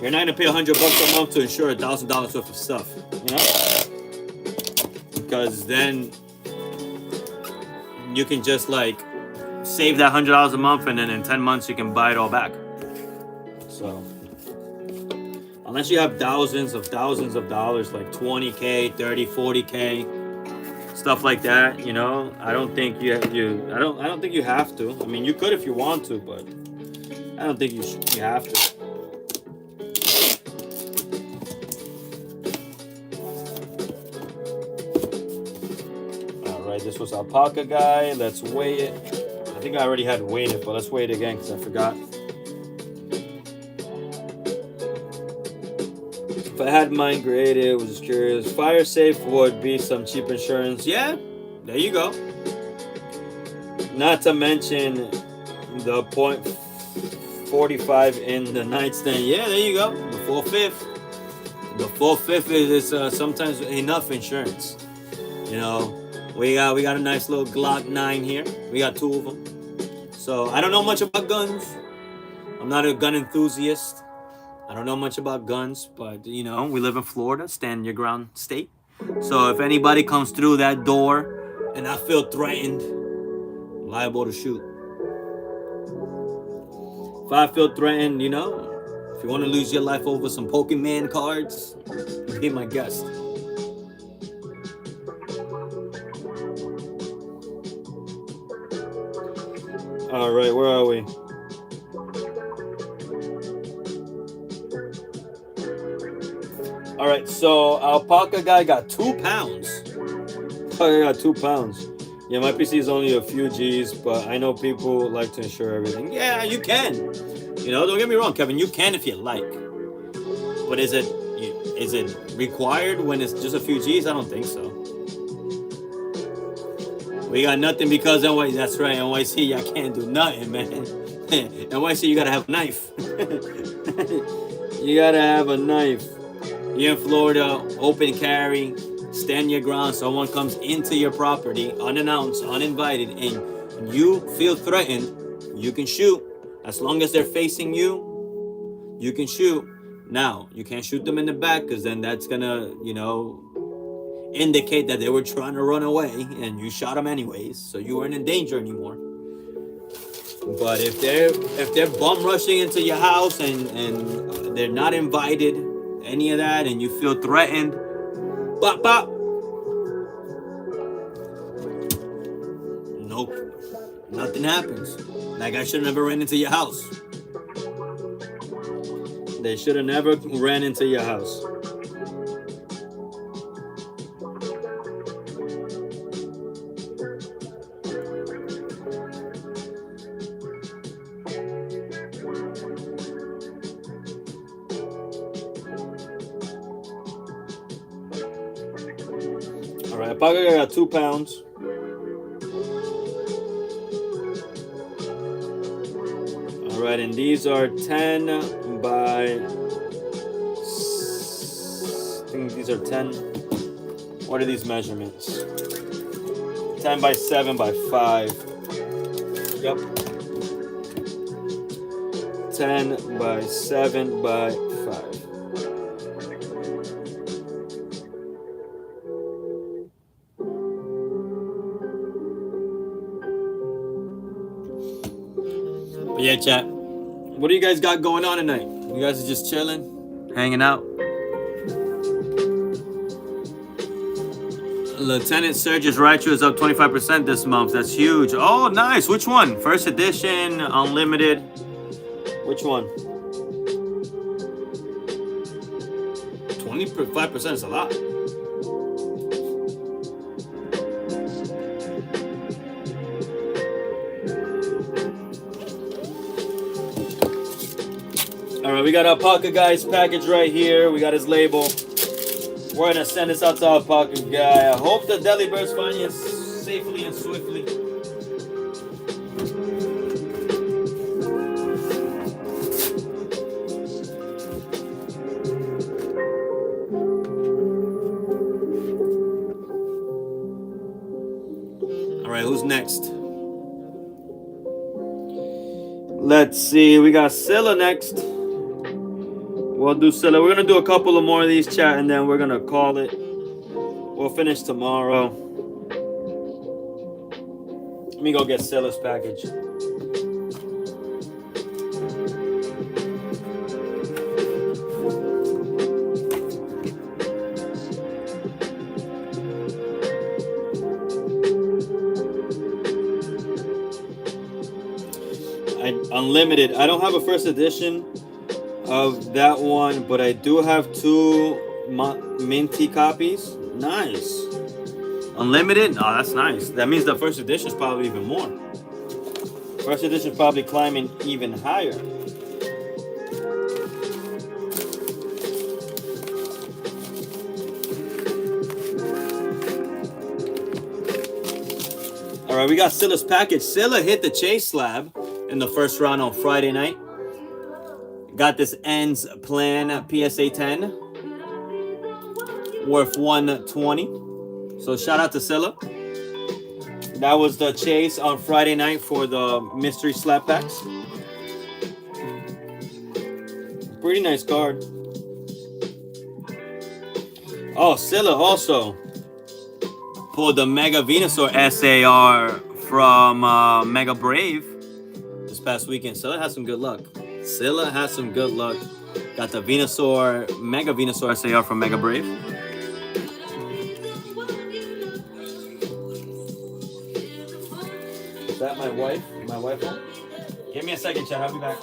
You're not gonna pay $100 a month to insure $1,000 worth of stuff, you know? Because then you can just like save that $100 a month, and then in 10 months you can buy it all back. So unless you have thousands of dollars, like 20K, 30, 40K, stuff like that, you know, I don't think you have to. I mean, you could if you want to, but I don't think you have to. This was alpaca guy. Let's weigh it. I think I already had weighed it, but let's weigh it again because I forgot. If I had mine graded, was just curious. Fire safe would be some cheap insurance. Yeah, there you go. Not to mention the .45 in the nightstand. Yeah, there you go. The 4/5. The 4/5 is sometimes enough insurance. You know. We got a nice little Glock 9 here. We got 2 of them. So I don't know much about guns. I'm not a gun enthusiast. I don't know much about guns, but you know, we live in Florida, stand your ground state. So if anybody comes through that door and I feel threatened, I'm liable to shoot. If I feel threatened, you know, if you want to lose your life over some Pokemon cards, be my guest. All right, where are we? All right, so alpaca guy got 2 pounds. I got 2 pounds. Yeah, my PC is only a few G's, but I know people like to insure everything. Yeah, you can. You know, don't get me wrong, Kevin. You can if you like. But is it required when it's just a few G's? I don't think so. We got nothing because NYC. That's right, NYC. I can't do nothing, man. NYC, you gotta have a knife. You gotta have a knife. You're in Florida, open carry, stand your ground. Someone comes into your property unannounced, uninvited, and you feel threatened, you can shoot. As long as they're facing you, you can shoot. Now, you can't shoot them in the back because then that's gonna, you know, indicate that they were trying to run away and you shot them anyways, so you weren't in danger anymore. But if they're bum rushing into your house and they're not invited, any of that, and you feel threatened, bop bop, nope, nothing happens. That guy should have never ran into your house. They should have never ran into your house. Alpaca got 2 pounds. All right, and these are 10 by, I think these are 10. What are these measurements? 10 by 7 by 5. Yep. 10 by 7 by 5. Yeah, chat. What do you guys got going on tonight? You guys are just chilling, hanging out. Lieutenant Surge's Raichu is up 25% this month. That's huge. Oh, nice. Which one? First edition, unlimited. Which one? 25% is a lot. All right, we got Alpaca Guy's package right here. We got his label. We're gonna send this out to Alpaca Guy. I hope the deli birds find you safely and swiftly. Let's see. We got Scylla next. We'll do Scylla. We're gonna do a couple of more of these, chat, and then we're gonna call it. We'll finish tomorrow. Let me go get Scylla's package. Unlimited. I don't have a first edition of that one, but I do have 2 minty copies. Nice. Unlimited? Oh, that's nice. That means the first edition is probably even more. First edition is probably climbing even higher. All right, we got Scylla's package. Scylla hit the chase slab in the first round on Friday night. Got this ends plan PSA 10 worth 120. So shout out to Scylla. That was the chase on Friday night for the mystery slap packs. Pretty nice card. Oh, Scylla also pulled the Mega Venusaur SAR from Mega Brave this past weekend. Scylla has some good luck. Scylla has some good luck. Got the Venusaur, Mega Venusaur SAR from Mega Brave. Is that my wife? My wife home? Give me a second, chat. I'll be back.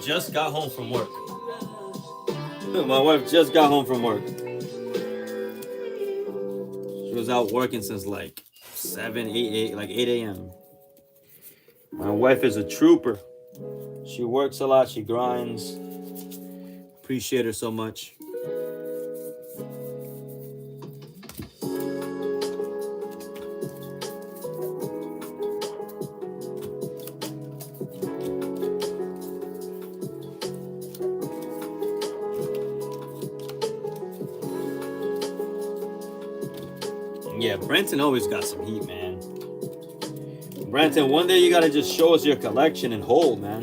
Just got home from work. My wife just got home from work. She was out working since like 7, 8 a.m. My wife is a trooper. She works a lot. She grinds. Appreciate her so much. Yeah, Brenton always got some heat, man. Brenton, one day you gotta just show us your collection in whole, man.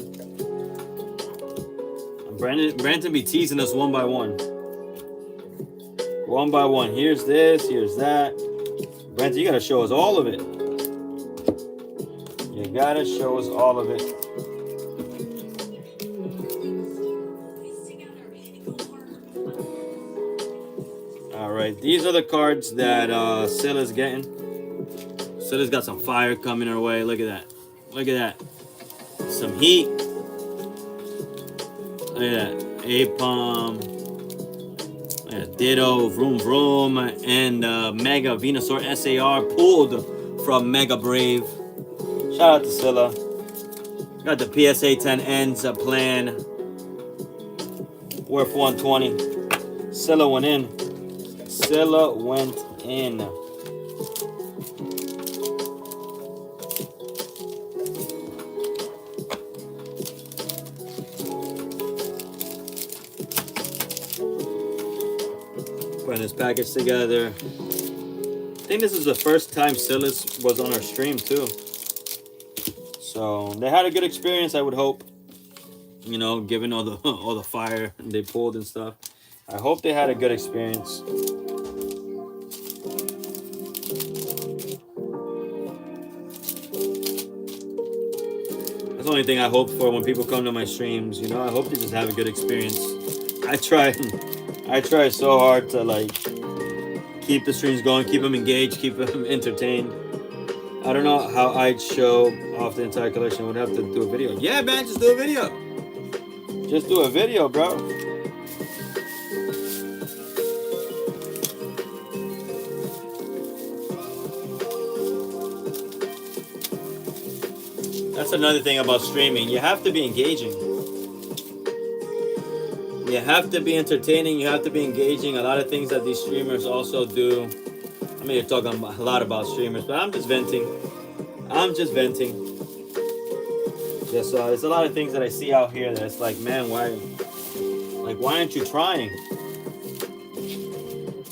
Brenton be teasing us one by one. One by one. Here's this, here's that. Brenton, you gotta show us all of it. You gotta show us all of it. Alright, these are the cards that Scylla's getting. Scylla's got some fire coming her way. Look at that. Look at that. Some heat. Look at that. Apom. Ditto. Vroom Vroom. And Mega Venusaur SAR pulled from Mega Brave. Shout out to Scylla. Got the PSA 10 ends plan. Worth 120. Scylla went in. Scylla went in. Putting this package together. I think this is the first time Scylla was on our stream too. So they had a good experience, I would hope. You know, given all the fire they pulled and stuff. I hope they had a good experience. the only thing I hope for when people come to my streams. You know, I hope they just have a good experience. I try so hard to like keep the streams going, keep them engaged, keep them entertained. I don't know how I'd show off the entire collection. I would have to do a video. Yeah, man, just do a video. Just do a video, bro. That's another thing about streaming. You have to be engaging. You have to be entertaining. You have to be engaging. A lot of things that these streamers also do. I mean, you're talking a lot about streamers, but I'm just venting. There's a lot of things that I see out here that it's like, man, why aren't you trying?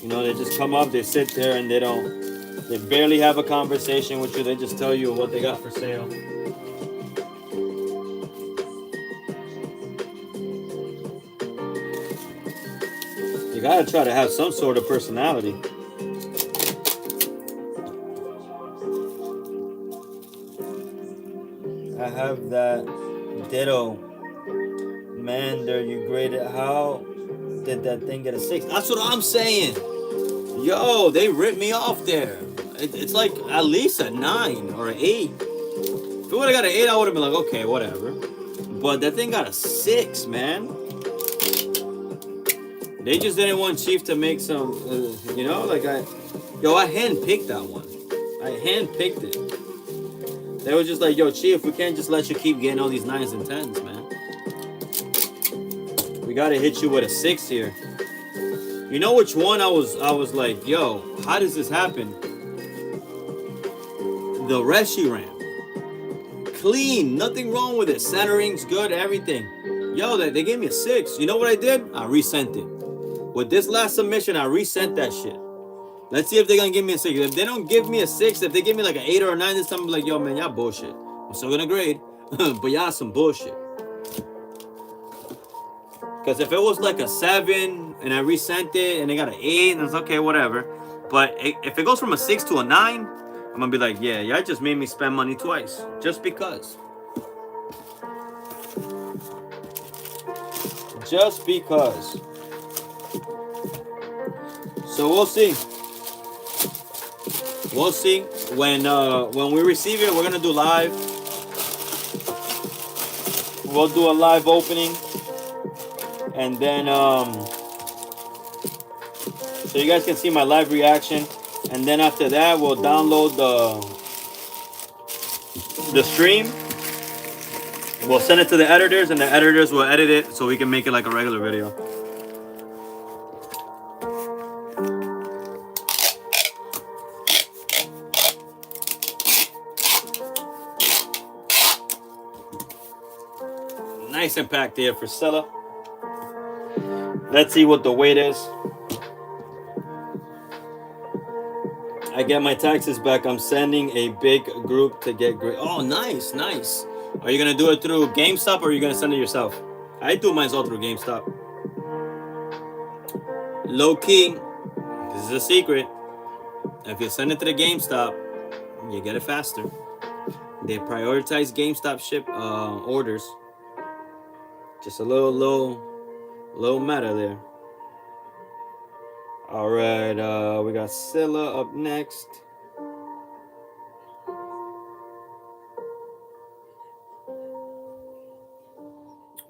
You know, they just come up, they sit there, and they barely have a conversation with you. They just tell you what they got for sale. You gotta try to have some sort of personality. I have that ditto. Mander, you graded. How did that thing get a 6? That's what I'm saying. Yo, they ripped me off there. It's like at least a 9 or an 8. If it would have got an 8, I would have been like, okay, whatever. But that thing got a 6, man. They just didn't want Chieff to make some, you know, like I handpicked that one. I handpicked it. They were just like, yo, Chieff, we can't just let you keep getting all these 9s and 10s, man. We gotta hit you with a 6 here. You know which one I was like, yo, how does this happen? The Reshiram. Clean, nothing wrong with it. Centering's good, everything. Yo, they gave me a 6. You know what I did? I resent it. With this last submission, I resent that shit. Let's see if they're gonna give me a 6. If they don't give me a 6, if they give me like an 8 or a 9, this time I'm like, yo, man, y'all bullshit. I'm still gonna grade, but y'all some bullshit. Because if it was like a 7 and I resent it and they got an 8, and it's okay, whatever. But if it goes from a 6 to a 9, I'm gonna be like, yeah, y'all just made me spend money twice. Just because. Just because. So we'll see. We'll see. When we receive it, we're gonna do live. We'll do a live opening. And then so you guys can see my live reaction. And then after that, we'll download the stream. We'll send it to the editors, and the editors will edit it so we can make it like a regular video. Nice impact here for Stella. Let's see what the weight is. I get my taxes back. I'm sending a big group to get great. Oh, nice, nice. Are you going to do it through GameStop or are you going to send it yourself? I do mine all through GameStop. Low key, this is a secret. If you send it to the GameStop, you get it faster. They prioritize GameStop ship orders. Just a little meta there. All right, we got Scylla up next.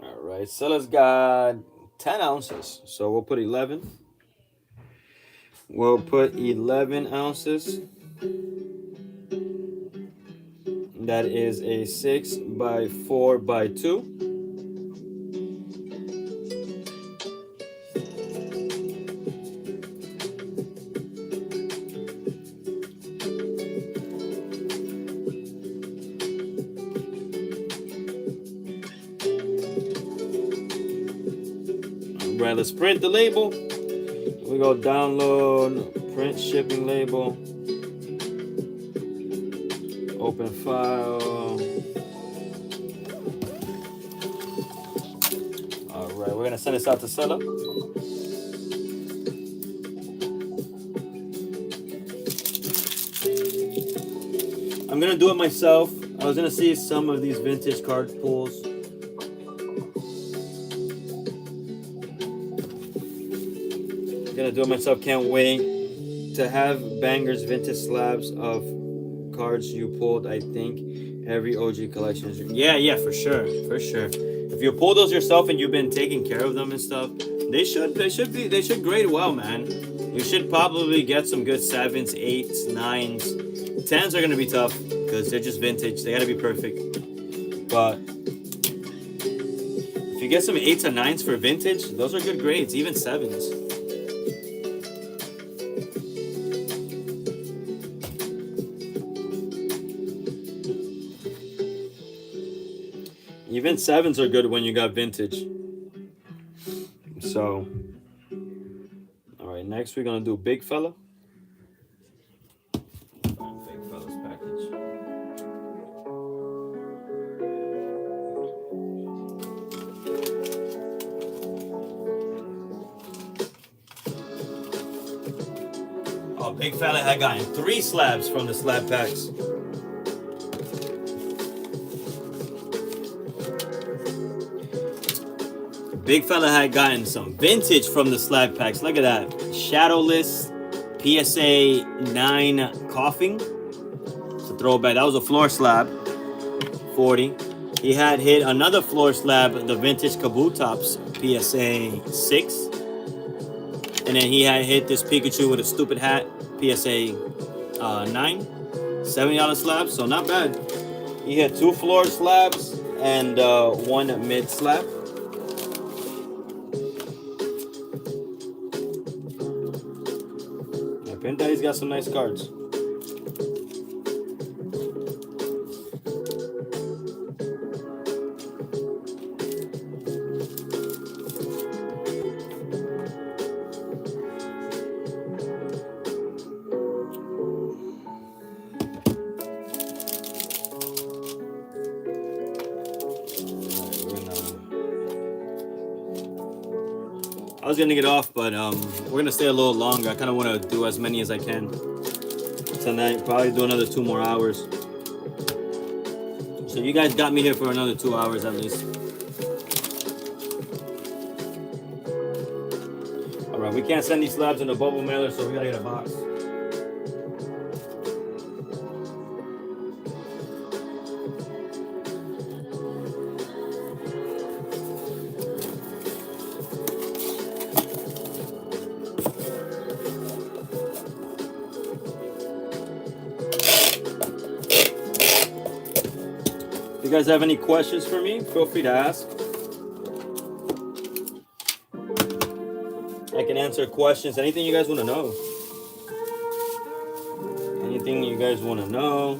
All right, Scylla's got 10 ounces, so we'll put 11. We'll put 11 ounces. That is a 6x4x2. Right, let's print the label. We go download, print shipping label, open file. All right, we're gonna send this out to Scylla. I'm gonna do it myself. I was gonna see some of these vintage card pulls. Gonna do it myself. Can't wait to have bangers vintage slabs of cards you pulled. I think every OG collection is. Yeah, for sure. If you pull those yourself and you've been taking care of them and stuff, they should grade well, man. You should probably get some good 7s, 8s, 9s. 10s are gonna be tough because they're just vintage. They gotta be perfect. But if you get some 8s and 9s for vintage, those are good grades. Even 7s. Even 7s are good when you got vintage. So, all right, next we're gonna do big fella. Big fella's package. Oh, big fella had gotten 3 slabs from the slab packs. Big fella had gotten some vintage from the slab packs. Look at that. Shadowless PSA 9 coughing. It's a throwback. That was a floor slab. 40. He had hit another floor slab, the vintage Kabutops PSA 6. And then he had hit this Pikachu with a stupid hat, PSA 9. $70 slab, so not bad. He had 2 floor slabs and 1 mid slab. He's got some nice cards. I was gonna get off, but we're gonna stay a little longer. I kind of want to do as many as I can tonight. Probably do another 2 more hours. So you guys got me here for another 2 hours at least. All right, we can't send these slabs in the bubble mailer, so we gotta get a box. If you guys have any questions for me, feel free to ask. I can answer questions, anything you guys want to know. Anything you guys want to know.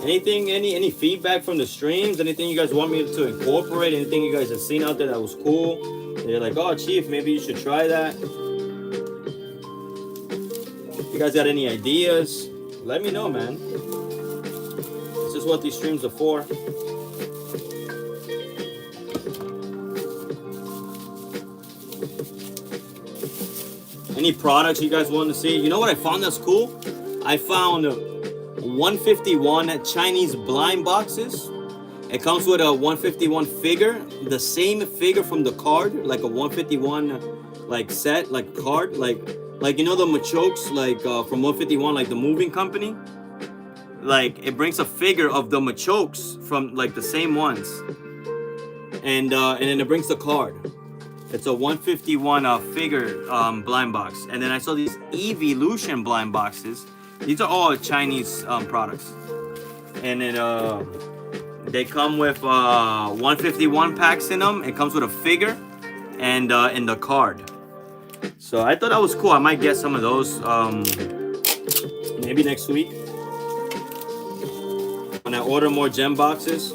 Anything, any feedback from the streams, anything you guys want me to incorporate, anything you guys have seen out there that was cool. They're like, oh, Chieff, maybe you should try that. If you guys got any ideas, let me know, man. This is what these streams are for. Any products you guys want to see? You know what I found that's cool? I found 151 Chinese blind boxes. It comes with a 151 figure, the same figure from the card, like a 151 like set, like card, like you know the Machokes, like from 151, like the moving company. Like it brings a figure of the Machokes from like the same ones, and then it brings the card. It's a 151 figure blind box. And then I saw these Evolution blind boxes. These are all Chinese products. And then they come with 151 packs in them. It comes with a figure and in the card. So I thought that was cool. I might get some of those maybe next week. When I order more gem boxes.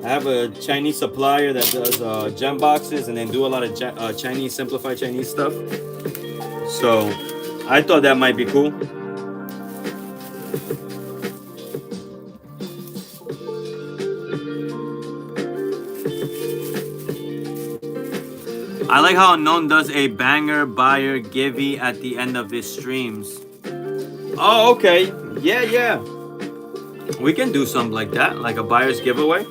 I have a Chinese supplier that does gem boxes and then do a lot of Chinese, simplified Chinese stuff. So I thought that might be cool. I like how Unknown does a banger buyer givey at the end of his streams. Oh, okay. Yeah. We can do something like that, like a buyer's giveaway.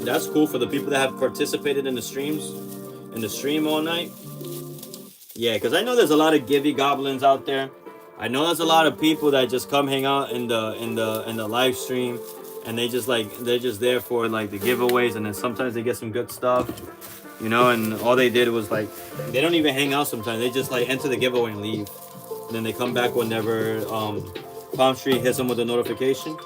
That's cool for the people that have participated in the streams, in the stream all night. Yeah, because I know there's a lot of givey goblins out there. I know there's a lot of people that just come hang out in the live stream, and they just like they're just there for like the giveaways, and then sometimes they get some good stuff, you know. And all they did was like they don't even hang out sometimes. They just like enter the giveaway and leave, and then they come back whenever Palmstreet hits them with a notification.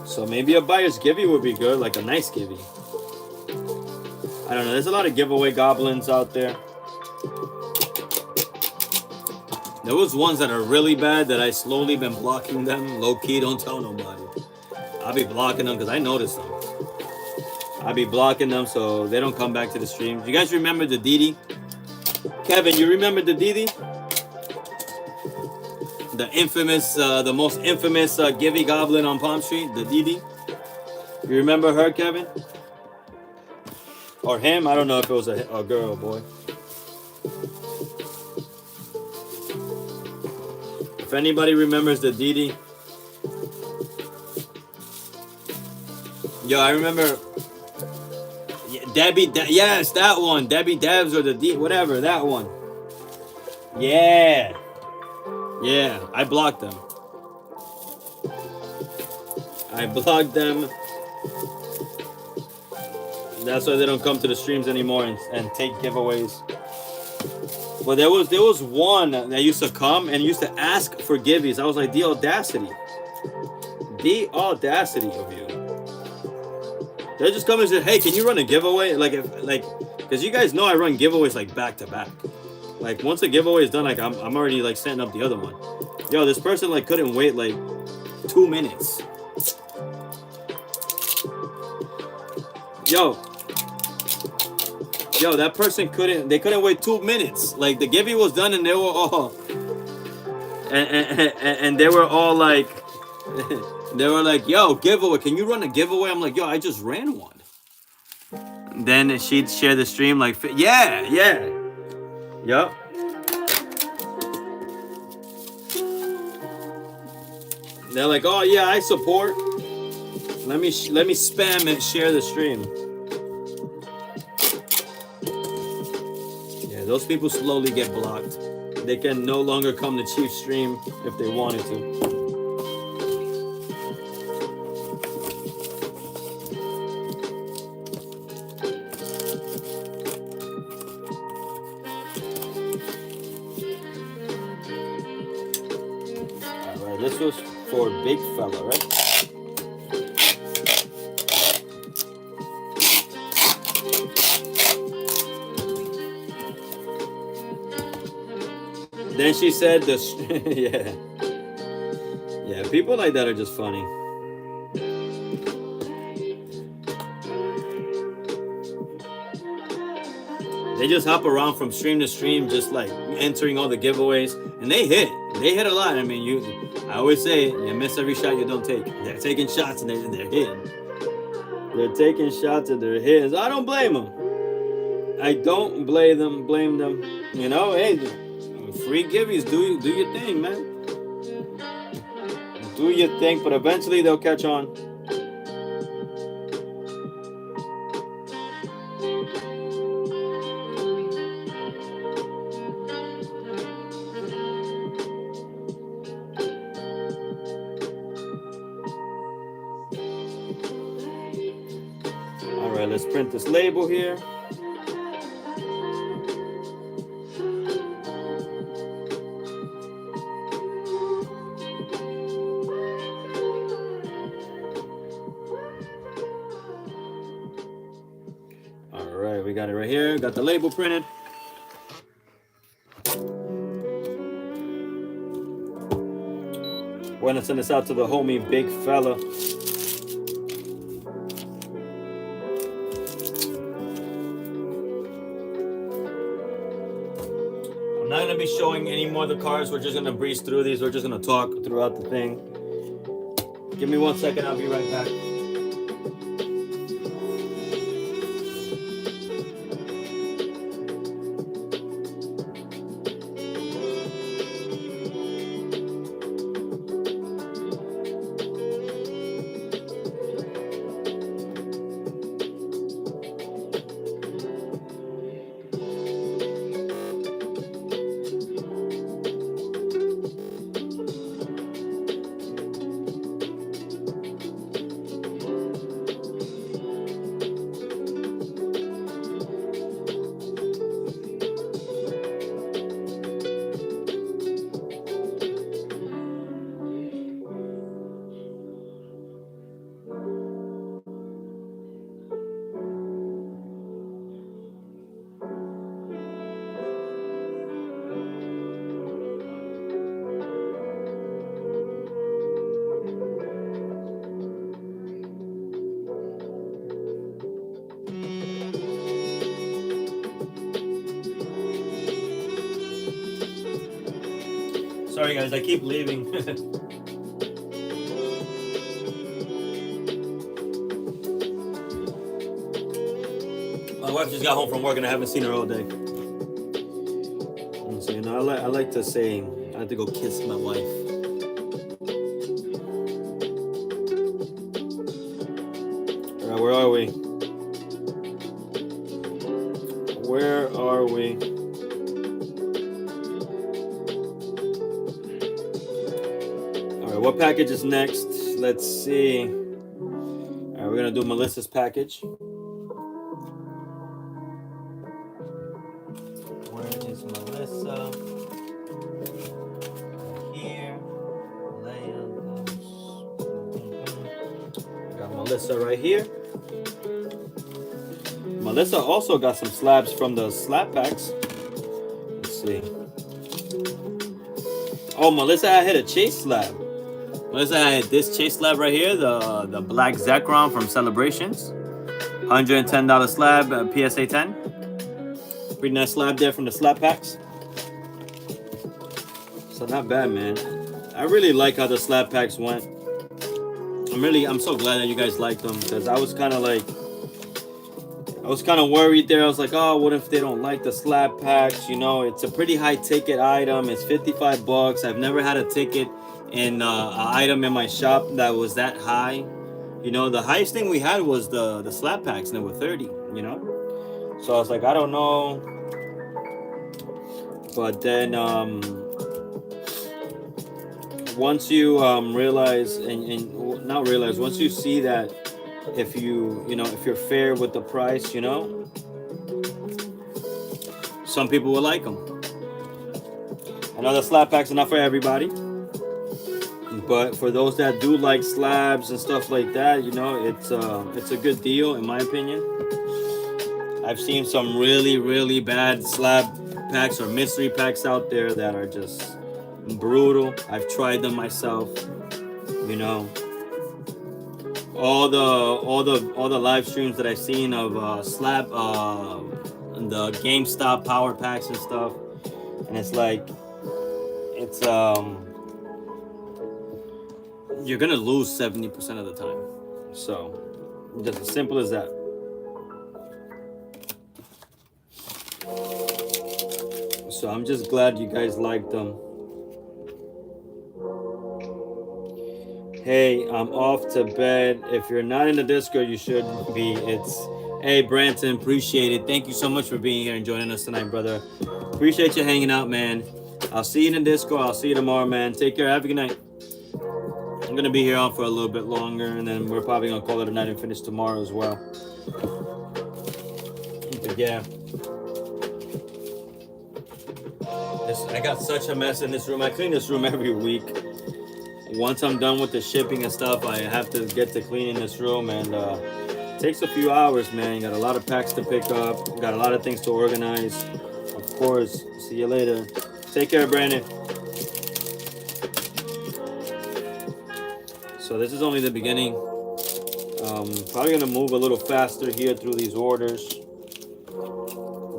So maybe a buyer's givey would be good, like a nice givey. I don't know. There's a lot of giveaway goblins out there. There was ones that are really bad that I slowly been blocking them. Low key, don't tell nobody. I'll be blocking them because I noticed them. I'll be blocking them so they don't come back to the stream. You guys remember the Didi? Kevin, you remember the Didi? The infamous, the most infamous givey goblin on Palmstreet, the Didi. You remember her, Kevin? Or him? I don't know if it was a girl or boy. If anybody remembers the Didi. Yo, I remember Debbie, yes, that one. Debbie Debs or the D, whatever, that one. Yeah. Yeah, I blocked them. I blocked them. That's why they don't come to the streams anymore and take giveaways. Well, there was one that used to come and used to ask for giveaways. I was like, the audacity of you. They just come and say, hey, can you run a giveaway? Because you guys know I run giveaways like back to back. Like once the giveaway is done, like I'm already like setting up the other one. Yo, this person like couldn't wait like 2 minutes. Yo, that person couldn't wait 2 minutes. Like the giveaway was done and they were all and they were all like they were like, yo, giveaway, can you run a giveaway? I'm like, yo, I just ran one. Then she'd share the stream like, yeah. Yup. They're like, oh yeah, I support. Let me spam and share the stream. Yeah, those people slowly get blocked. They can no longer come to Chieff's stream if they wanted to. Alright, this was for big fella, right? Then she said this. Yeah, people like that are just funny. They just hop around from stream to stream, just like entering all the giveaways, and they hit a lot. I mean, I always say you miss every shot you don't take. They're taking shots and they're hitting. They're taking shots and they're hitting. So I don't blame them. I don't blame them. You know, hey, free giveies, do your thing, man. Do your thing, but eventually they'll catch on. All right, let's print this label here. We got it right here. Got the label printed. We're gonna send this out to the homie Big Fella. I'm not gonna be showing any more of the cards. We're just gonna breeze through these. We're just gonna talk throughout the thing. Give me 1 second. I'll be right back. Sorry guys, I keep leaving. My wife just got home from work and I haven't seen her all day. So, you know, I like to say I have to go kiss my wife. All right, where are we? Where are we? All right, what package is next? Let's see. All right, we're gonna do Melissa's package. Where is Melissa? Here. Got Melissa right here. Melissa also got some slabs from the slab packs. Let's see. Oh, Melissa had hit a chase slab. Melissa had this chase slab right here, the black Zekrom from Celebrations. $110 slab, PSA 10. Pretty nice slab there from the slab packs. So not bad, man. I really like how the slab packs went. I'm so glad that you guys liked them, because I was kind of worried there. I was like, oh, what if they don't like the slab packs? You know, it's a pretty high ticket item. It's $55. I've never had a ticket in an item in my shop that was that high. You know, the highest thing we had was the slab packs, and they were 30, you know? So I was like, I don't know. But then once you realize, and not realize, once you see that if you're fair with the price, you know, some people will like them. I know the slab packs are not for everybody, but for those that do like slabs and stuff like that, you know, it's a good deal in my opinion. I've seen some really, really bad slab packs or mystery packs out there that are just brutal. I've tried them myself, you know. All the live streams that I've seen of slab the GameStop power packs and stuff, and it's like you're gonna lose 70% of the time. So just as simple as that. So I'm just glad you guys liked them. Hey, I'm off to bed. If you're not in the Discord, you should be. Hey, Branton, appreciate it. Thank you so much for being here and joining us tonight, brother. Appreciate you hanging out, man. I'll see you in the Discord. I'll see you tomorrow, man. Take care. Have a good night. I'm going to be here on for a little bit longer, and then we're probably going to call it a night and finish tomorrow as well. But yeah. I got such a mess in this room. I clean this room every week. Once I'm done with the shipping and stuff, I have to get to cleaning this room, and it takes a few hours, man. Got a lot of packs to pick up, got a lot of things to organize. Of course, see you later. Take care, Brandon. So this is only the beginning. Probably gonna move a little faster here through these orders,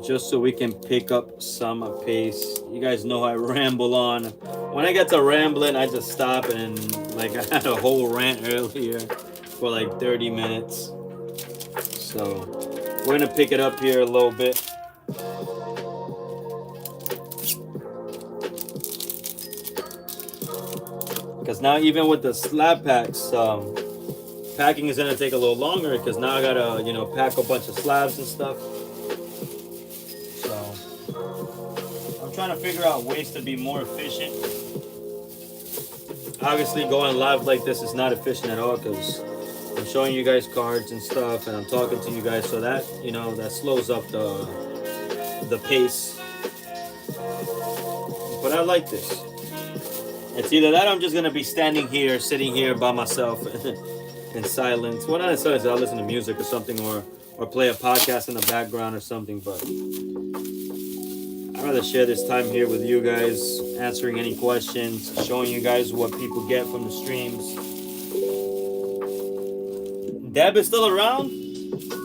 just so we can pick up some pace. You guys know I ramble on. When I get to rambling, I just stop, and like I had a whole rant earlier for like 30 minutes. So we're gonna pick it up here a little bit. Because now even with the slab packs, packing is gonna take a little longer, because now I gotta, you know, pack a bunch of slabs and stuff. So I'm trying to figure out ways to be more efficient. Obviously going live like this is not efficient at all, because I'm showing you guys cards and stuff, and I'm talking to you guys, so that, you know, that slows up the pace. But I like this. It's either that or I'm just gonna be standing here, sitting here by myself in silence. Well, not in silence, I'll listen to music or something, or play a podcast in the background or something, but I'd rather share this time here with you guys, answering any questions, showing you guys what people get from the streams. Deb is still around?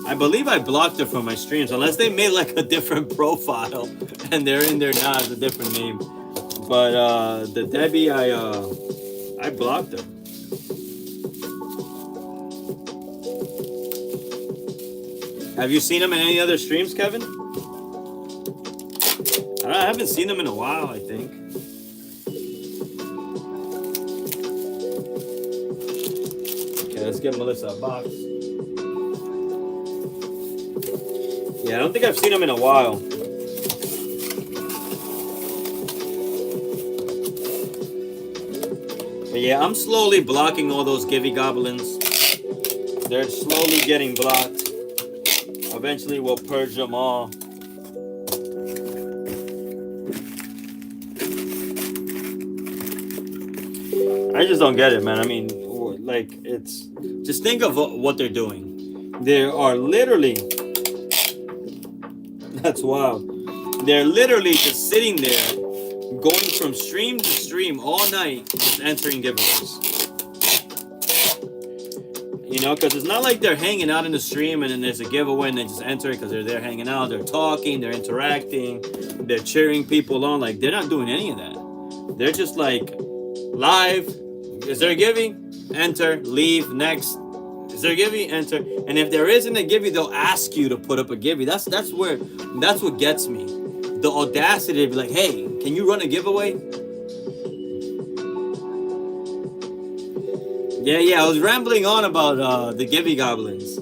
I believe I blocked her from my streams, unless they made like a different profile and they're in there now as a different name. But the Debbie, I blocked her. Have you seen him in any other streams, Kevin? I haven't seen him in a while, I think. Okay, let's give Melissa a box. Yeah, I don't think I've seen him in a while. But yeah, I'm slowly blocking all those Givey Goblins. They're slowly getting blocked. Eventually we'll purge them all. I just don't get it, man. I mean, like, it's... Just think of what they're doing. They are literally... That's wild. They're literally just sitting there, going from stream to stream all night, just entering giveaways. You know, because it's not like they're hanging out in the stream and then there's a giveaway and they just enter it because they're there hanging out. They're talking, they're interacting, they're cheering people on. Like, they're not doing any of that. They're just like, live. Is there a giving? Enter. Leave. Next. Is there a giving? Enter. And if there isn't a giving, they'll ask you to put up a giving. That's what gets me. The audacity to be like, hey, can you run a giveaway? Yeah, I was rambling on about the Givey Goblins.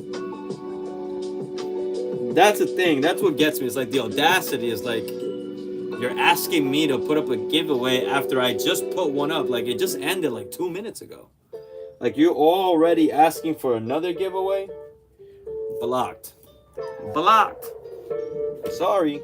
That's the thing. That's what gets me. It's like the audacity is like, you're asking me to put up a giveaway after I just put one up. Like, it just ended like 2 minutes ago. Like, you're already asking for another giveaway? Blocked. Blocked. Sorry.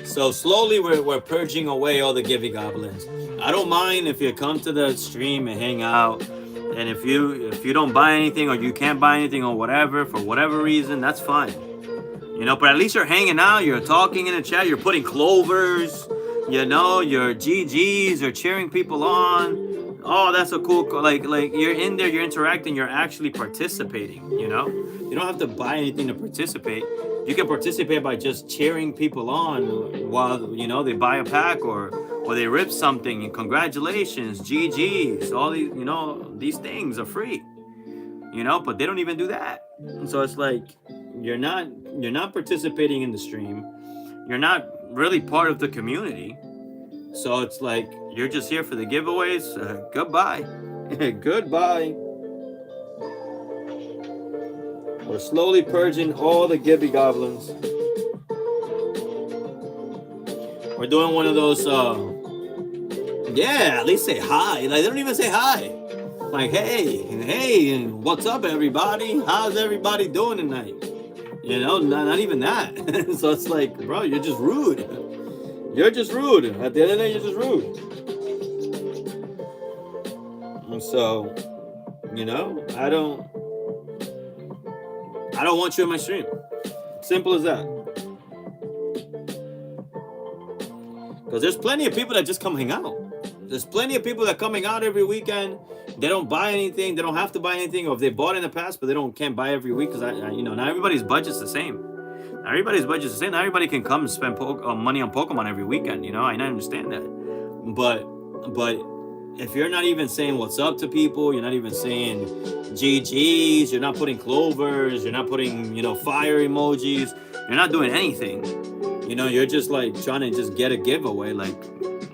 So slowly we're purging away all the Givey Goblins. I don't mind if you come to the stream and hang out. And if you don't buy anything or you can't buy anything or whatever, for whatever reason, that's fine. You know, but at least you're hanging out, you're talking in the chat, you're putting clovers, you know, you're GGs, you're cheering people on. Oh, that's a cool, like you're in there, you're interacting, you're actually participating, you know? You don't have to buy anything to participate. You can participate by just cheering people on while, you know, they buy a pack or they rip something, and congratulations, GGs, all these, you know, these things are free, you know, but they don't even do that. And so it's like, you're not participating in the stream. You're not really part of the community. So it's like, you're just here for the giveaways. Goodbye. Goodbye. We're slowly purging all the Givey Goblins. We're doing one of those, yeah, at least say hi. Like, they don't even say hi. Like, hey, what's up, everybody? How's everybody doing tonight? You know, not even that. So it's like, bro, you're just rude. You're just rude. At the end of the day, you're just rude. And so, you know, I don't want you in my stream. Simple as that. Because there's plenty of people that just come hang out. There's plenty of people that coming out every weekend. They don't buy anything. They don't have to buy anything. Or if they bought in the past, but they can't buy every week. Because, you know, not everybody's budget's the same. Not everybody's budget's the same. Not everybody can come and spend money on Pokemon every weekend. You know, I understand that. But if you're not even saying what's up to people, you're not even saying GGs, you're not putting clovers, you're not putting, you know, fire emojis, you're not doing anything. You know, you're just like trying to just get a giveaway, like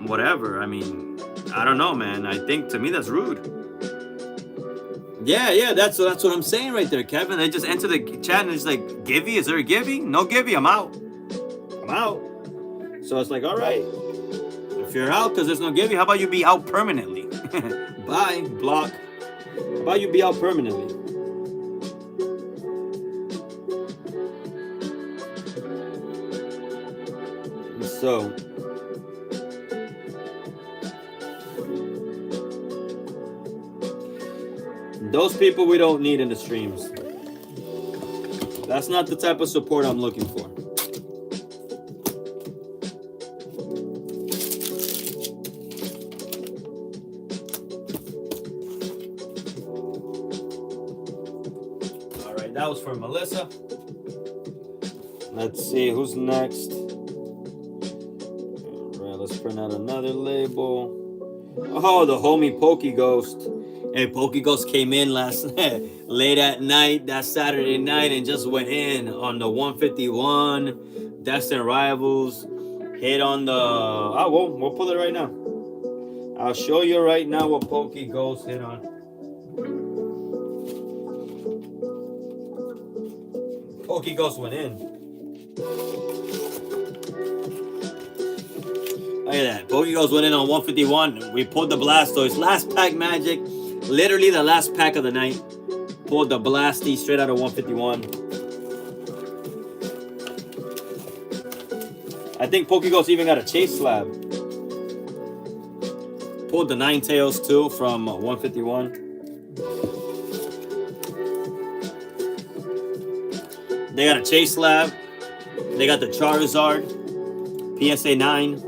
whatever. I mean, I don't know, man. I think to me that's rude. Yeah, that's what I'm saying right there, Kevin. They just enter the chat and it's like, Givey? Is there a Givey? No Givey, I'm out. So it's like, all right. If you're out because there's no Givey, how about you be out permanently? Bye, block. How about you be out permanently? So, those people we don't need in the streams. That's not the type of support I'm looking for. That was for Melissa. Let's see who's next. All right, let's print out another label. Oh, the homie Pokey Ghost. Hey, Pokey Ghost came in last late at night, that Saturday night, and just went in on the 151 Destined Rivals. Hit on the. We'll pull it right now. I'll show you right now what Pokey Ghost hit on. Pokey Ghost went in. Look at that. Pokey Ghost went in on 151. We pulled the Blastoise. Last pack magic. Literally the last pack of the night. Pulled the Blasty straight out of 151. I think Pokey Ghost even got a chase slab. Pulled the Ninetales too from 151. They got a chase slab. They got the Charizard PSA 9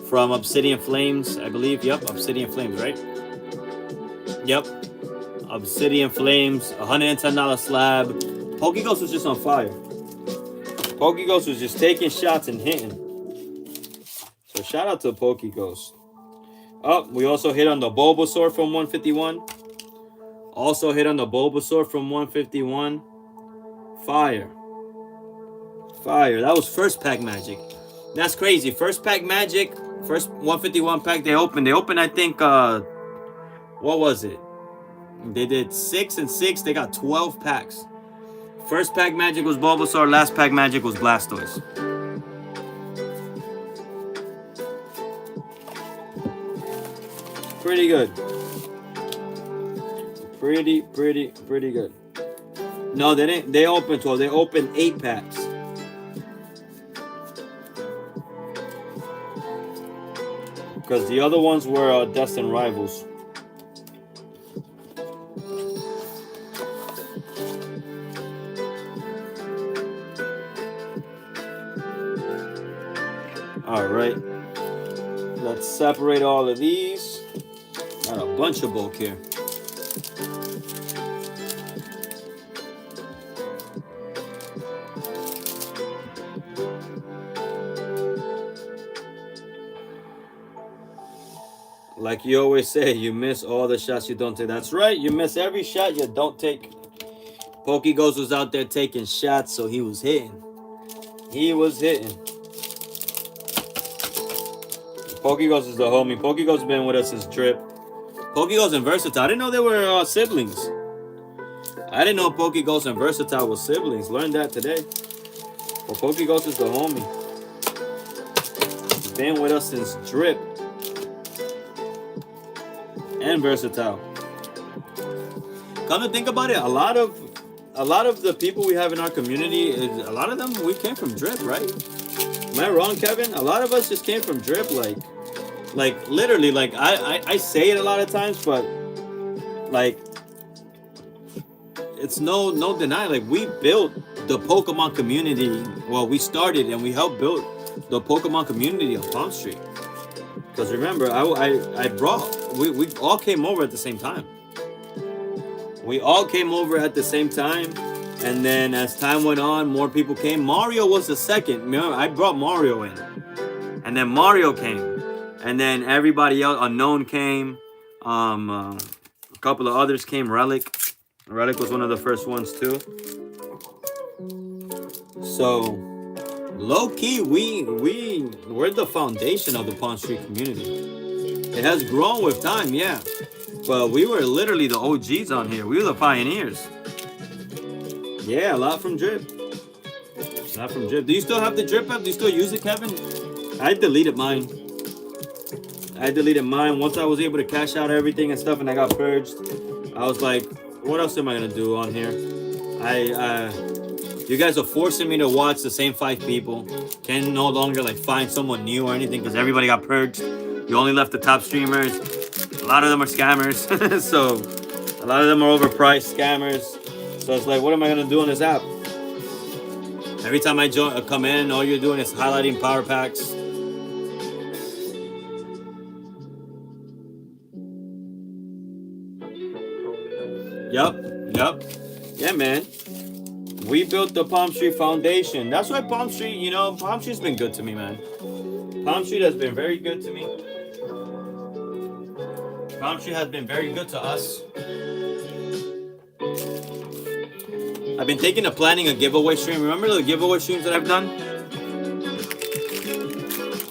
from Obsidian Flames, I believe. Yep, Obsidian Flames, right? Yep. Obsidian Flames, $110 slab. Pokeghost was just on fire. Pokeghost was just taking shots and hitting. So shout out to Pokeghost. Oh, we also hit on the Bulbasaur from 151. Also hit on the Bulbasaur from 151. Fire. Fire. That was first pack magic. That's crazy. First pack magic. First 151 pack they opened. They opened, I think, what was it? They did 6 and 6. They got 12 packs. First pack magic was Bulbasaur. Last pack magic was Blastoise. Pretty good. Pretty good. No, they didn't. They opened 12. They opened 8 packs. Because the other ones were Destined Rivals. All right. Let's separate all of these. Got a bunch of bulk here. Like you always say, you miss all the shots you don't take. That's right, you miss every shot you don't take. Pokeghost was out there taking shots, so he was hitting. He was hitting. Pokeghost is the homie. Pokeghost has been with us since Drip. Pokeghost and Versatile. I didn't know they were siblings. I didn't know Pokeghost and Versatile were siblings. Learned that today. Well, Pokeghost is the homie. He's been with us since Drip. And Versatile. Come to think about it, a lot of the people we have in our community, a lot of them we came from Drip, right? Am I wrong, Kevin? A lot of us just came from Drip, like literally, like I say it a lot of times, but like it's no denying. Like we built the Pokemon community. Well, we started and we helped build the Pokemon community on Palmstreet. Because remember, we all came over at the same time. We all came over at the same time. And then as time went on, more people came. Mario was the second. Remember, I brought Mario in. And then Mario came. And then everybody else, Unknown came. A couple of others came. Relic. Relic was one of the first ones too. So low-key, we're the foundation of the Palmstreet community. It has grown with time, yeah. But we were literally the OGs on here. We were the pioneers. Yeah, a lot from Drip. A lot from Drip. Do you still have the Drip app? Do you still use it, Kevin? I deleted mine. Once I was able to cash out everything and stuff and I got purged. I was like, what else am I going to do on here? You guys are forcing me to watch the same 5 people. Can no longer like find someone new or anything because everybody got purged. You only left the top streamers. A lot of them are scammers. So a lot of them are overpriced scammers. So it's like, what am I gonna do on this app? Every time I come in, all you're doing is highlighting power packs. Yup. Yeah, man. We built the Palmstreet Foundation. That's why Palmstreet, you know, Palmstreet's been good to me, man. Palmstreet has been very good to me. Palmstreet has been very good to us. I've been thinking of planning a giveaway stream. Remember the giveaway streams that I've done?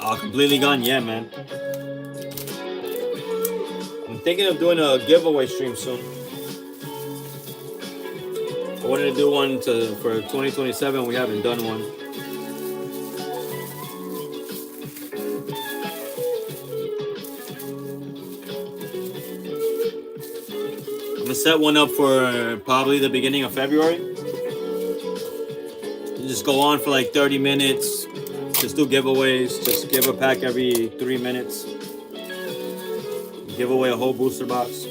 Oh, completely gone. Yeah, man. I'm thinking of doing a giveaway stream soon. I wanted to do one for 2027. We haven't done one. I'm gonna set one up for probably the beginning of February. You just go on for like 30 minutes. Just do giveaways. Just give a pack every 3 minutes. Give away a whole booster box.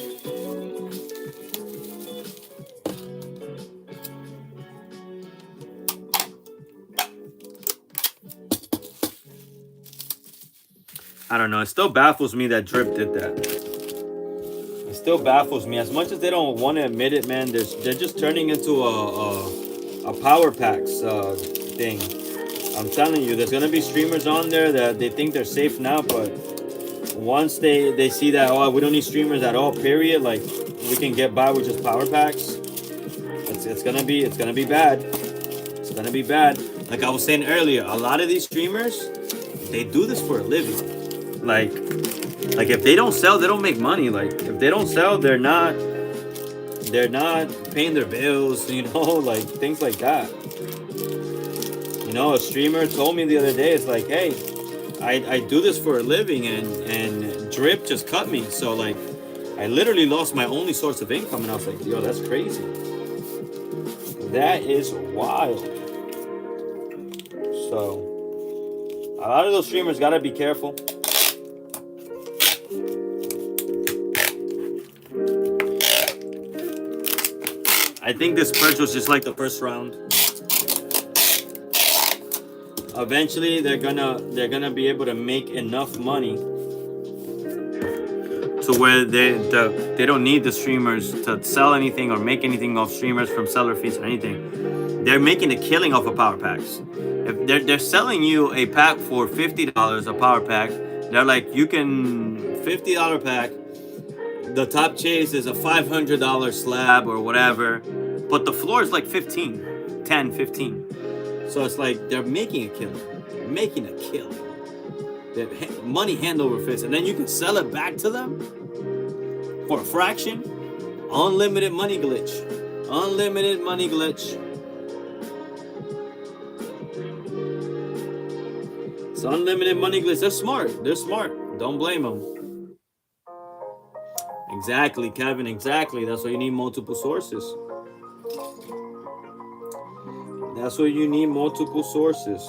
I don't know. It still baffles me that Drip did that. It still baffles me. As much as they don't want to admit it, man, they're just turning into a Power Packs thing. I'm telling you, there's going to be streamers on there that they think they're safe now, but once they see that, oh, we don't need streamers at all, period, like, we can get by with just Power Packs, it's gonna be bad. It's gonna be bad. Like I was saying earlier, a lot of these streamers, they do this for a living. Like if they don't sell, they don't make money. Like if they don't sell, they're not paying their bills, you know, like things like that. You know, a streamer told me the other day, it's like, hey, I do this for a living, and Drip just cut me. So like I literally lost my only source of income, and I was like, yo, that's crazy. That is wild. So a lot of those streamers gotta be careful. I think this purge was just like the first round. Eventually, they're gonna be able to make enough money to where they don't need the streamers to sell anything or make anything off streamers from seller fees or anything. They're making a killing off of Power Packs. If they're selling you a pack for $50 a Power Pack, they're like, you can $50 pack. The top chase is a $500 slab or whatever, but the floor is like 15, 10, 15. So it's like they're making a killing. They're making a killing. Money hand over fist. And then you can sell it back to them for a fraction. Unlimited money glitch. Unlimited money glitch. It's unlimited money glitch. They're smart. They're smart. Don't blame them. Exactly, Kevin. Exactly. That's why you need multiple sources. That's why you need multiple sources.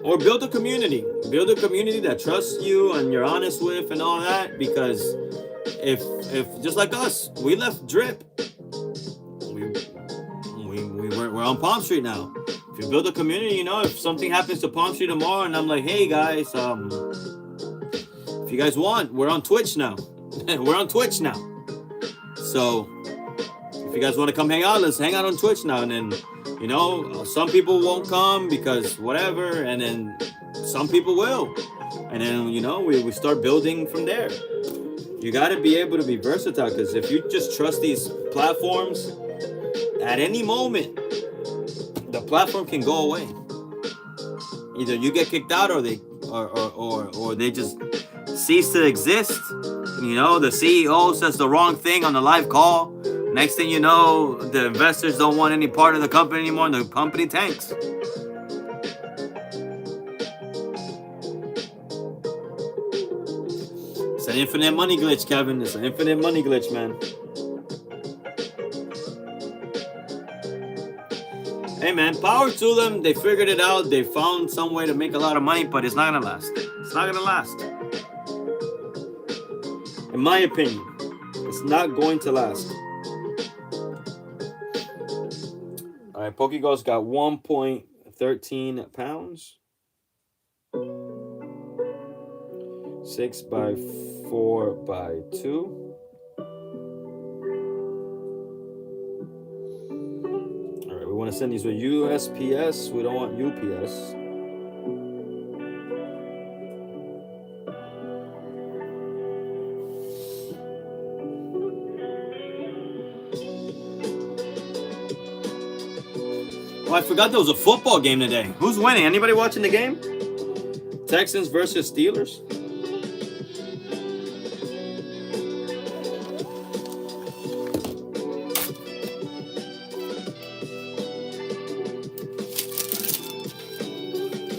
Or build a community. Build a community that trusts you and you're honest with and all that. Because if just like us, we left Drip. We're on Palmstreet now. If you build a community, you know, if something happens to Palmstreet tomorrow and I'm like, hey guys, if you guys want, we're on Twitch now. We're on Twitch now. So if you guys want to come hang out, let's hang out on Twitch now. And then, you know, some people won't come because whatever, and then some people will. And then, you know, we start building from there. You got to be able to be versatile, because if you just trust these platforms, at any moment, the platform can go away. Either you get kicked out or they just cease to exist. You know, the CEO says the wrong thing on the live call. Next thing you know, the investors don't want any part of the company anymore, and the company tanks. It's an infinite money glitch, Kevin. It's an infinite money glitch, man. Hey, man, power to them. They figured it out. They found some way to make a lot of money, but it's not going to last. It's not going to last. In my opinion, it's not going to last. All right, Pokeghost got 1.13 pounds. 6 by 4 by 2. want to send these with USPS. We don't want UPS. Oh, I forgot there was a football game today. Who's winning? Anybody watching the game? Texans versus Steelers.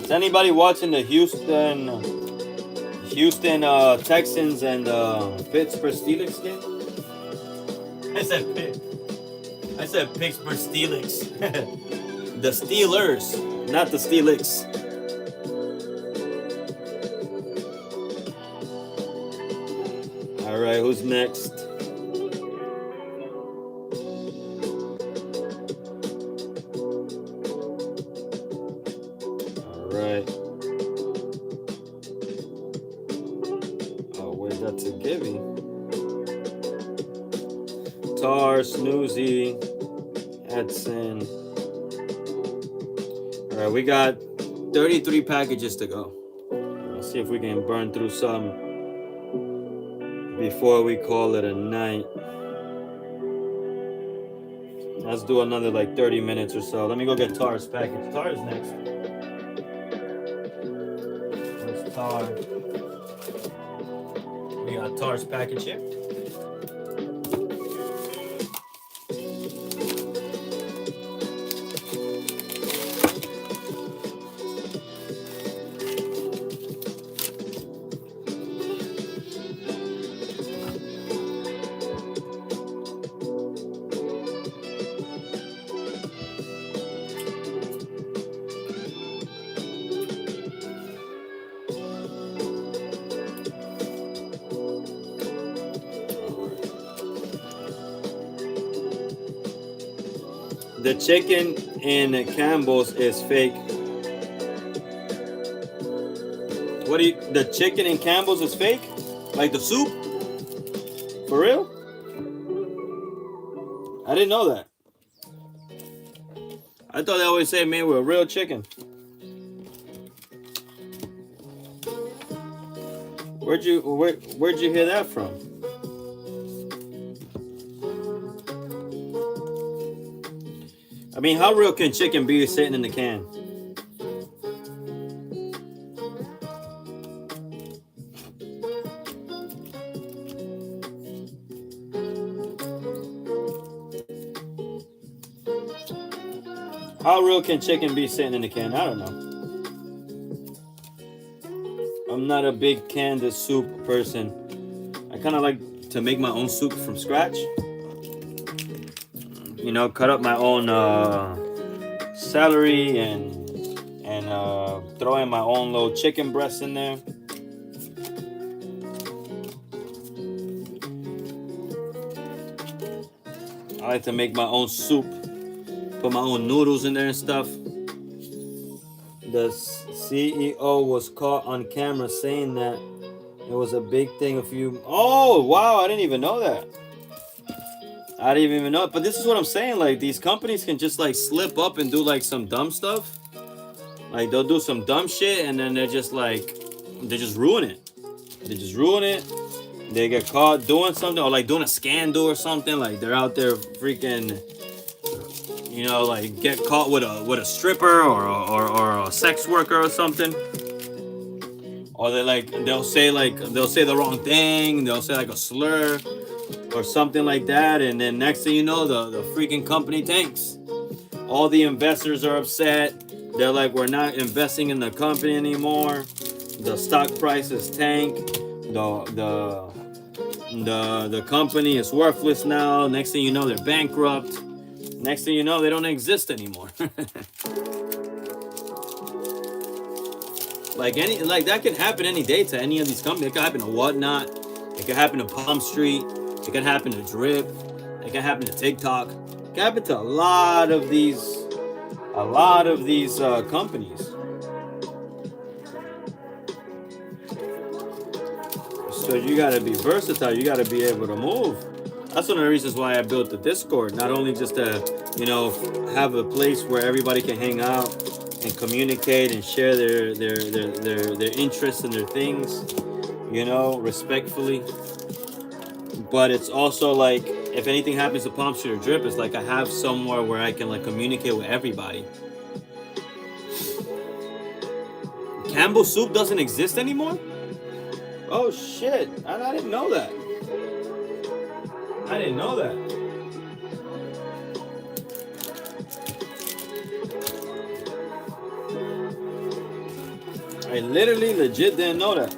Is anybody watching the Houston Texans and Pittsburgh Steelers game? I said Pittsburgh Steelers. The Steelers, not the Steelix. All right, who's next? All right. Oh, wait, that's a gimme. Tar, Snoozy, Edson. All right, we got 33 packages to go. Let's see if we can burn through some before we call it a night. Let's do another like 30 minutes or so. Let me go get Tar's package. Tar is next. Where's Tar? We got Tar's package here. The chicken in Campbell's is fake. What do you? The chicken in Campbell's is fake? Like the soup? For real? I didn't know that. I thought they always say made with real chicken. Where'd you hear that from? I mean, how real can chicken be sitting in the can? How real can chicken be sitting in the can? I don't know. I'm not a big canned soup person. I kind of like to make my own soup from scratch. You know, cut up my own celery and throw in my own little chicken breast in there. I like to make my own soup, put my own noodles in there and stuff. The CEO was caught on camera saying that it was a big thing a few... Oh, wow, I didn't even know that. I didn't even know it. But this is what I'm saying. Like, these companies can just, like, slip up and do, like, some dumb stuff. Like, they'll do some dumb shit, and then they're just, like... They just ruin it. They just ruin it. They get caught doing something, or, like, doing a scandal or something. Like, they're out there freaking... You know, like, get caught with a stripper or a sex worker or something. Or they'll say the wrong thing. They'll say, like, a slur or something like that, and then next thing you know, the freaking company tanks. All the investors are upset. They're like, we're not investing in the company anymore. The stock prices tank. The company is worthless now. Next thing you know, they're bankrupt. Next thing you know, they don't exist anymore. Like that can happen any day to any of these companies. It could happen to Whatnot. It could happen to Palmstreet. It can happen to Drip. It can happen to TikTok. It can happen to a lot of these companies. So you gotta be versatile. You gotta be able to move. That's one of the reasons why I built the Discord. Not only just to you know, have a place where everybody can hang out and communicate and share their interests and their things, you know, respectfully. But it's also like if anything happens to Palmstreet or Drip, it's like I have somewhere where I can like communicate with everybody. Campbell Soup doesn't exist anymore? Oh shit! I didn't know that. I didn't know that. I literally legit didn't know that.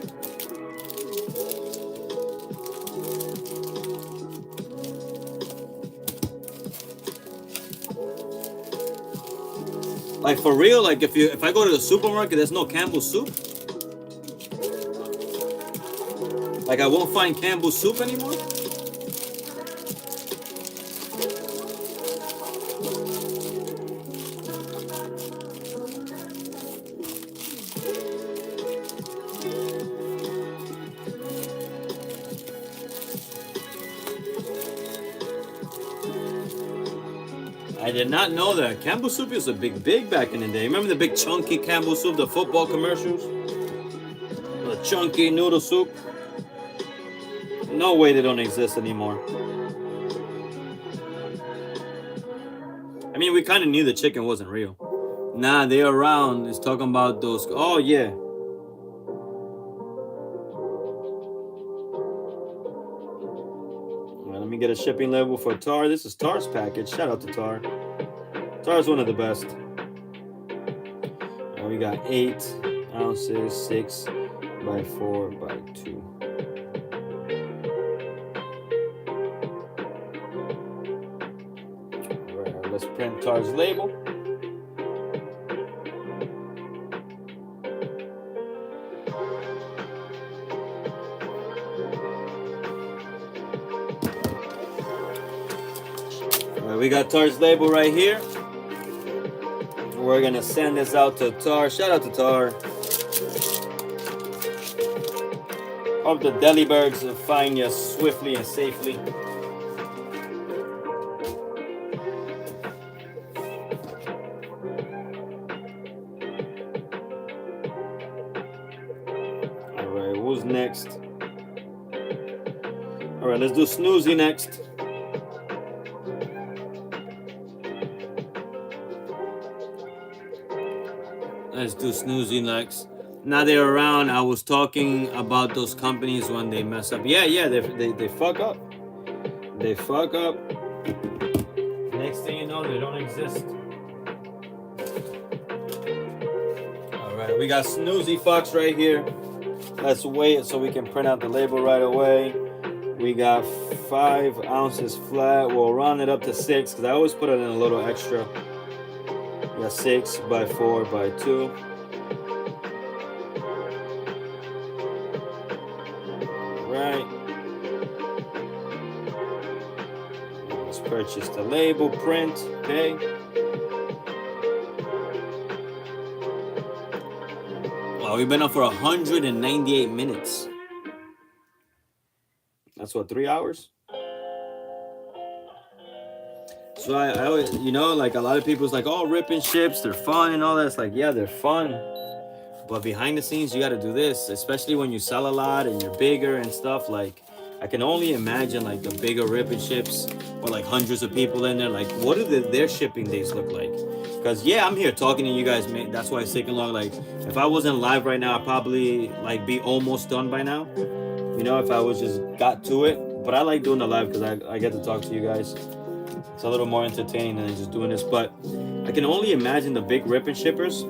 Like for real, like if I go to the supermarket, there's no Campbell Soup. Like I won't find Campbell Soup anymore. I did not know that. Campbell Soup was a big back in the day. Remember the big chunky Campbell Soup, the football commercials? The chunky noodle soup? No way they don't exist anymore. I mean, we kind of knew the chicken wasn't real. Nah, they're around. It's talking about those. Oh, yeah. Well, let me get a shipping label for Tar. This is Tar's package. Shout out to Tar. Tar's one of the best. And we got 8 ounces, 6 by 4 by 2. All right, let's print Tar's label. All right, we got Tar's label right here. We're gonna send this out to Tar. Shout out to Tar. Hope the Delibergs will find you swiftly and safely. Alright, who's next? Alright, let's do Snoozy next. Let's do Snoozy next. Now they're around. I was talking about those companies when they mess up. Yeah, they fuck up. They fuck up. Next thing you know, they don't exist. All right, we got Snoozy Fox right here. Let's wait so we can print out the label right away. We got 5 ounces flat. We'll round it up to 6 because I always put it in a little extra. We got 6 by 4 by 2. Right. Let's purchase the label, print, okay. Wow, we've been up for 198 minutes. That's what, 3 hours? So I always, you know, like a lot of people's like, oh, ripping ships, they're fun and all that. It's like, yeah, they're fun. But behind the scenes, you got to do this, especially when you sell a lot and you're bigger and stuff. Like, I can only imagine like the bigger ripping ships or like hundreds of people in there. Like, what do their shipping days look like? Because, yeah, I'm here talking to you guys, man. That's why it's taking long. Like, if I wasn't live right now, I'd probably like be almost done by now. You know, if I was just got to it. But I like doing the live because I get to talk to you guys. It's a little more entertaining than just doing this. But I can only imagine the big ripping shippers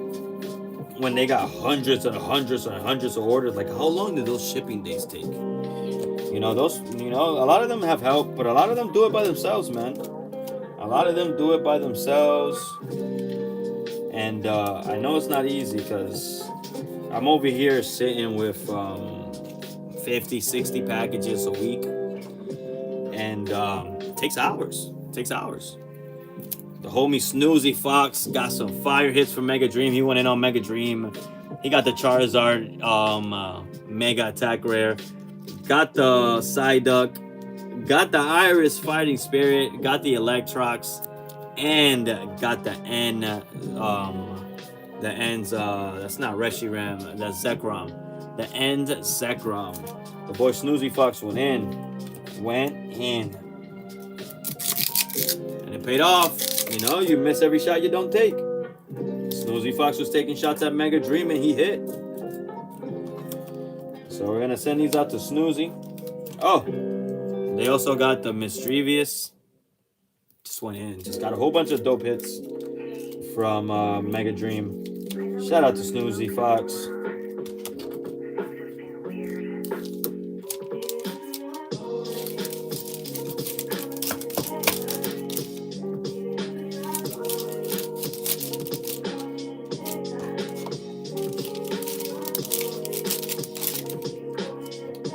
when they got hundreds and hundreds and hundreds of orders. Like, how long do those shipping days take? You know, a lot of them have help, but a lot of them do it by themselves, man. A lot of them do it by themselves. And I know it's not easy because I'm over here sitting with 50, 60 packages a week. And it takes hours. The homie Snoozy Fox got some fire hits for Mega Dream. He went in on Mega Dream. He got the Charizard Mega Attack Rare. Got the Psyduck. Got the Iris Fighting Spirit. Got the Electrox. and got the N, the ends. That's not Reshiram. That's Zekrom. The end Zekrom. The boy Snoozy Fox went in, and it paid off. You know, you miss every shot you don't take. Snoozy Fox was taking shots at Mega Dream and he hit. So we're gonna send these out to Snoozy. Oh, they also got the Mischievous. Just went in. Just got a whole bunch of dope hits from Mega Dream. Shout out to Snoozy Fox.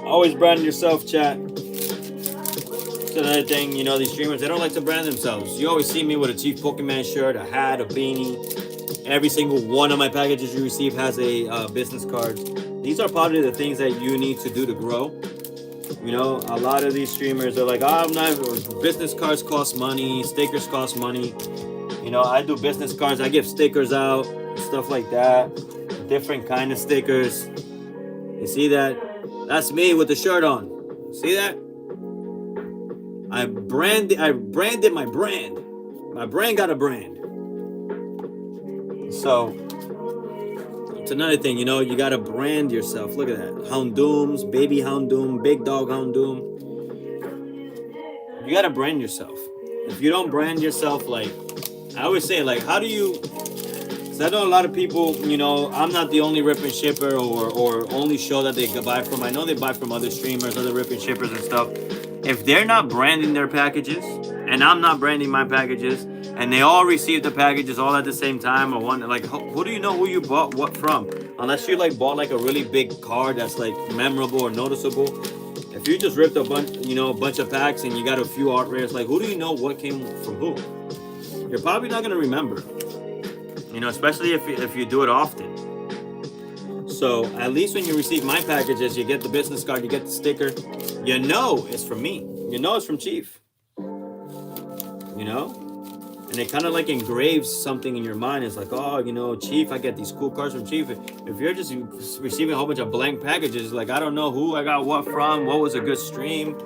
Always brand yourself, chat. It's another thing, you know, these streamers, they don't like to brand themselves. You always see me with a Chieff Pokeman shirt, a hat, a beanie. Every single one of my packages you receive has a business card. These are probably the things that you need to do to grow. You know, a lot of these streamers are like, oh, I'm not, business cards cost money, stickers cost money. You know, I do business cards, I give stickers out, stuff like that. Different kind of stickers. You see that? That's me with the shirt on. See that? I branded my brand. My brand got a brand. So it's another thing, you know, you gotta brand yourself. Look at that. Houndooms, baby Houndoom, big dog Houndoom. You gotta brand yourself. If you don't brand yourself, like I always say, like, how do you? Because I know a lot of people, you know, I'm not the only rip and shipper or only show that they buy from. I know they buy from other streamers, other rip and shippers and stuff. If they're not branding their packages, and I'm not branding my packages, and they all receive the packages all at the same time, or one, like, who do you know who you bought what from? Unless you like bought like a really big card that's like memorable or noticeable. If you just ripped a bunch, you know, a bunch of packs and you got a few art rares, like, who do you know what came from who? You're probably not gonna remember. You know, especially if you do it often. So at least when you receive my packages, you get the business card, you get the sticker. You know it's from me. You know it's from Chieff. You know? And it kind of like engraves something in your mind. It's like, oh, you know, Chieff, I get these cool cards from Chieff. If you're just receiving a whole bunch of blank packages, like, I don't know who I got what from, what was a good stream,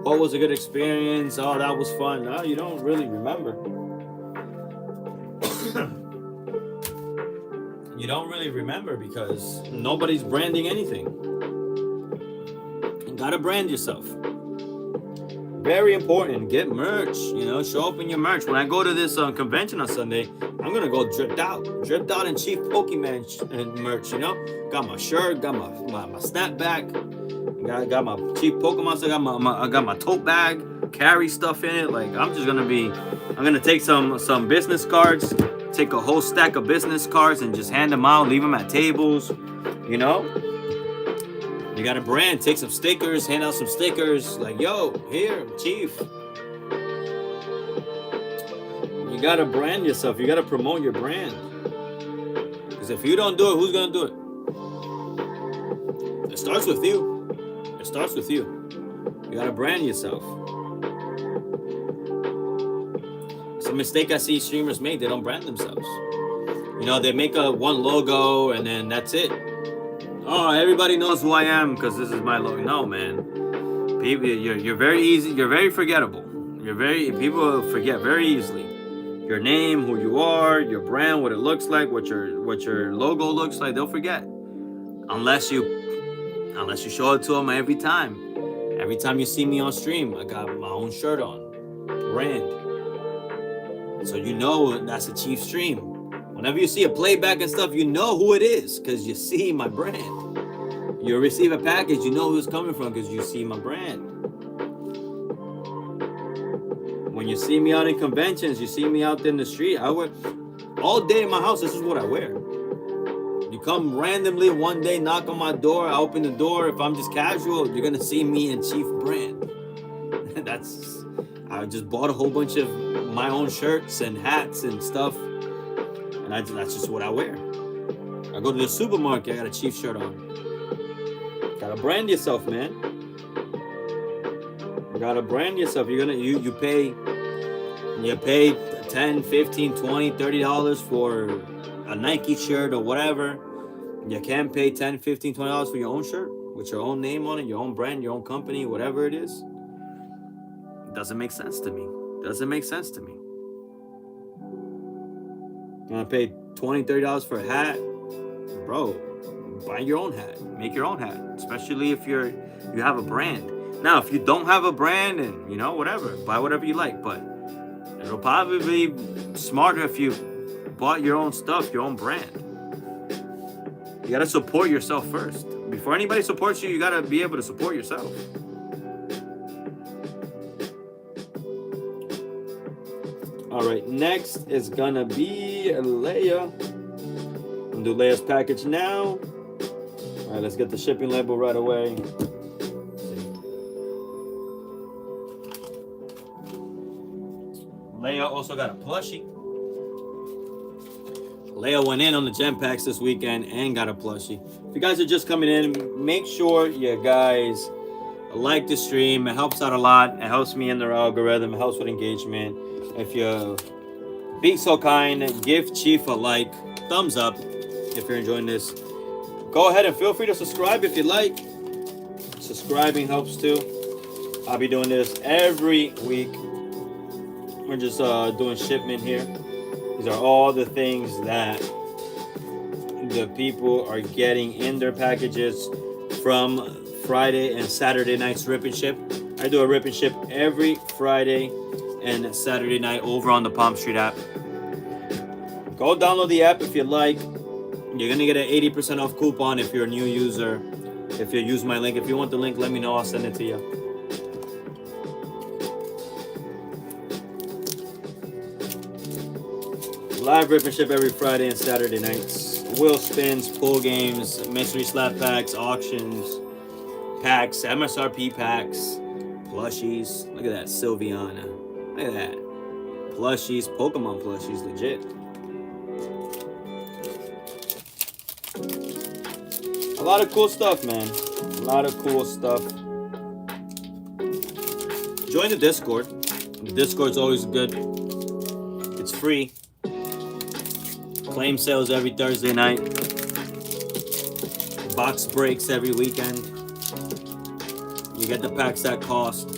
what was a good experience, oh, that was fun. No, you don't really remember. You don't really remember because nobody's branding anything. You gotta brand yourself. Very important. Get merch. You know, show up in your merch. When I go to this convention on Sunday, I'm gonna go dripped out in Chieff Pokeman merch. You know, got my shirt, got my snapback, got my Chieff Pokemon. So I got my tote bag, carry stuff in it. Like, I'm gonna take some business cards. Take a whole stack of business cards and just hand them out, leave them at tables, you know? You got a brand, take some stickers, hand out some stickers, like, yo, here, Chieff. You gotta brand yourself, you gotta promote your brand. Because if you don't do it, who's gonna do it? It starts with you. It starts with you. You gotta brand yourself. It's a mistake I see streamers make. They don't brand themselves. You know, they make one logo and then that's it. Oh, everybody knows who I am because this is my logo. No, man. People, you're very easy. You're very forgettable. People forget very easily. Your name, who you are, your brand, what it looks like, what your logo looks like. They'll forget unless you show it to them every time. Every time you see me on stream, I got my own shirt on, brand. So you know that's a Chieff stream. Whenever you see a playback and stuff, you know who it is because you see my brand. You receive a package, you know who it's coming from because you see my brand. When you see me out in conventions, you see me out in the street, I wear all day in my house. This is what I wear. You come randomly one day, knock on my door, I open the door. If I'm just casual, you're gonna see me in Chieff brand. I just bought a whole bunch of my own shirts and hats and stuff, and that's just what I wear. I go to the supermarket, I got a Chieff shirt on. Gotta brand yourself, man. You gotta brand yourself. You pay 10, 15, 20, $30 for a Nike shirt or whatever. You can't pay 10, 15, $20 for your own shirt with your own name on it, your own brand, your own company, whatever it is. It doesn't make sense to me. Doesn't make sense to me. You want to pay $20, $30 for a hat? Bro, buy your own hat. Make your own hat. Especially if you have a brand. Now, if you don't have a brand and, you know, whatever, buy whatever you like. But it'll probably be smarter if you bought your own stuff, your own brand. You gotta support yourself first. Before anybody supports you, you gotta be able to support yourself. All right, next is gonna be Leia. I'm gonna do Leia's package now. All right, let's get the shipping label right away. Leia also got a plushie. Leia went in on the gem packs this weekend and got a plushie. If you guys are just coming in, make sure you guys like the stream. It helps out a lot. It helps me in their algorithm. It helps with engagement. If you be so kind, give Chieff a like, thumbs up if you're enjoying this. Go ahead and feel free to subscribe if you like. Subscribing helps too. I'll be doing this every week. We're just doing shipment here. These are all the things that the people are getting in their packages from Friday and Saturday night's rip and ship. I do a rip and ship every Friday and Saturday night over on the Palmstreet app. Go download the app if you like. You're gonna get an 80% off coupon if you're a new user. If you use my link, if you want the link, let me know. I'll send it to you. Live rip and ship every Friday and Saturday nights. Wheel spins, pull games, mystery slap packs, auctions, packs, MSRP packs, plushies. Look at that, Sylviana. Look at that. Plushies, Pokemon plushies, legit. A lot of cool stuff, man. A lot of cool stuff. Join the Discord. The Discord's always good. It's free. Claim sales every Thursday night. Box breaks every weekend. You get the packs at cost.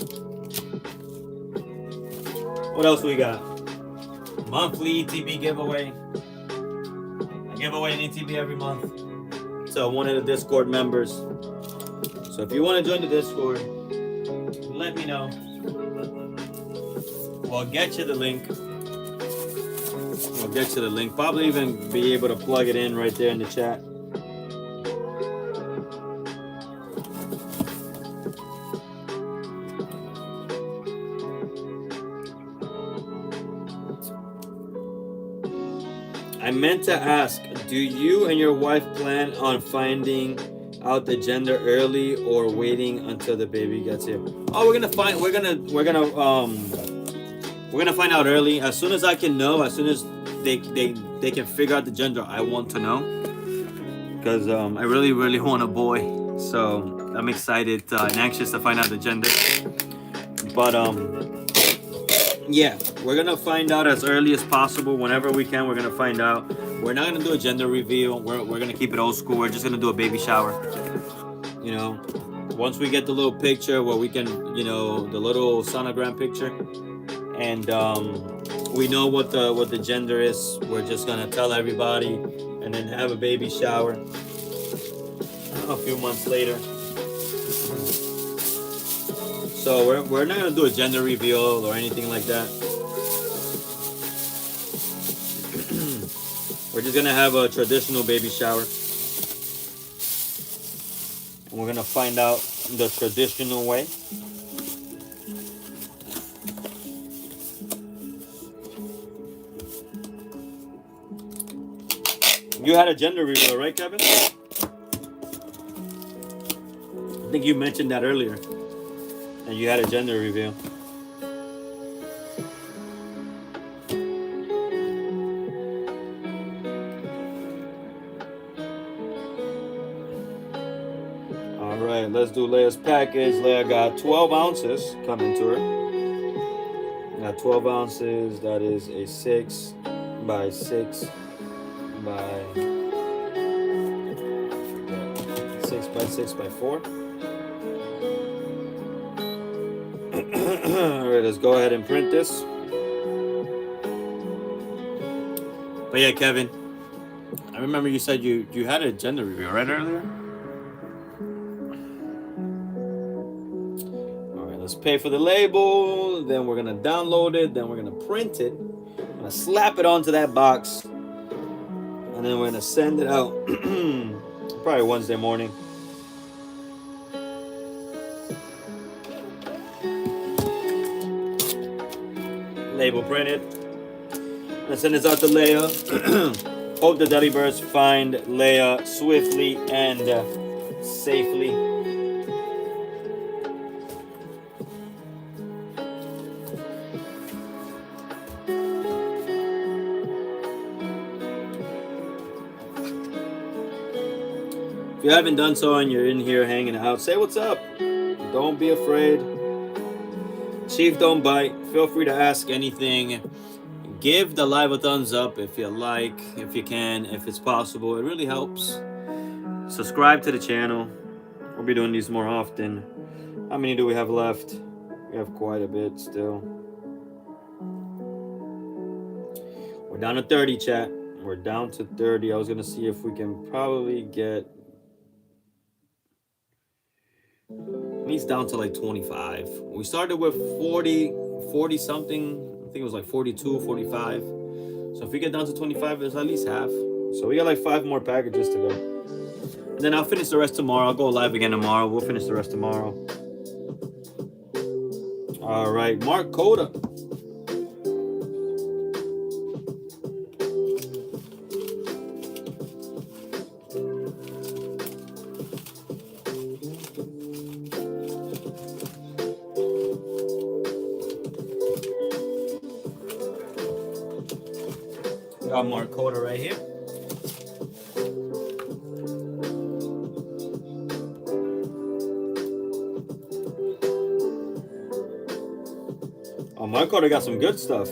What else we got? Monthly ETB giveaway. I give away an ETB every month. So one of the Discord members. So if you want to join the Discord, let me know. We'll get you the link. I'll get you the link. Probably even be able to plug it in right there in the chat. I meant to ask, do you and your wife plan on finding out the gender early or waiting until the baby gets here? Oh, we're gonna find out early. As soon as I can know, as soon as they can figure out the gender, I want to know. Because I really want a boy. So I'm excited and anxious to find out the gender. But yeah, we're gonna find out as early as possible. Whenever we can, we're gonna find out. We're not gonna do a gender reveal. We're gonna keep it old school. We're just gonna do a baby shower. You know, once we get the little picture where we can, you know, the little sonogram picture, and we know what the gender is, we're just gonna tell everybody, and then have a baby shower a few months later. So we're not gonna do a gender reveal or anything like that. We're just gonna have a traditional baby shower, and we're gonna find out the traditional way. You had a gender reveal, right, Kevin? I think you mentioned that earlier. And you had a gender reveal. All right, let's do Leia's package. Leia got 12 ounces coming to her. At 12 ounces, that is a 6 by 6 by 6 by 6 by 4. All right, let's go ahead and print this. But yeah, Kevin, I remember you said you had a gender review right earlier. All right, let's pay for the label. Then we're gonna download it. Then we're gonna print it. I'm gonna slap it onto that box, and then we're gonna send it out. Probably Wednesday morning. Label printed. And send this out to Leia. Hope the Delibirds find Leia swiftly and safely. If you haven't done so and you're in here hanging out, say what's up. Don't be afraid. Chieff don't bite. Feel free to ask anything. Give the live a thumbs up if you like, if you can, if it's possible. It really helps. Subscribe to the channel. We'll be doing these more often. How many do we have left? We have quite a bit still. We're down to 30, chat. We're down to 30. I was going to see if we can probably get at least down to like 25. We started with 40 something. I think it was like 42, 45. So if we get down to 25, it's at least half. So we got like 5 more packages to go. And then I'll finish the rest tomorrow. I'll go live again tomorrow. We'll finish the rest tomorrow. All right, Mark Coda. Got Mark Coda right here. Oh, Mark Coda got some good stuff.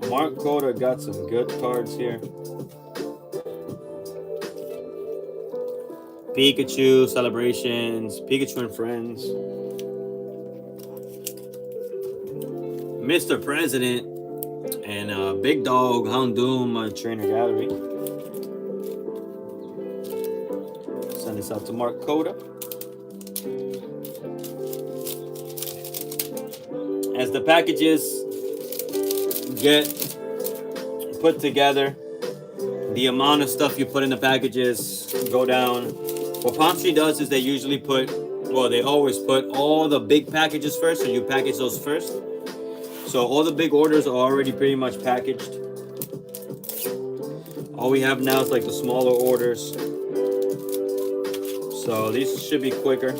Mark Coda got some good cards here. Pikachu celebrations, Pikachu and friends. Mr. President and Big Dog Houndoom Trainer Gallery. Send this out to Mark Coda. As the packages get put together, the amount of stuff you put in the packages go down. What Palmstreet does is they usually put, well, they always put all the big packages first, so you package those first. So all the big orders are already pretty much packaged. All we have now is like the smaller orders. So these should be quicker.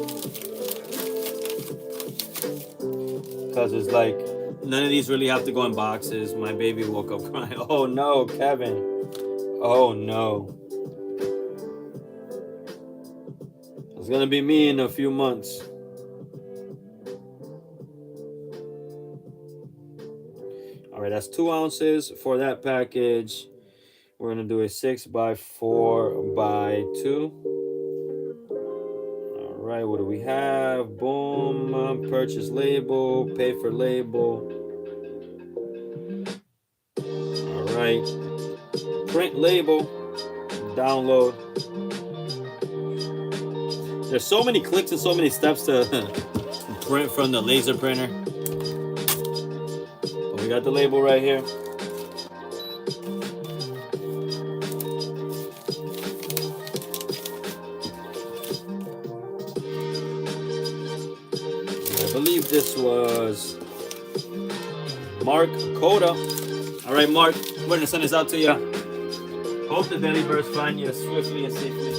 Because it's like, none of these really have to go in boxes. My baby woke up crying. Oh no, Kevin. Oh no. It's gonna be me in a few months. All right, that's 2 ounces for that package. We're gonna do a 6 by 4 by 2. All right, what do we have? Boom, purchase label, pay for label. All right, print label, download. There's so many clicks and so many steps to print from the laser printer. But we got the label right here. I believe this was Mark Coda. All right, Mark, we're gonna send this out to you. Hope the Delibirds find you swiftly and safely.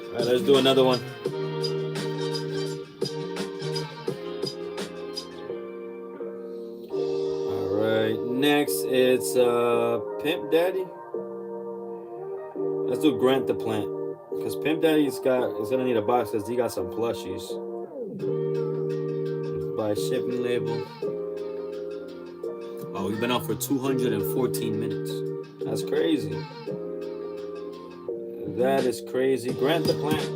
All right, let's do another one. All right, next it's Pimp Daddy. Let's do Grant the Plant, because Pimp Daddy's gonna need a box because he got some plushies. by shipping label. Oh, we've been out for 214 minutes. That's crazy. That is crazy. Grant the plant.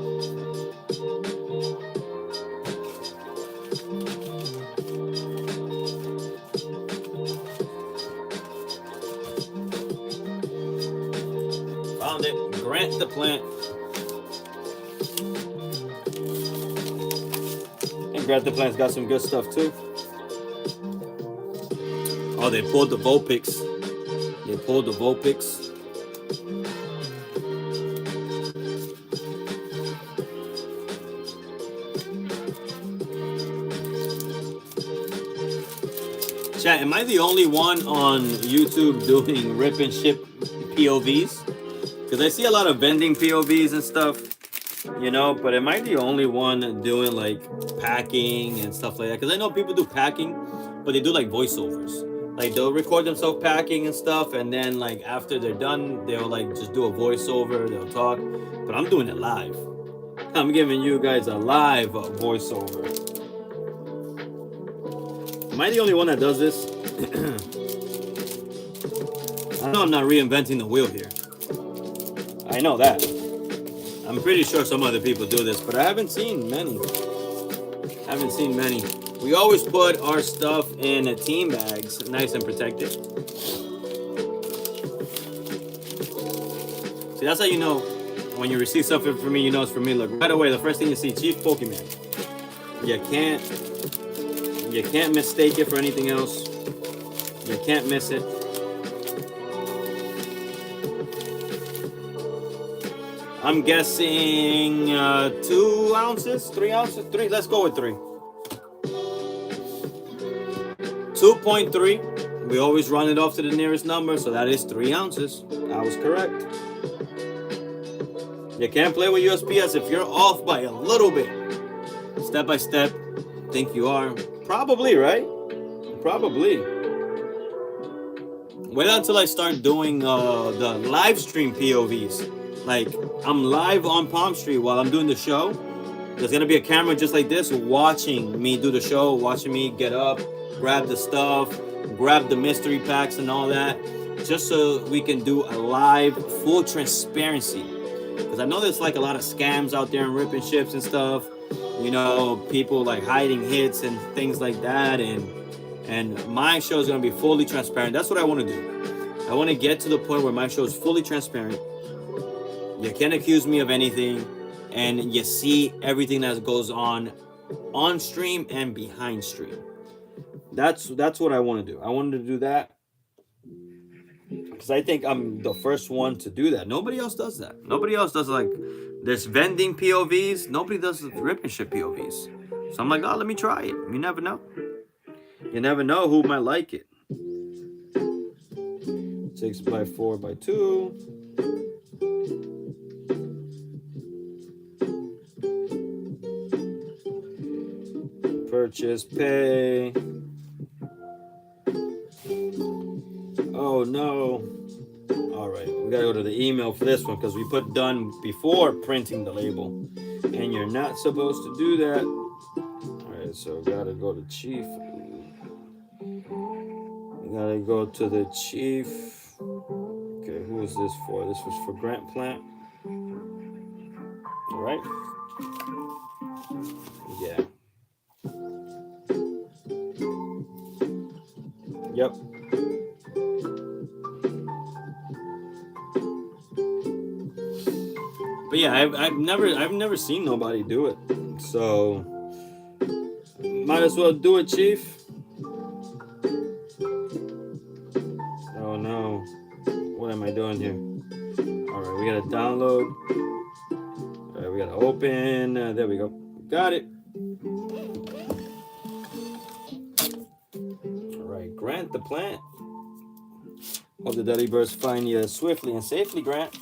Found it. Grant the plant. And Grant the plant's got some good stuff too. Oh, they pulled the Vulpix. They pulled the Vulpix. Chat, am I the only one on YouTube doing rip and ship POVs? Because I see a lot of vending POVs and stuff, you know, but am I the only one doing like packing and stuff like that? Because I know people do packing, but they do like voiceovers. Like they'll record themselves packing and stuff, and then like after they're done, they'll like just do a voiceover, they'll talk. But I'm doing it live. I'm giving you guys a live voiceover. Am I the only one that does this? I know I'm not reinventing the wheel here. I know that. I'm pretty sure some other people do this, but I haven't seen many. We always put our stuff in team bags, nice and protected. See, that's how you know when you receive something from me, you know it's from me. Look, right away, the first thing you see, Chieff Pokeman. You can't mistake it for anything else. You can't miss it. I'm guessing 2 ounces, 3 ounces, 3. Let's go with 3. 2.3. We always run it off to the nearest number, so that is 3 ounces. I was correct. You can't play with USPS if you're off by a little bit. Step by step, think you are. Probably, right? Probably. Wait until I start doing the live stream POVs. Like, I'm live on Palmstreet while I'm doing the show. There's gonna be a camera just like this watching me do the show, watching me get up, grab the stuff, grab the mystery packs and all that, just so we can do a live, full transparency. Because I know there's like a lot of scams out there and ripping ships and stuff. You know, people like hiding hits and things like that. And my show is going to be fully transparent. That's what I want to do. I want to get to the point where my show is fully transparent. You can't accuse me of anything. And you see everything that goes on stream and behind stream. That's what I want to do. I wanted to do that because I think I'm the first one to do that. Nobody else does that. Nobody else does like this vending POVs. Nobody does rip and ship POVs. So I'm like, oh, let me try it. You never know. You never know who might like it. 6x4x2. Purchase, pay. Oh no. All right, we gotta go to the email for this one because we put done before printing the label, and you're not supposed to do that. All right, so we gotta go to Chieff. We gotta go to the Chieff. Okay, who is this for? This was for Grant Plant. All right. Yeah. Yep. But yeah, I've never seen nobody do it. So might as well do it, Chieff. Oh no. What am I doing here? Alright, we gotta download. Alright, we gotta open. There we go. Got it. Alright, Grant the plant. Hope the Dudley birds find you swiftly and safely, Grant.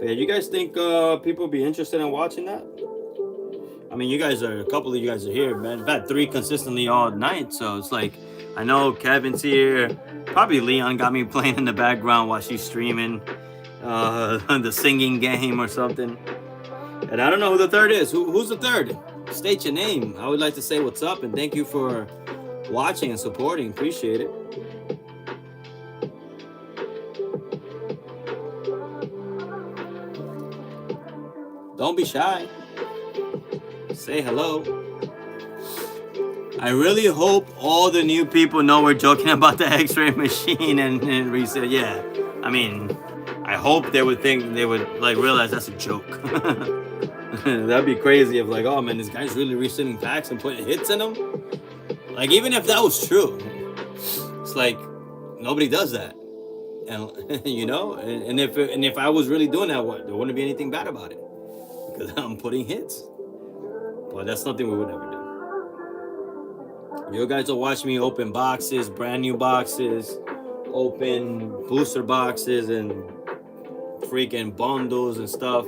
Hey, you guys think people be interested in watching that? I mean, a couple of you guys are here, man. I've had 3 consistently all night, so it's like, I know Kevin's here. Probably Leon got me playing in the background while she's streaming. the singing game or something. And I don't know who the third is. Who's the third? State your name. I would like to say what's up and thank you for watching and supporting. Appreciate it. Don't be shy. Say hello. I really hope all the new people know we're joking about the X-ray machine and reset. Yeah, I mean, I hope they would like realize that's a joke. That'd be crazy if like, oh man, this guy's really resetting packs and putting hits in them. Like even if that was true, it's like nobody does that, and you know, and if I was really doing that, what there wouldn't be anything bad about it because I'm putting hits. But that's something we would never do. You guys will watch me open boxes, brand new boxes, open booster boxes and freaking bundles and stuff.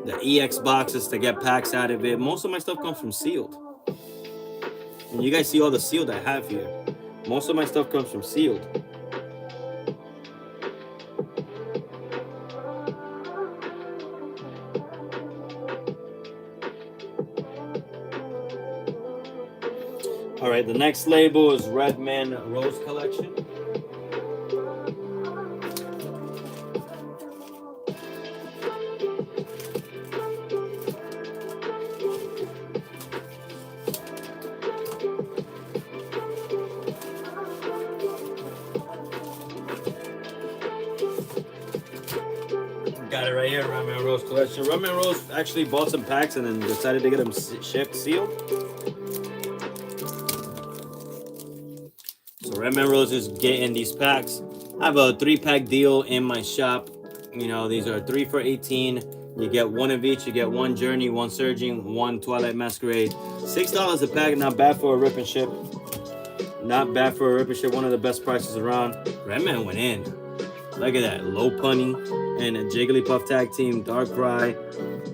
The EX boxes to get packs out of it. Most of my stuff comes from sealed. And you guys see all the sealed I have here. Most of my stuff comes from sealed. All right, the next label is Redman Rose Collection. Got it right here, Redman Rose Collection. Redman Rose actually bought some packs and then decided to get them shipped sealed. Redman Rose is getting these packs. I have a 3-pack deal in my shop. You know, these are 3 for $18. You get one of each. You get one Journey, one Surging, one Twilight Masquerade. $6 a pack. Not bad for a rip and ship. Not bad for a rip and ship. One of the best prices around. Redman went in. Look at that. Low Punny and a Jigglypuff tag team. Darkrai.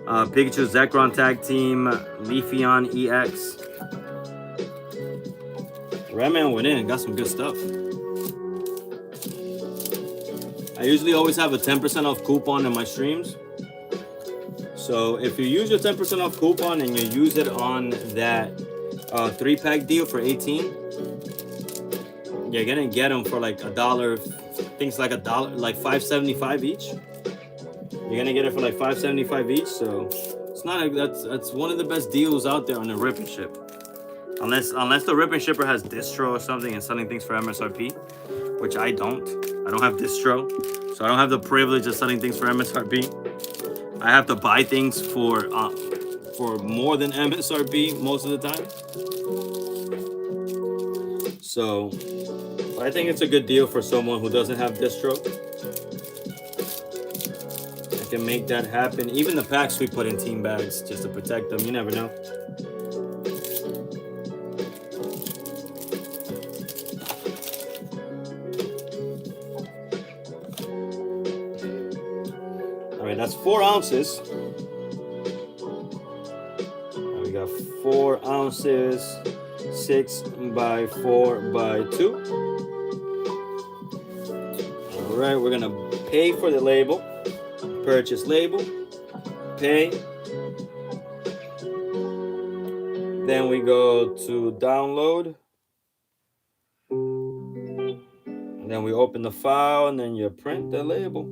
Pikachu Zekrom tag team. Leafeon EX. Redman went in and got some good stuff. I usually always have a 10% off coupon in my streams. So if you use your 10% off coupon and you use it on that 3-pack deal for $18, you're gonna get them for like $1. Things like $1, like $5.75 each. You're gonna get it for like $5.75 each. So it's not that's one of the best deals out there on the rip and ship. Unless the rip and shipper has distro or something and selling things for MSRP, which I don't. I don't have distro, so I don't have the privilege of selling things for MSRP. I have to buy things for more than MSRP most of the time. So I think it's a good deal for someone who doesn't have distro. I can make that happen. Even the packs we put in team bags just to protect them. You never know. That's 4 ounces. We got 4 ounces, 6 by 4 by 2. All right, we're gonna pay for the label. Purchase label, pay. Then we go to download. And then we open the file and then you print the label.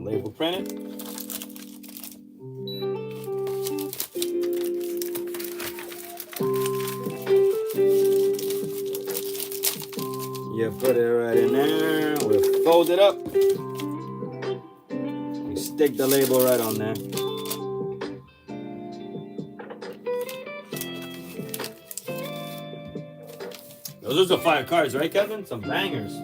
Label printed. You put it right in there. We fold it up. We stick the label right on there. Those are the 5 cards, right, Kevin? Some bangers.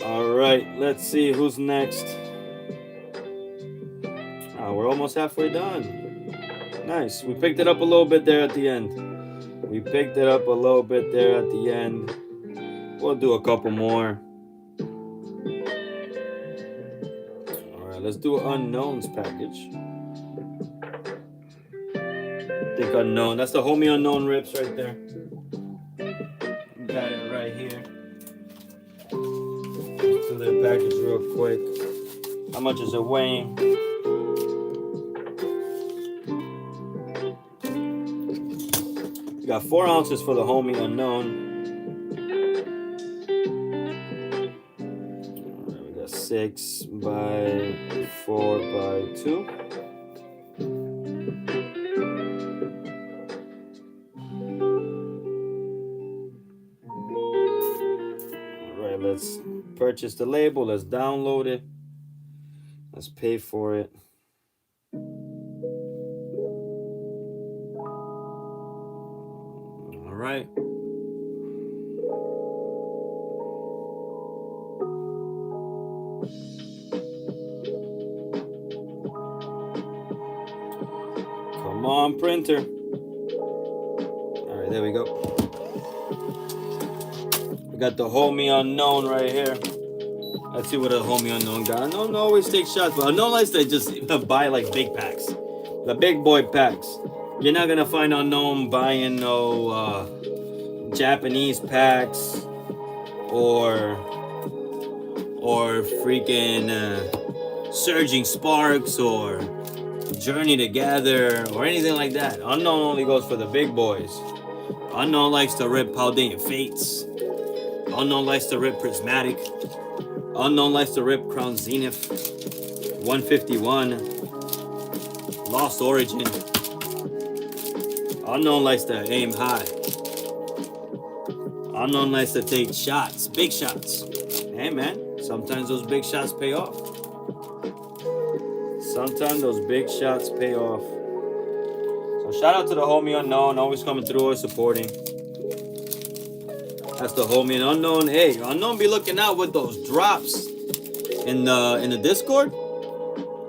All right, let's see who's next. Oh, we're almost halfway done. Nice. We picked it up a little bit there at the end. We'll do a couple more. All right, let's do an unknowns package. think unknown. That's the homie unknown rips right there. Got it right here. Let's do the package real quick. How much is it weighing? We got 4 ounces for the homie unknown. Alright, we got 6 by 4 by 2. Alright, let's purchase the label. Let's download it. Let's pay for it. All right. Come on, printer. All right, there we go. We got the homie unknown right here. Let's see what a homie unknown got. Unknown always takes shots, but unknown likes to just buy like big packs, the big boy packs. You're not gonna find unknown buying no Japanese packs or freaking Surging Sparks or Journey Together or anything like that. Unknown only goes for the big boys. Unknown likes to rip Paldean Fates. Unknown likes to rip Prismatic. Unknown likes to rip Crown Zenith, 151, Lost Origin. Unknown likes to aim high. Unknown likes to take shots, big shots. Hey man, sometimes those big shots pay off. Sometimes those big shots pay off. So shout out to the homie unknown, always coming through, always supporting. That's the homie and unknown. Hey, unknown be looking out with those drops in the Discord.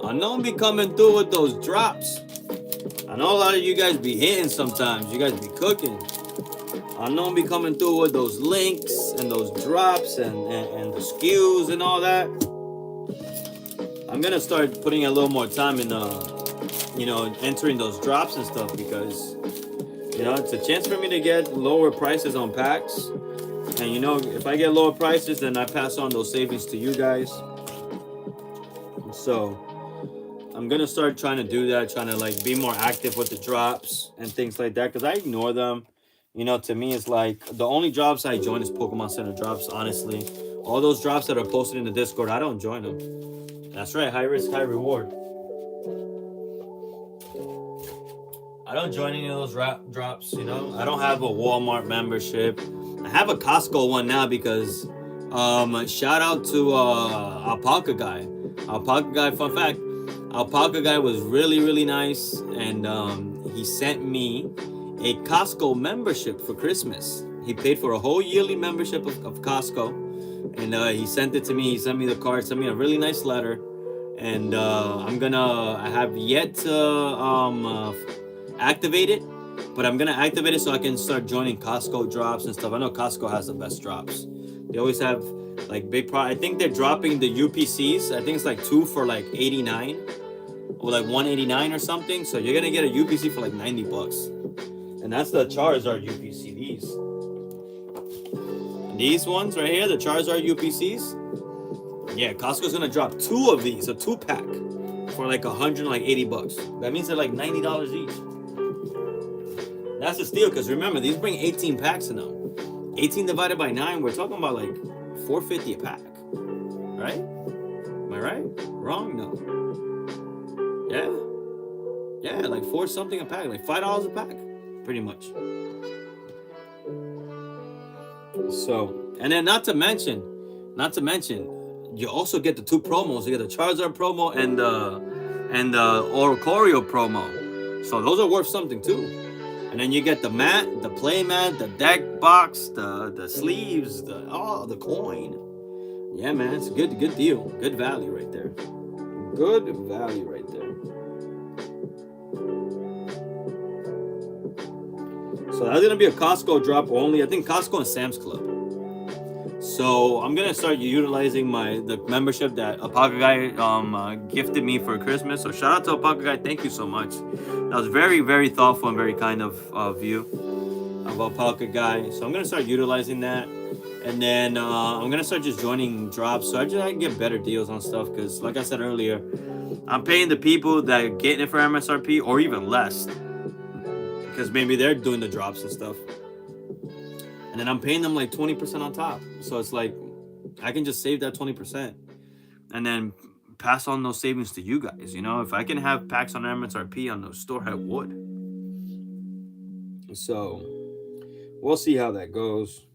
Unknown be coming through with those drops. I know a lot of you guys be hitting sometimes. You guys be cooking. Unknown be coming through with those links and those drops and the SKUs and all that. I'm gonna start putting a little more time in entering those drops and stuff because it's a chance for me to get lower prices on packs. And if I get lower prices, then I pass on those savings to you guys. So I'm gonna start trying to do that, trying to like be more active with the drops and things like that, because I ignore them. To me, it's like the only drops I join is Pokemon Center drops, honestly. All those drops that are posted in the Discord, I don't join them. That's right, high risk, high reward. I don't join any of those drops, I don't have a Walmart membership. I have a Costco one now because shout out to Alpaca Guy. Alpaca Guy, fun fact, Alpaca Guy was really, really nice, and he sent me a Costco membership for Christmas. He paid for a whole yearly membership of Costco, and he sent it to me. He sent me the card, sent me a really nice letter, and I have yet to activate it, but I'm gonna activate it so I can start joining Costco drops and stuff. I know Costco has the best drops. They always have like big I think they're dropping the UPCs. I think it's like 2 for like 89 or like 189 or something. So you're gonna get a UPC for like 90 bucks. And that's the Charizard UPC. These ones right here, the Charizard UPCs. Yeah, Costco's gonna drop 2 of these, a 2-pack, for like 180 bucks. That means they're like $90 each. That's a steal, because remember, these bring 18 packs in them. 18 divided by 9, we're talking about like $4.50 a pack. Right? Am I right? Wrong? No. Yeah. Yeah, like 4 something a pack, like $5 a pack, pretty much. So, and then not to mention, you also get the 2 promos. You get the Charizard promo and the Oricorio promo. So those are worth something too. And then you get the mat, the play mat, the deck box, the sleeves, the coin. Yeah, man, it's a good deal. Good value right there. Good value right there. So that's gonna be a Costco drop only. I think Costco and Sam's Club. So I'm gonna start utilizing the membership that Alpaca Guy gifted me for Christmas. So shout out to Alpaca Guy, thank you so much. That was very, very thoughtful and very kind of you, of Alpaca Guy. So I'm gonna start utilizing that, and then I'm gonna start just joining drops so I can get better deals on stuff. Because like I said earlier, I'm paying the people that are getting it for MSRP or even less, because maybe they're doing the drops and stuff. And then I'm paying them like 20% on top. So it's like I can just save that 20% and then pass on those savings to you guys. You know, if I can have packs on MSRP on the store, I would. So we'll see how that goes.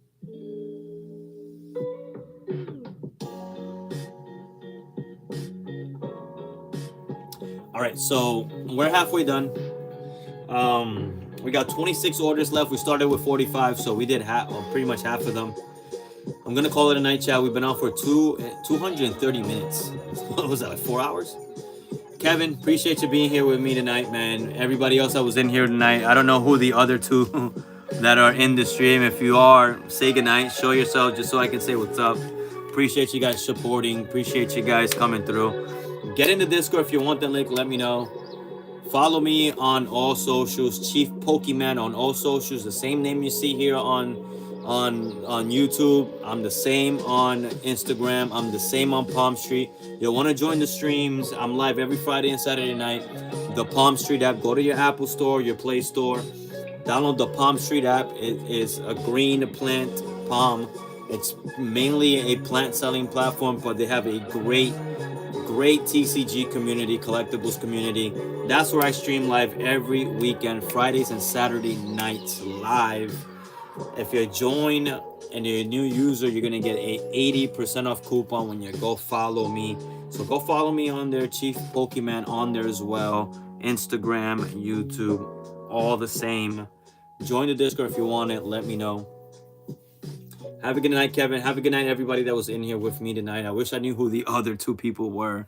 All right, so we're halfway done. We got 26 orders left. We started with 45, so we did pretty much half of them. I'm gonna call it a night, chat. We've been on for 230 minutes. What was that, like 4 hours? Kevin, appreciate you being here with me tonight, man. Everybody else that was in here tonight, I don't know who the other two that are in the stream. If you are, say goodnight, show yourself, just so I can say what's up. Appreciate you guys supporting. Appreciate you guys coming through. Get in the Discord if you want the link. Let me know. Follow me on all socials, Chieff Pokeman on all socials. The same name you see here on YouTube. I'm the same on Instagram. I'm the same on Palmstreet. You'll want to join the streams. I'm live every Friday and Saturday night. The Palmstreet app. Go to your Apple Store, your Play Store. Download the Palmstreet app. It is a green plant palm. It's mainly a plant selling platform, but they have a great TCG community, collectibles community. That's where I stream live every weekend, Fridays and Saturday nights live. If you join and you're a new user, you're gonna get a 80% off coupon when you go follow me. So go follow me on there, Chieff Pokeman on there as well. Instagram, YouTube, all the same. Join the Discord if you want it. Let me know. Have a good night, Kevin. Have a good night, everybody that was in here with me tonight. I wish I knew who the other two people were.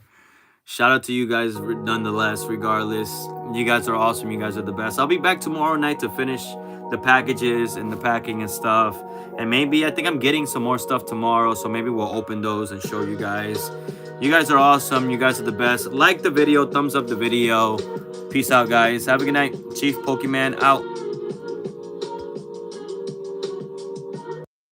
Shout out to you guys nonetheless, regardless. You guys are awesome. You guys are the best. I'll be back tomorrow night to finish the packages and the packing and stuff. And maybe, I think I'm getting some more stuff tomorrow, so maybe we'll open those and show you guys. You guys are awesome. You guys are the best. Like the video. Thumbs up the video. Peace out, guys. Have a good night. Chieff Pokeman out.